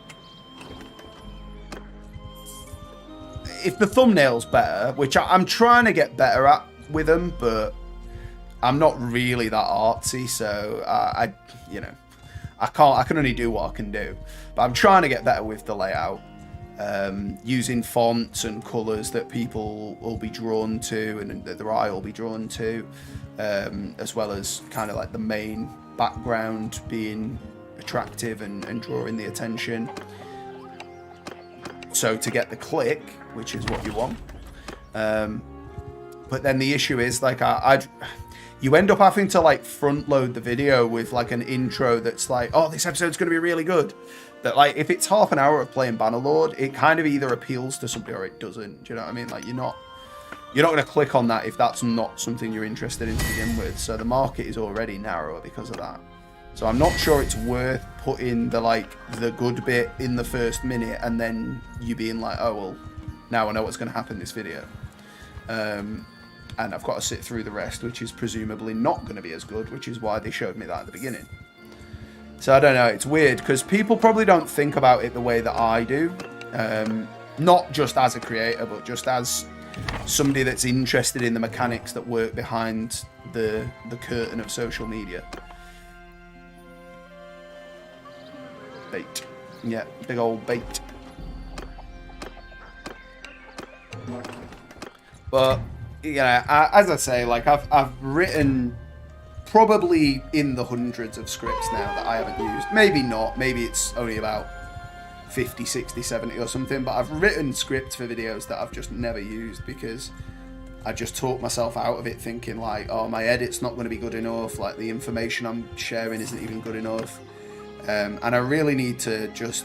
if the thumbnail's better, which I'm trying to get better at with them, but I'm not really that artsy, so you know, I can only do what I can do. But I'm trying to get better with the layout. Using fonts and colours that people will be drawn to and that their eye will be drawn to, as well as kind of like the main background being attractive and drawing the attention. So to get the click, which is what you want. But then the issue is, like, you end up having to like front load the video with like an intro that's like, oh, this episode's going to be really good. That, like, if it's half an hour of playing Bannerlord, it kind of either appeals to somebody or it doesn't. Do you know what I mean? Like, you're not going to click on that if that's not something you're interested in to begin with. So the market is already narrower because of that. So I'm not sure it's worth putting the good bit in the first minute and then you being like, oh, well, now I know what's going to happen in this video. And I've got to sit through the rest, which is presumably not going to be as good, which is why they showed me that at the beginning. So I don't know, it's weird, because people probably don't think about it the way that I do. Not just as a creator, but just as somebody that's interested in the mechanics that work behind the curtain of social media. Bait. Yeah, big old bait. But, you know, as I say, like, I've written probably in the hundreds of scripts now that I haven't used. Maybe not. Maybe it's only about 50, 60, 70 or something. But I've written scripts for videos that I've just never used because I just talked myself out of it, thinking like, oh, my edit's not going to be good enough. Like, the information I'm sharing isn't even good enough. And I really need to just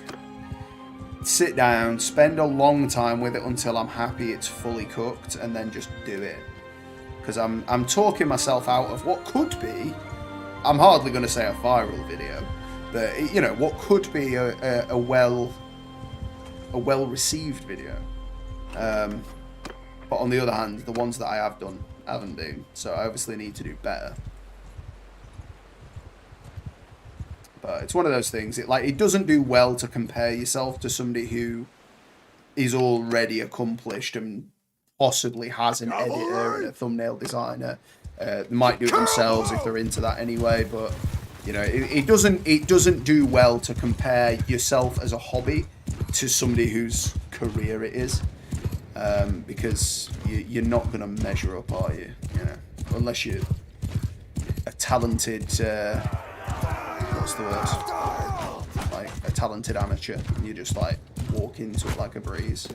sit down, spend a long time with it until I'm happy it's fully cooked, and then just do it. Because I'm talking myself out of what could be, I'm hardly going to say a viral video, but, you know, what could be a well-received video. But on the other hand, the ones that I have done haven't been, so I obviously need to do better. But it's one of those things. It doesn't do well to compare yourself to somebody who is already accomplished and possibly has an editor and a thumbnail designer. They might do it themselves if they're into that anyway. But you know, it doesn't do well to compare yourself as a hobby to somebody whose career it is, because you're not going to measure up, are you? You know, unless you're a talented. What's the word? Like a talented amateur, and you just like walk into it like a breeze.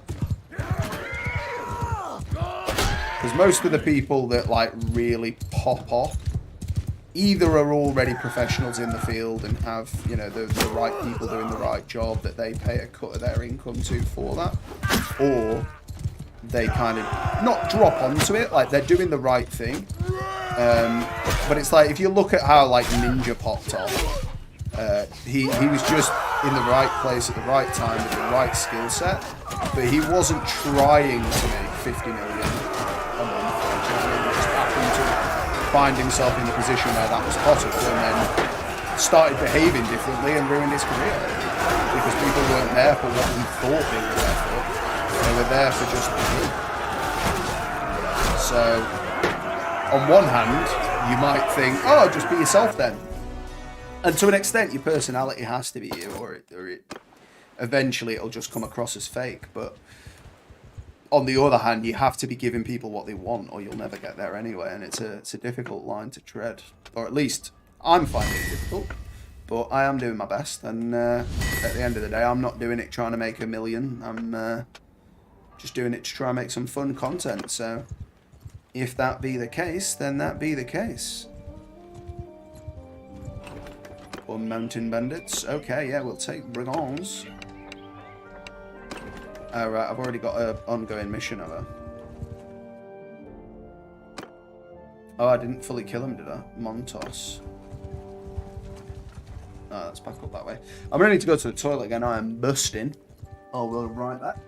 Because most of the people that like really pop off either are already professionals in the field and have, you know, the right people doing the right job that they pay a cut of their income to for that, or they kind of not drop onto it, like they're doing the right thing. But it's like if you look at how like Ninja popped off. He was just in the right place at the right time with the right skill set, but he wasn't trying to make 50 million a month. He just happened to find himself in the position where that was possible, and then started behaving differently and ruined his career because people weren't there for what he thought they were there for. They were there for just him. So, on one hand, you might think, oh, just be yourself then. And to an extent, your personality has to be you, or eventually it'll just come across as fake. But on the other hand, you have to be giving people what they want, or you'll never get there anyway. And it's a difficult line to tread, or at least I'm finding it difficult. But I am doing my best, and at the end of the day, I'm not doing it trying to make $1 million. I'm just doing it to try and make some fun content. So if that be the case, then that be the case. Or mountain bandits. Okay, yeah, we'll take brigands. Alright, I've already got an ongoing mission of her. Oh, I didn't fully kill him, did I? Montos. Oh, let's back up that way. I'm going to need to go to the toilet again. I am busting. Oh, we'll write that.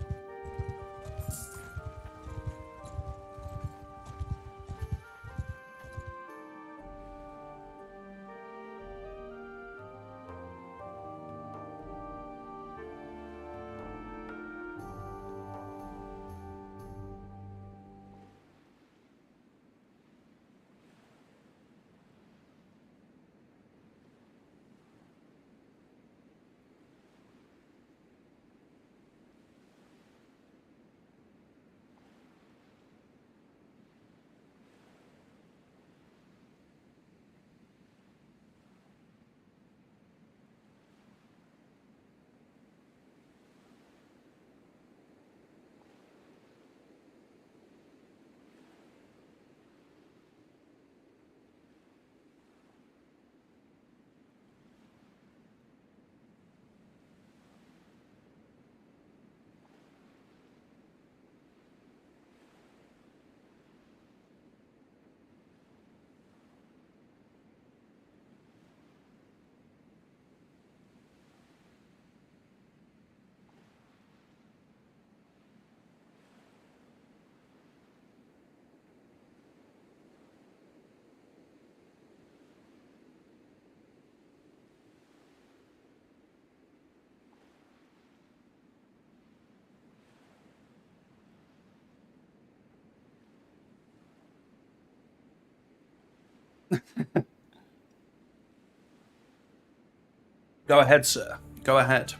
Go ahead, sir. Go ahead.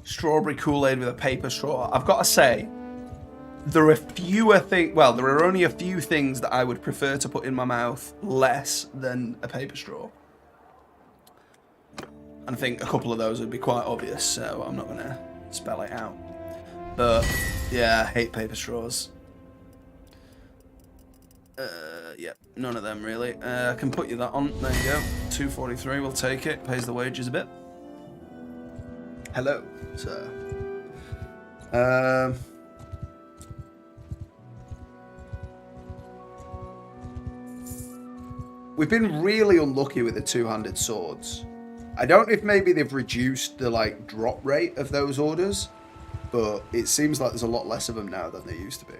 Strawberry Kool-Aid with a paper straw. I've got to say, there are fewer things. Well, there are only a few things that I would prefer to put in my mouth less than a paper straw. And I think a couple of those would be quite obvious, so I'm not going to spell it out. But yeah, I hate paper straws. Yeah, none of them really. I can put you that on. There you go. 243. We'll take it. Pays the wages a bit. Hello, sir. We've been really unlucky with the two-handed swords. I don't know if maybe they've reduced the like drop rate of those orders, but it seems like there's a lot less of them now than there used to be.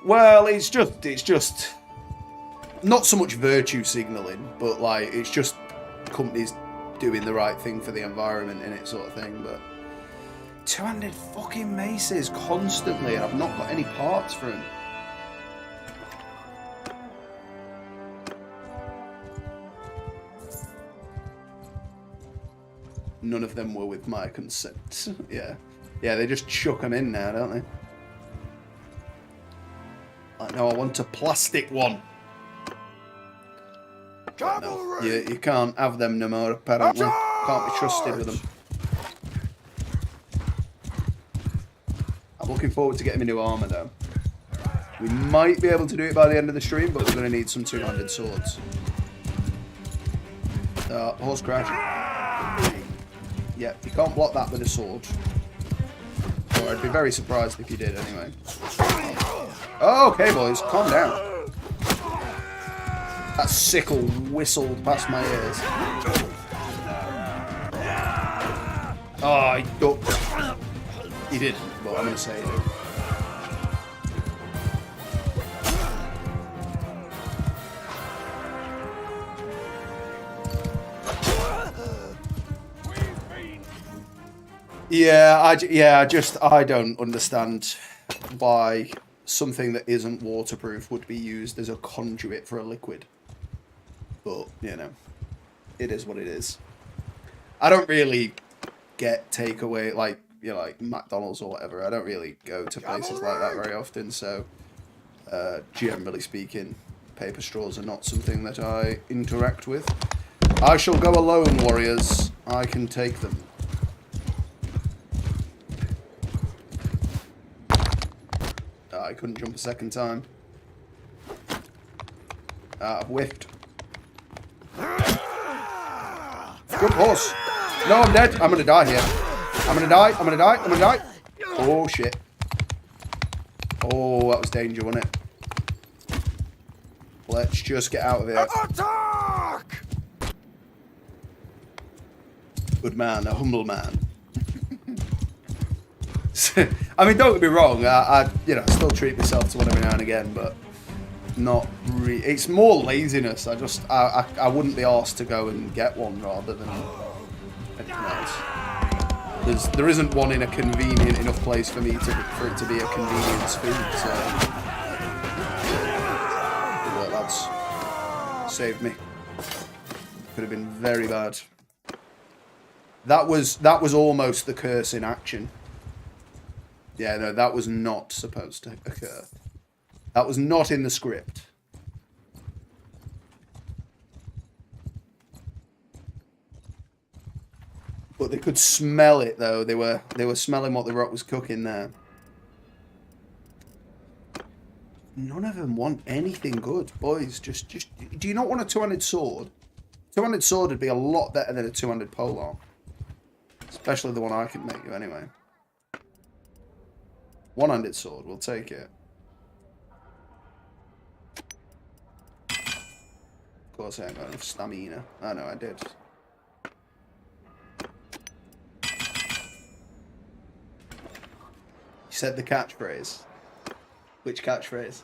Well, it's just not so much virtue signaling, but like it's just companies doing the right thing for the environment in it, sort of thing. But two-handed fucking maces constantly, and I've not got any parts for them. None of them were with my consent. Yeah, they just chuck them in now, don't they? Like, no, I want a plastic one. No, you can't have them no more, apparently. Can't be trusted with them. I'm looking forward to getting my new armour, though. We might be able to do it by the end of the stream, but we're going to need some two-handed swords. Horse crash. Yeah, you can't block that with a sword. Or I'd be very surprised if you did, anyway. Oh, okay, boys, calm down. That sickle whistled past my ears. Oh, he ducked. He didn't, but I'm going to say he did. I don't understand why something that isn't waterproof would be used as a conduit for a liquid. But, you know, it is what it is. I don't really get takeaway, like, you know, like McDonald's or whatever. I don't really go to places like that very often, so generally speaking, paper straws are not something that I interact with. I shall go alone, warriors. I can take them. I couldn't jump a second time. I've whiffed. Good horse. No, I'm dead. I'm gonna die here. I'm gonna die. I'm gonna die. I'm gonna die. Oh, shit. Oh, that was danger, wasn't it? Let's just get out of here. Attack! Good man, a humble man. I mean, don't get me wrong. I you know, still treat myself to one every now and again, but not really. It's more laziness. I wouldn't be asked to go and get one rather than anything else. There isn't one in a convenient enough place for me for it to be a convenience food. So well, that's saved me. Could have been very bad. That was almost the curse in action. Yeah, no, that was not supposed to occur. That was not in the script. But they could smell it, though. They were smelling what the rock was cooking there. None of them want anything good, boys. Just do you not want a two-handed sword? Two-handed sword would be a lot better than a two-handed polearm. Especially the one I can make you, anyway. One-handed sword, we'll take it. Of course I ain't got enough stamina. I know I did. You said the catchphrase. Which catchphrase?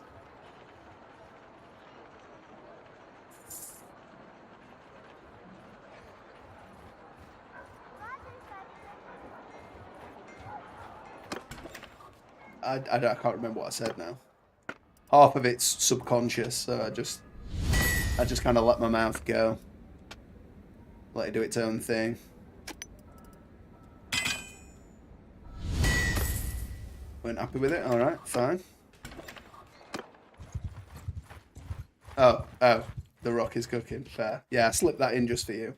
I can't remember what I said now. Half of it's subconscious, so I just kind of let my mouth go. Let it do its own thing. Weren't happy with it? Alright, fine. Oh, the rock is cooking. Fair. Yeah, I slipped that in just for you.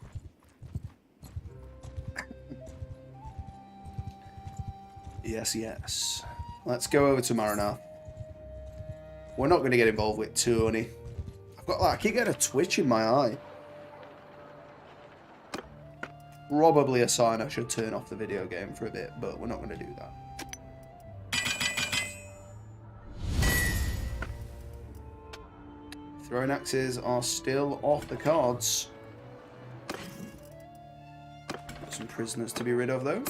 Yes. Let's go over to Maranath. We're not going to get involved with Tony. I keep getting a twitch in my eye. Probably a sign I should turn off the video game for a bit, but we're not going to do that. Throwing axes are still off the cards. Got some prisoners to be rid of, though.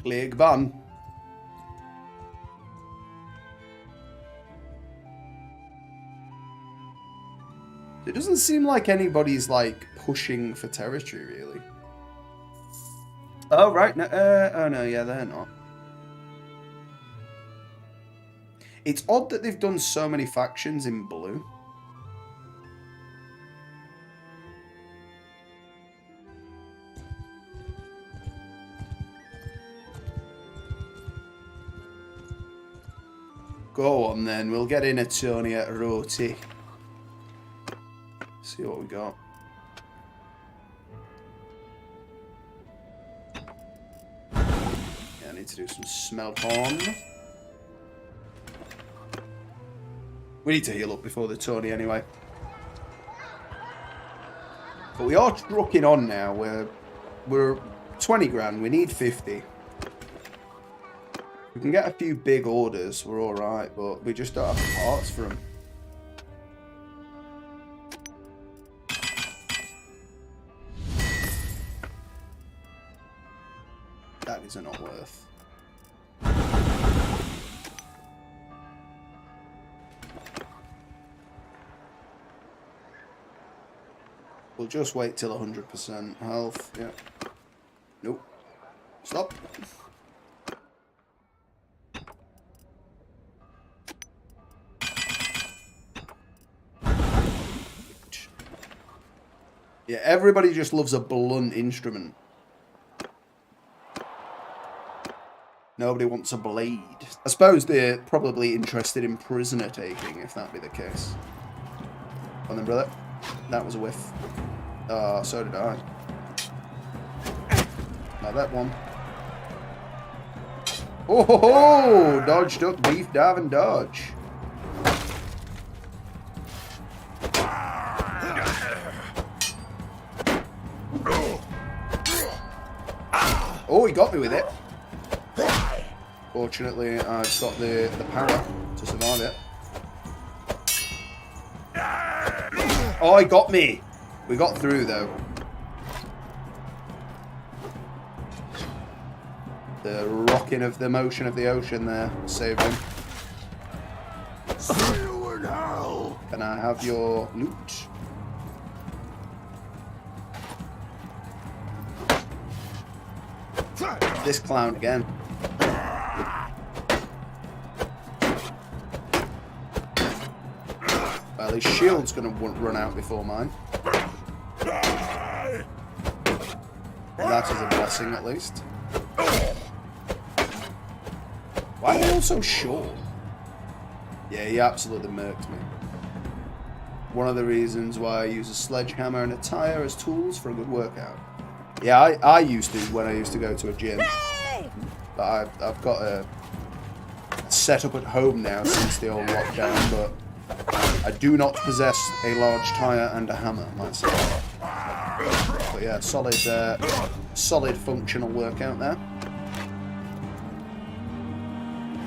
Plague ban. It doesn't seem like anybody's like pushing for territory really. Oh right, no, oh no, yeah, they're not. It's odd that they've done so many factions in blue. Go on then, we'll get in a Tony at Roti. See what we got. Yeah, I need to do some smelt on. We need to heal up before the Tony anyway. But we are trucking on now. We're 20 grand. We need 50. We can get a few big orders. We're all right, but we just don't have parts for them. That is not worth. We'll just wait till 100% health. Yeah. Nope. Stop. Yeah, everybody just loves a blunt instrument. Nobody wants a blade. I suppose they're probably interested in prisoner taking, if that be the case. Come on then, brother. That was a whiff. Oh, so did I. Now that one. Oh ho ho! Dodge, duck, beef, dive, and dodge. Oh, he got me with it. Fortunately, I've got the power to survive it. Oh, he got me. We got through, though. The rocking of the motion of the ocean there saved him. See you in hell. Can I have your loot? This clown again. Well, his shield's going to run out before mine. That is a blessing, at least. Why are they all so short? Yeah, he absolutely murked me. One of the reasons why I use a sledgehammer and a tire as tools for a good workout. Yeah, I used to when I used to go to a gym. But I've got a setup at home now since the old lockdown, but I do not possess a large tire and a hammer myself. But yeah, solid functional workout there.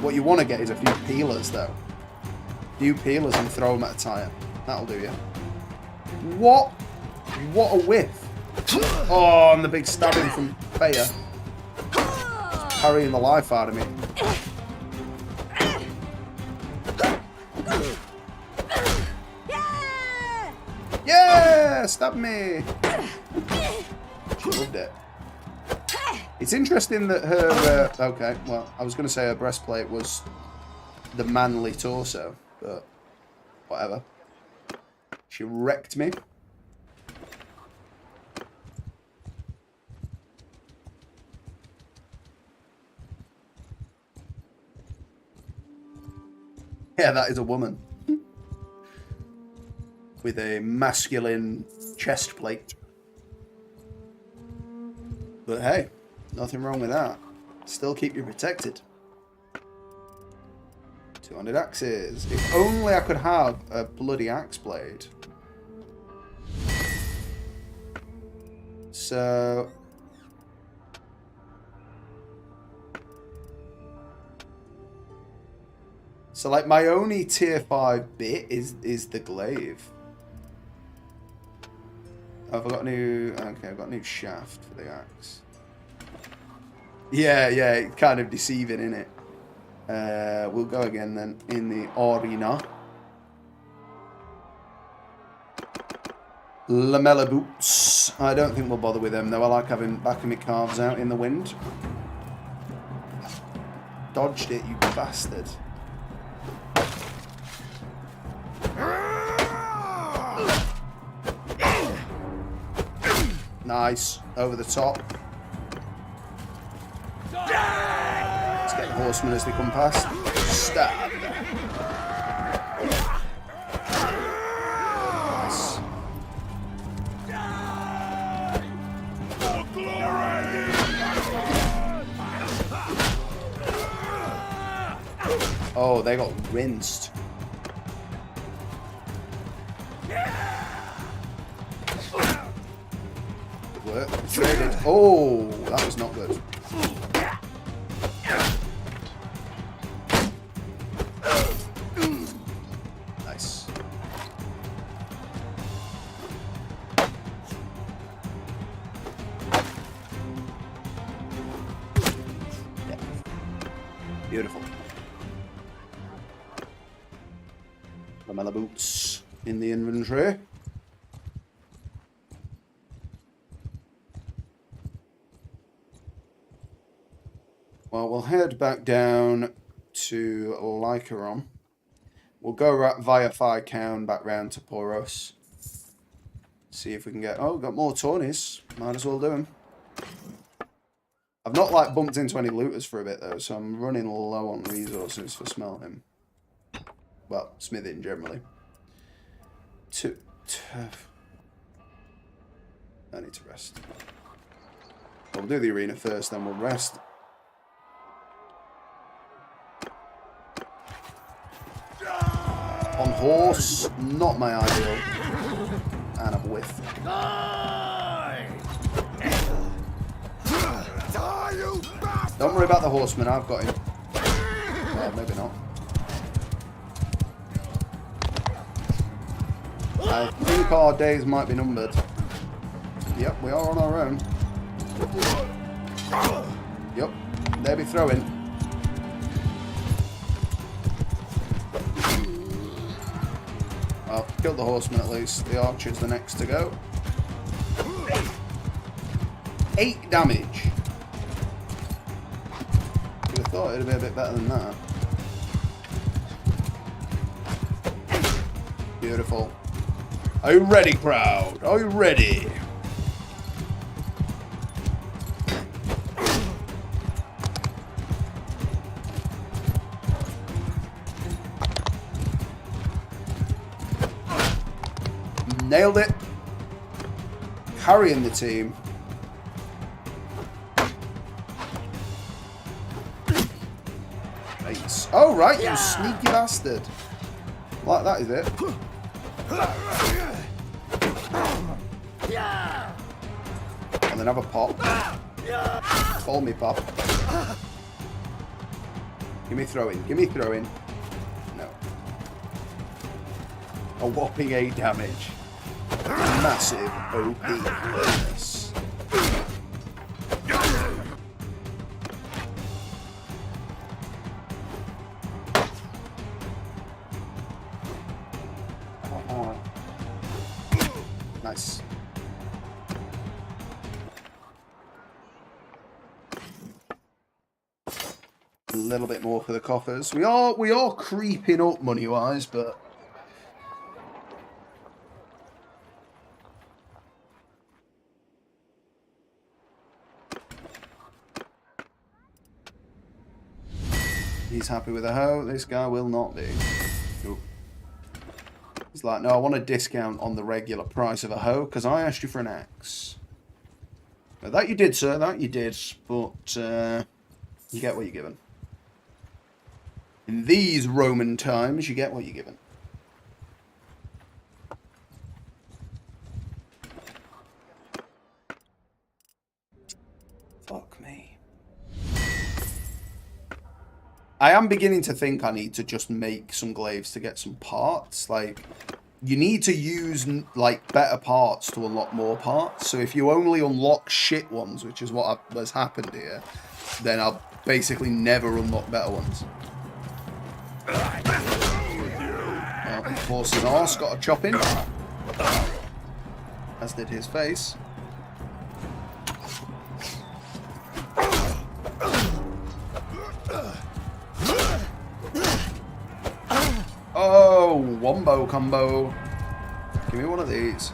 What you want to get is a few peelers though. A few peelers and throw them at a tire. That'll do you. What? What a whiff. Oh, and the big stabbing from Bayer. Carrying the life out of me. Yeah! Stab me! She loved it. It's interesting that her... okay, well, I was going to say her breastplate was the manly torso, but whatever. She wrecked me. Yeah, that is a woman. With a masculine chest plate. But hey, nothing wrong with that. Still keep you protected. 200 axes. If only I could have a bloody axe blade. So... So, like, my only tier 5 bit is the glaive. Oh, I've got a new... Okay, I've got a new shaft for the axe. Yeah, it's kind of deceiving, isn't it? We'll go again then in the arena. Lamella boots. I don't think we'll bother with them though. I like having back of my calves out in the wind. Dodged it, you bastard. Nice. Over the top. Let's get the horsemen as they come past. Stab. Nice. Oh, they got rinsed. Good work. Traded. Oh, that was not good. Nice. Yeah. Beautiful. Lamella boots in the inventory. Well, we'll head back down to Lycaron. We'll go via Phycown back round to Poros. See if we can get... Oh, got more Tawnies. Might as well do them. I've not, like, bumped into any looters for a bit, though, so I'm running low on resources for smelting. Well, smithing, generally. I need to rest. We'll do the arena first, then we'll rest. On horse, not my ideal. And I've whiffed. Don't worry about the horseman, I've got him. Well, maybe not. I think our days might be numbered. Yep, we are on our own. Yep, they'll be throwing. Well, killed the horseman at least. The archer's the next to go. 8 damage. You'd have thought it'd be a bit better than that. Beautiful. Are you ready, crowd? Are you ready? Nailed it. Carrying the team. Nice. Oh, right, you sneaky bastard. Like that, is it? And then have a pop. Call me pop. Give me throwing. Give me throwing. No. A whopping 8 damage. Massive OP bonus. Nice. A little bit more for the coffers. We are creeping up money-wise, but he's happy with a hoe. This guy will not be. Ooh. He's like, no, I want a discount on the regular price of a hoe because I asked you for an axe. Now, that you did, sir. That you did. But you get what you're given. In these Roman times, you get what you're given. Fuck me. I am beginning to think I need to just make some glaives to get some parts. Like, you need to use, like, better parts to unlock more parts. So if you only unlock shit ones, which is what has happened here, then I'll basically never unlock better ones. Well, horse's arse got a chop in, as did his face. Oh, wombo combo. Give me one of these.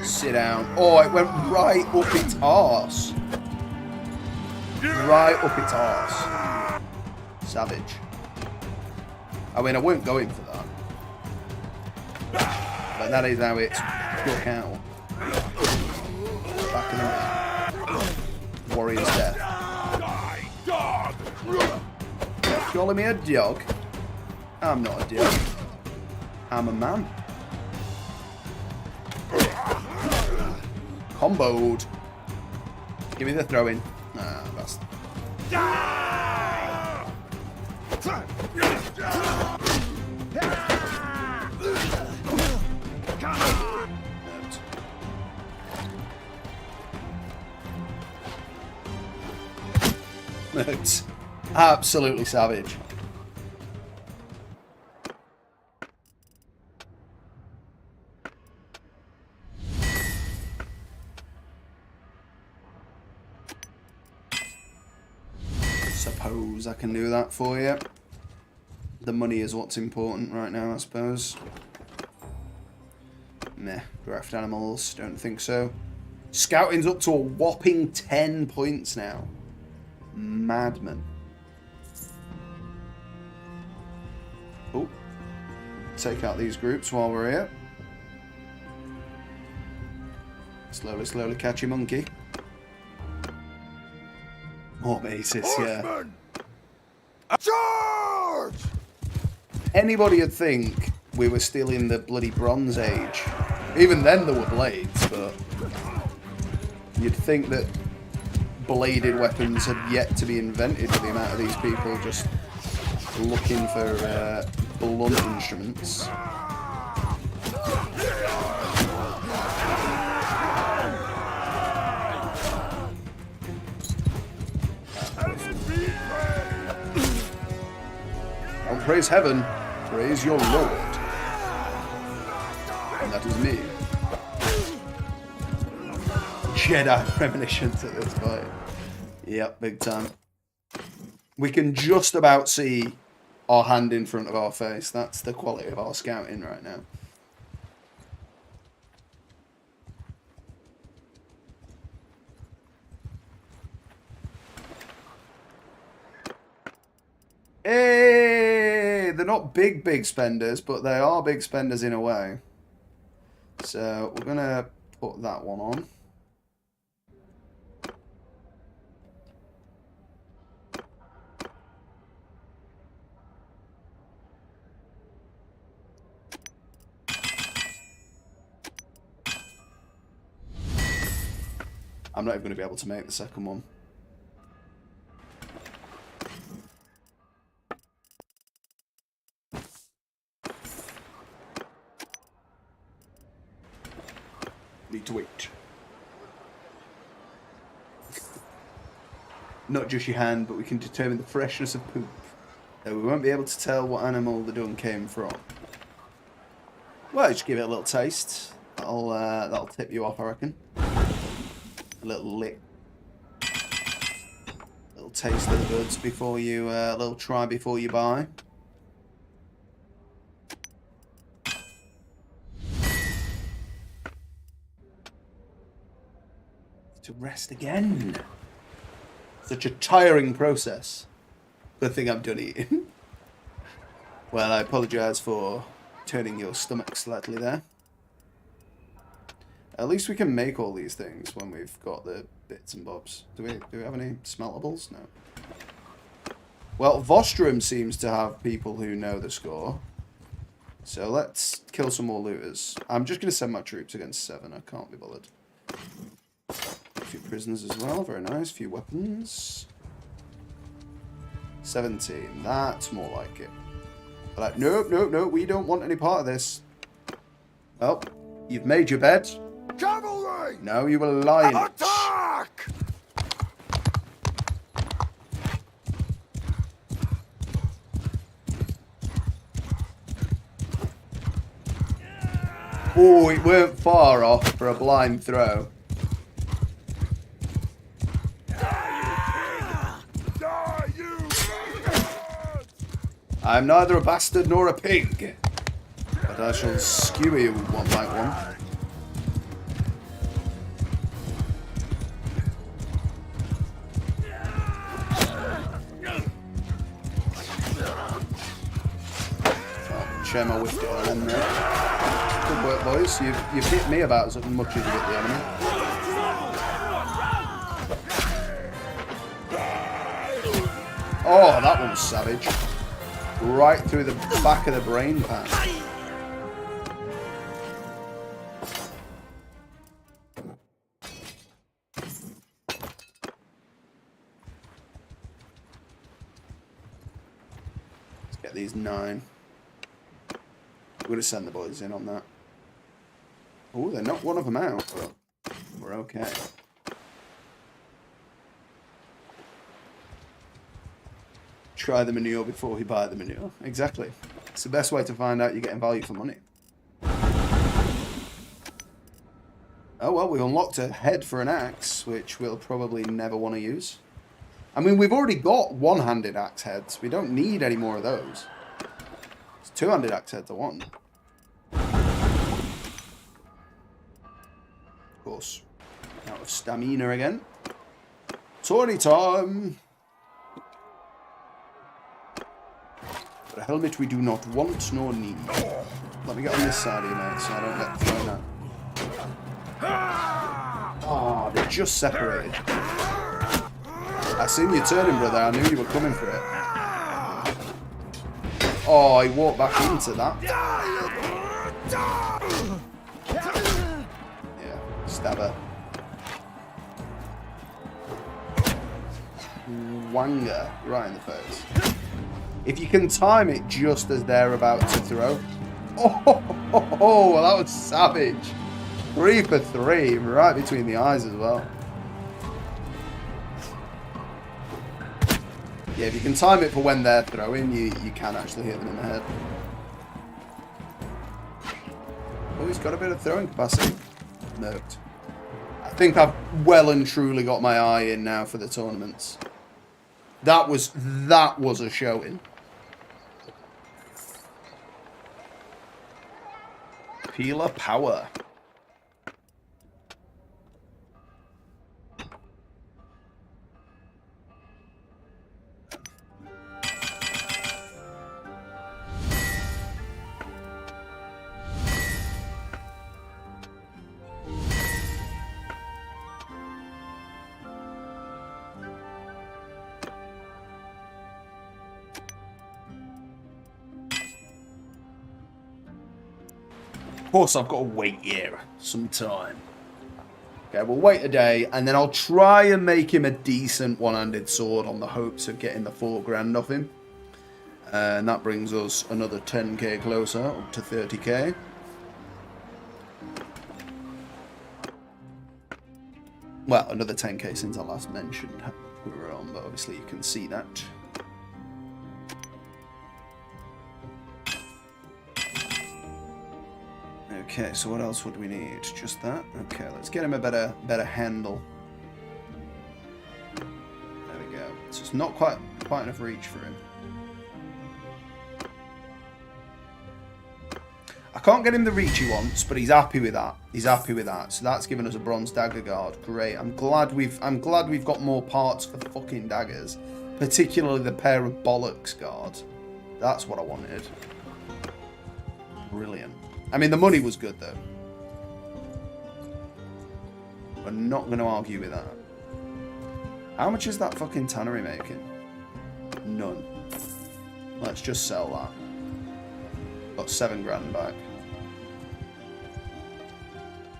Sit down. Oh, it went right up its arse. Right up its arse. Savage. I mean, I weren't going for that. But that is how it's struck out. Back in the ring. Warrior's death. Calling me a dog? I'm not a dog. I'm a man. Comboed. Give me the throw-in. Nah, that's... It's absolutely savage. Suppose I can do that for you. The money is what's important right now, I suppose. Meh. Draft animals, don't think so. Scouting's up to a whopping 10 points now. Madman. Oh. Take out these groups while we're here. Slowly, slowly catch your monkey. More bases, yeah. Charge! Anybody would think we were still in the bloody Bronze Age. Even then there were blades, but you'd think that bladed weapons had yet to be invented with the amount of these people just looking for blunt instruments. Don't praise heaven, praise your Lord. And that is me. Jedi premonitions at this point. Yep, big time. We can just about see our hand in front of our face. That's the quality of our scouting right now. Hey! They're not big spenders, but they are big spenders in a way. So we're going to put that one on. I'm not even going to be able to make the second one. Need to wait. Not just your hand, but we can determine the freshness of poop. We won't be able to tell what animal the dung came from. Well, just give it a little taste. That'll tip you off, I reckon. A little lick. Little taste of the goods before you, a little try before you buy. To rest again. Such a tiring process. Good thing I'm done eating. Well, I apologise for turning your stomach slightly there. At least we can make all these things when we've got the bits and bobs. Do we have any smeltables? No. Well, Vostrum seems to have people who know the score. So let's kill some more looters. I'm just going to send my troops against 7. I can't be bothered. A few prisoners as well. Very nice. A few weapons. 17. That's more like it. Like, no, we don't want any part of this. Well, You've made your bed. Cavalry! No, you were lying. Attack! Oh, it weren't far off for a blind throw. Die, you bastards! I'm neither a bastard nor a pig, but I shall skewer you one by one. Oh, shame I whiffed it on them there. Good work, boys. You've hit me about as much as you hit the enemy. Oh, that one was savage. Right through the back of the brain pan. Let's get these 9. We're going to send the boys in on that. Oh, they knocked one of them out, but we're okay. Try the manure before we buy the manure. Exactly. It's the best way to find out you're getting value for money. Oh well, we've unlocked a head for an axe, which we'll probably never want to use. I mean, we've already got one-handed axe heads. We don't need any more of those. It's two-handed axe heads I want. Of course. Out of stamina again. Tourney time! But a helmet we do not want nor need. Let me get on this side of you, mate, so I don't get thrown out. Oh, they're just separated. I seen you turning, brother. I knew you were coming for it. Oh, he walked back into that. Yeah, stabber. Wanger, right in the face. If you can time it just as they're about to throw. Oh, well, that was savage. 3 for 3, right between the eyes as well. Yeah, if you can time it for when they're throwing, you can actually hit them in the head. Oh, he's got a bit of throwing capacity. Nerked. I think I've well and truly got my eye in now for the tournaments. That was a showing. Peeler power. Of course, I've got to wait here some time. Okay, we'll wait a day, and then I'll try and make him a decent one-handed sword on the hopes of getting the 4 grand off him. And that brings us another 10k closer, up to 30k. Well, another 10k since I last mentioned how we were on, but obviously you can see that. Okay, so what else would we need? Just that? Okay, let's get him a better handle. There we go. So it's not quite enough reach for him. I can't get him the reach he wants, but he's happy with that. He's happy with that. So that's given us a bronze dagger guard. Great. I'm glad we've got more parts for fucking daggers, particularly the pair of bollocks guard. That's what I wanted. Brilliant. I mean, the money was good, though. We're not going to argue with that. How much is that fucking tannery making? None. Let's just sell that. Got 7 grand back.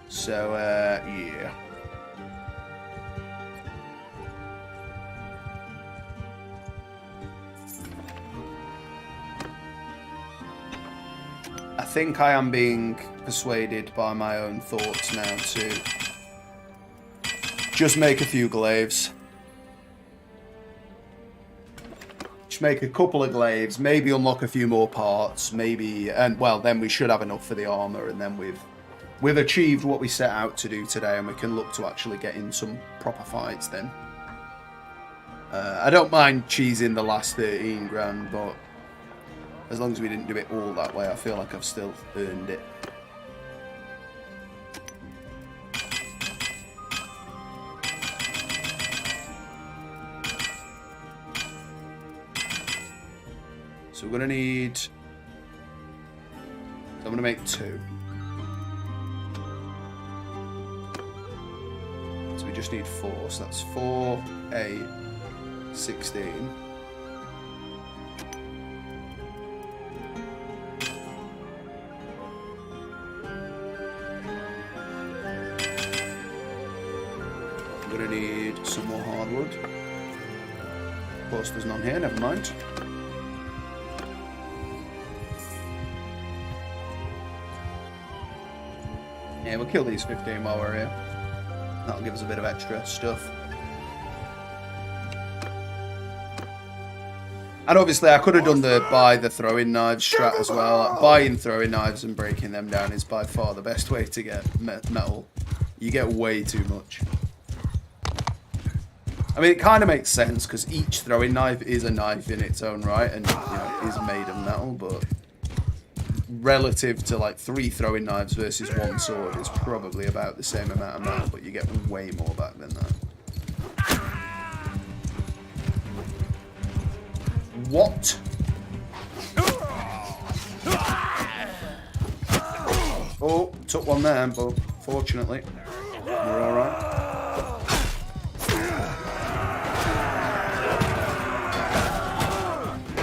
So, yeah. I think I am being persuaded by my own thoughts now to just make a few glaives. Just make a couple of glaives, maybe unlock a few more parts, maybe, and well, then we should have enough for the armor, and then we've achieved what we set out to do today, and we can look to actually get in some proper fights then. I don't mind cheesing the last 13 grand, but as long as we didn't do it all that way, I feel like I've still earned it. So we're going to need... So I'm going to make 2. So we just need 4. So that's 4, 8, 16. I'm going to need some more hardwood. Of course, there's none here, never mind. Yeah, we'll kill these 15 while we're here. That'll give us a bit of extra stuff. And obviously I could have done the buy the throwing knives strat as well. Buying throwing knives and breaking them down is by far the best way to get metal. You get way too much. I mean, it kind of makes sense because each throwing knife is a knife in its own right and, you know, is made of metal, but relative to like 3 throwing knives versus 1 sword, it's probably about the same amount of metal, but you get way more back than that. What? Oh, took one there, but fortunately, we're alright.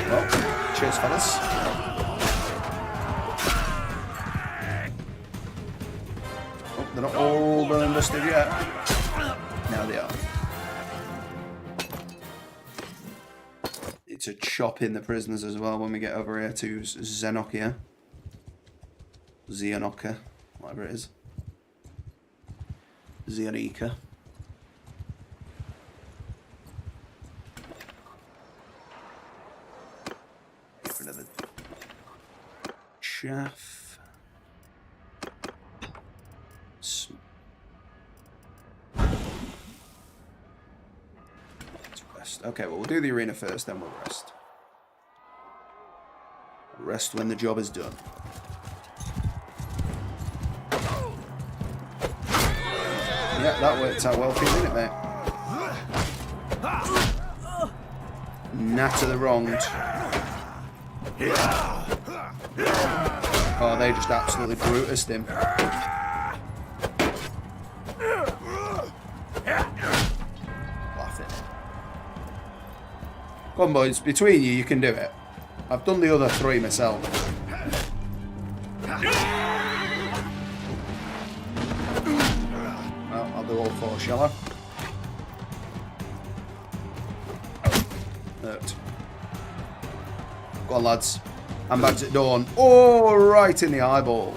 Well, cheers, fellas. They're not all done and dusted yet. Now they are. It's a chop in the prisoners as well when we get over here to Xenokia. Xenoka, whatever it is. Xenica. Get rid of the chaff. Okay, well, we'll do the arena first, then we'll rest. Rest when the job is done. Yeah, that worked out well for you, didn't it, mate? Natter the wronged. Oh, they just absolutely brutused him. Come on, boys. Between you, you can do it. I've done the other 3 myself. Well, I'll do all 4, shall I? Hurt. Go on, lads. Handbags at dawn. Oh, right in the eyeball.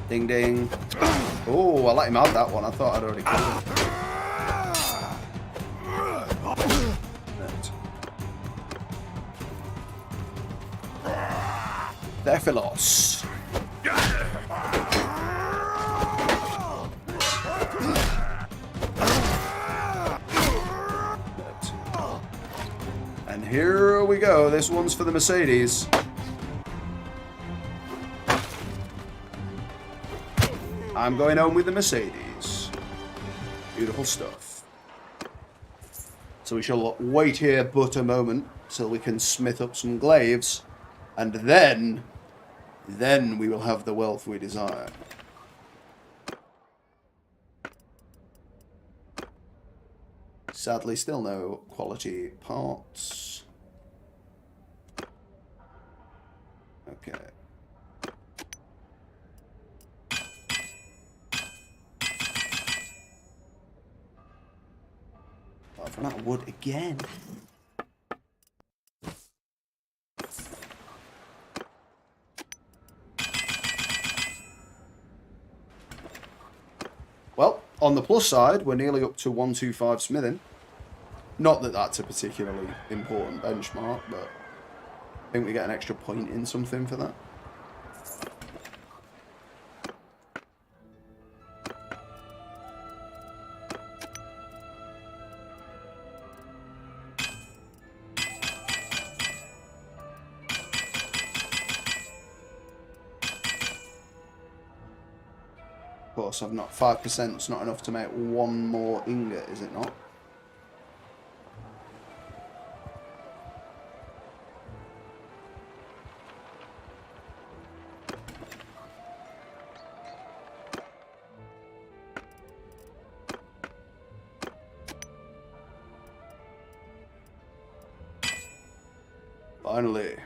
Ding ding. Oh, I let him have that one. I thought I'd already killed him. Thephilos. And here we go. This one's for the Mercedes. I'm going home with the Mercedes. Beautiful stuff. So we shall wait here but a moment till we can smith up some glaives, and then we will have the wealth we desire. Sadly, still no quality parts. Okay. Run out of wood again. Well, on the plus side, we're nearly up to 125 smithing. Not that that's a particularly important benchmark, but I think we get an extra point in something for that. Of course, I've not 5%. It's not enough to make one more ingot, is it not? Finally.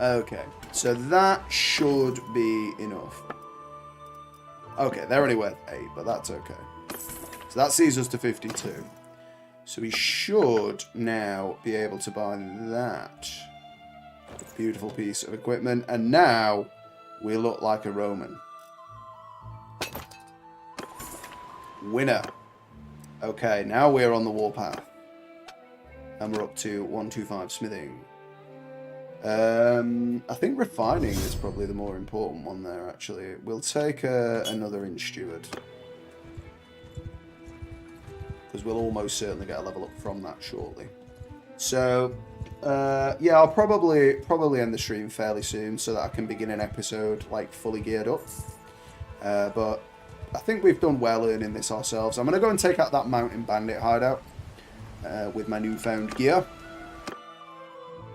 Okay, so that should be enough. Okay, they're only worth 8, but that's okay. So that sees us to 52. So we should now be able to buy that beautiful piece of equipment. And now we look like a Roman. Winner. Okay, now we're on the warpath. And we're up to 125 smithing. I think refining is probably the more important one there, actually. We'll take another inn steward. Because we'll almost certainly get a level up from that shortly. So, yeah, I'll probably end the stream fairly soon so that I can begin an episode, like, fully geared up. But I think we've done well earning this ourselves. I'm going to go and take out that mountain bandit hideout with my newfound gear.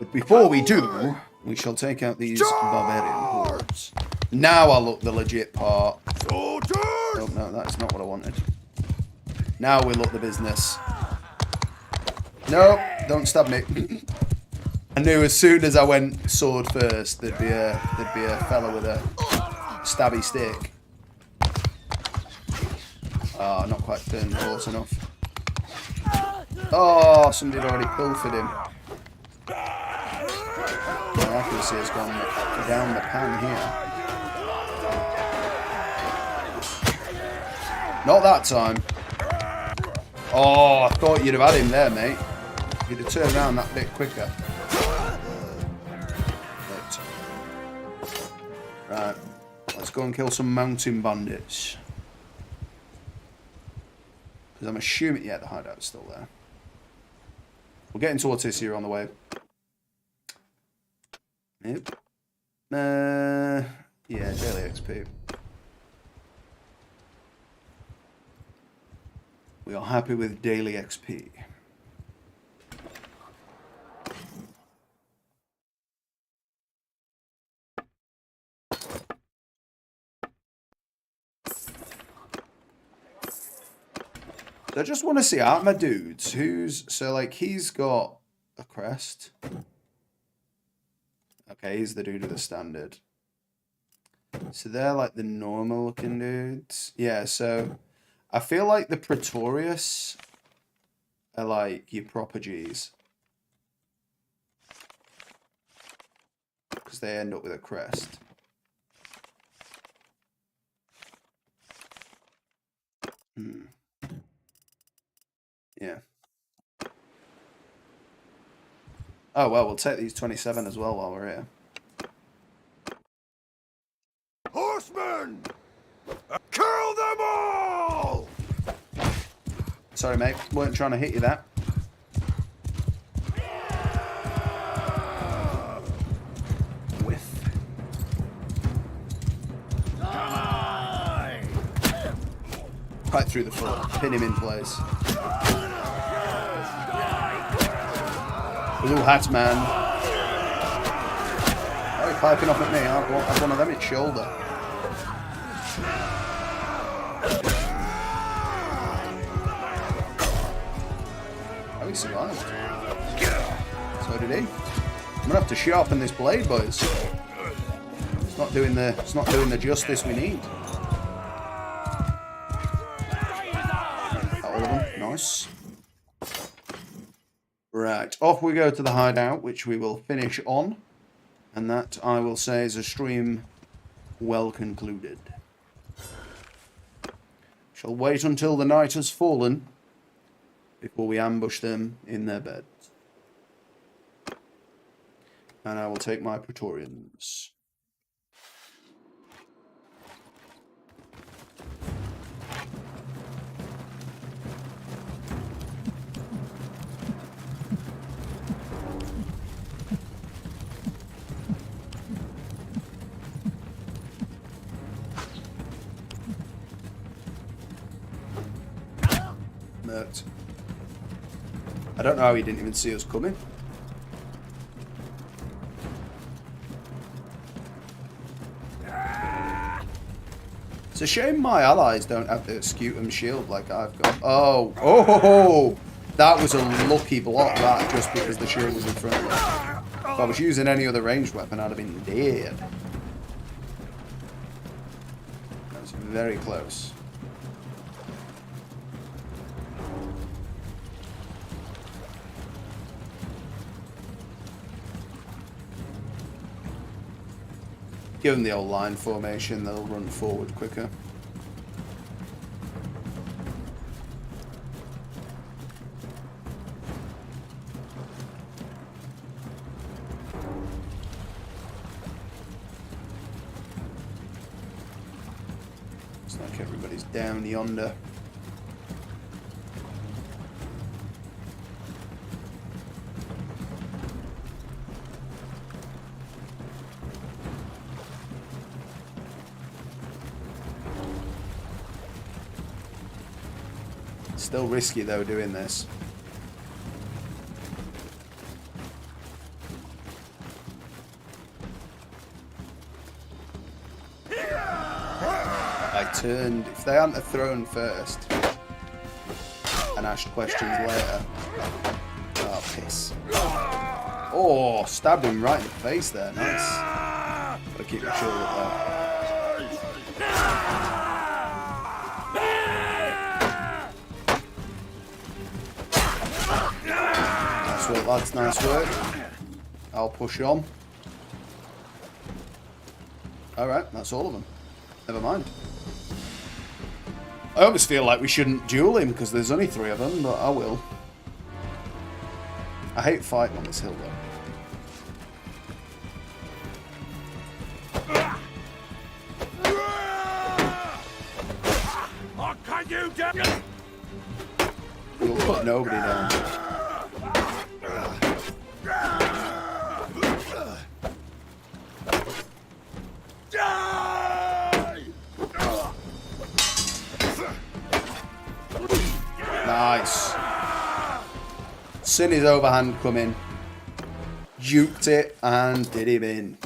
But before we do, we shall take out these barbarian hordes. Now I'll look the legit part. Oh, no, that's not what I wanted. Now we look the business. No, don't stab me. I knew as soon as I went sword first, there'd be a fella with a stabby stick. Ah, not quite turned the horse enough. Oh, somebody had already pilfered him. My accuracy has gone down the pan here. Not that time. Oh, I thought you'd have had him there, mate. You'd have turned around that bit quicker. Right. Let's go and kill some mountain bandits. Because I'm assuming... Yeah, the hideout's still there. We're getting towards this here on the way. Yep. Yeah, daily XP. We are happy with daily XP. I just want to see out my dudes. So like he's got a crest. Okay, he's the dude with the standard. So they're like the normal looking dudes. Yeah, so I feel like the Praetorius are like your proper G's. Because they end up with a crest. Yeah. Oh, well, we'll take these 27 as well while we're here. Horsemen! Kill them all! Sorry, mate. Weren't trying to hit you that. Whiff. Right through the foot. Pin him in place. Blue hat man. Oh, you're piping off at me. I've one of them at shoulder. he survived. So did he. I'm gonna have to sharpen this blade, boys. It's not doing the justice we need. All of them, nice. Right, off we go to the hideout, which we will finish on, and that I will say is a stream well concluded. Shall wait until the night has fallen before we ambush them in their beds. And I will take my Praetorians. Murked. I don't know how he didn't even see us coming. It's a shame my allies don't have the scutum shield like I've got. Oh, that was a lucky block, that, just because the shield was in front of me. If I was using any other ranged weapon, I'd have been dead. That was very close. Give them the old line formation, they'll run forward quicker. It's like everybody's down yonder. Still risky though doing this. I turned. If they hadn't thrown first and asked questions later. Oh, piss. Oh, stabbed him right in the face there. Nice. Gotta keep my shield up there. Nice work, lads, nice work. I'll push on. Alright, that's all of them. Never mind. I almost feel like we shouldn't duel him because there's only 3 of them, but I will. I hate fighting on this hill though. We'll put nobody down. Nice. Seen his overhand come in. Juked it and did him in.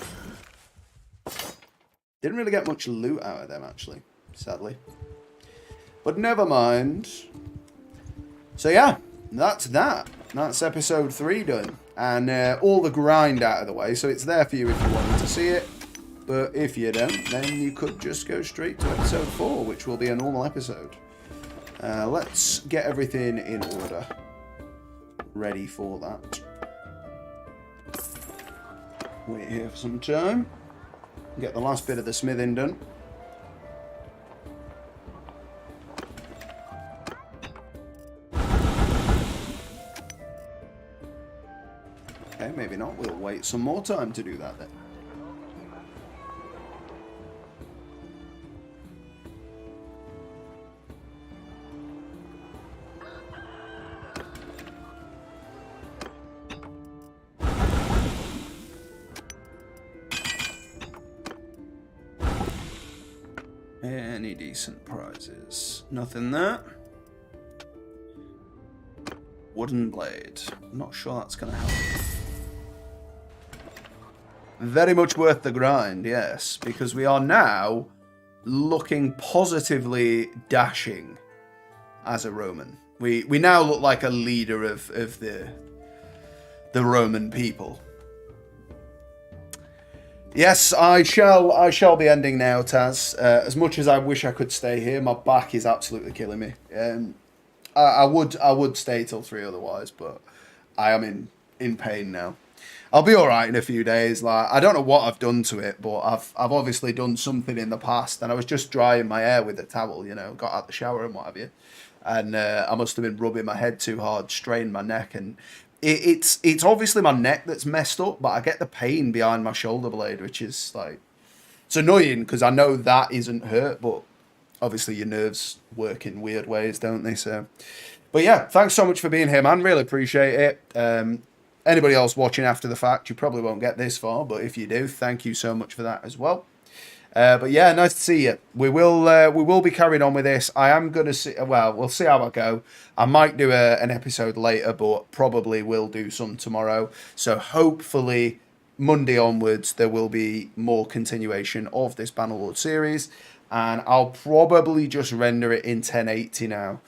Didn't really get much loot out of them actually, sadly. But never mind. So yeah, that's that. That's episode 3 done. And all the grind out of the way. So it's there for you if you wanted to see it. But if you don't, then you could just go straight to episode 4, which will be a normal episode. Let's get everything in order. Ready for that. Wait here for some time. Get the last bit of the smithing done. Okay, maybe not. We'll wait some more time to do that then. Any decent prizes? Nothing there. Wooden blade. I'm not sure that's going to help. Very much worth the grind, yes, because we are now looking positively dashing as a Roman. We now look like a leader of the Roman people. Yes, I shall be ending now, Taz. As much as I wish I could stay here, my back is absolutely killing me. I would stay till 3 otherwise, but I am in pain now. I'll be all right in a few days. Like, I don't know what I've done to it, but I've obviously done something in the past, and I was just drying my hair with a towel, you know, got out the shower and what have you, and I must have been rubbing my head too hard, strained my neck, and it's obviously my neck that's messed up, but I get the pain behind my shoulder blade, which is like, it's annoying because I know that isn't hurt, but obviously your nerves work in weird ways, don't they? So, but yeah, thanks so much for being here, man. Really appreciate it. Anybody else watching after the fact, you probably won't get this far, but if you do, thank you so much for that as well. But yeah, nice to see you. We will be carrying on with this. I am going to see, well, we'll see how I go. I might do an episode later, but probably will do some tomorrow. So hopefully Monday onwards, there will be more continuation of this Bannerlord series. And I'll probably just render it in 1080 now,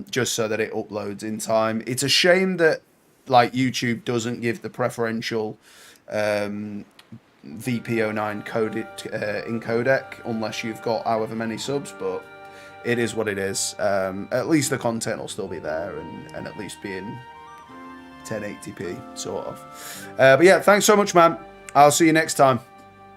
just so that it uploads in time. It's a shame that like YouTube doesn't give the preferential VP09 coded in codec unless you've got however many subs, but it is what it is. At least the content will still be there and at least be in 1080p sort of. But yeah, thanks so much, man. I'll see you next time.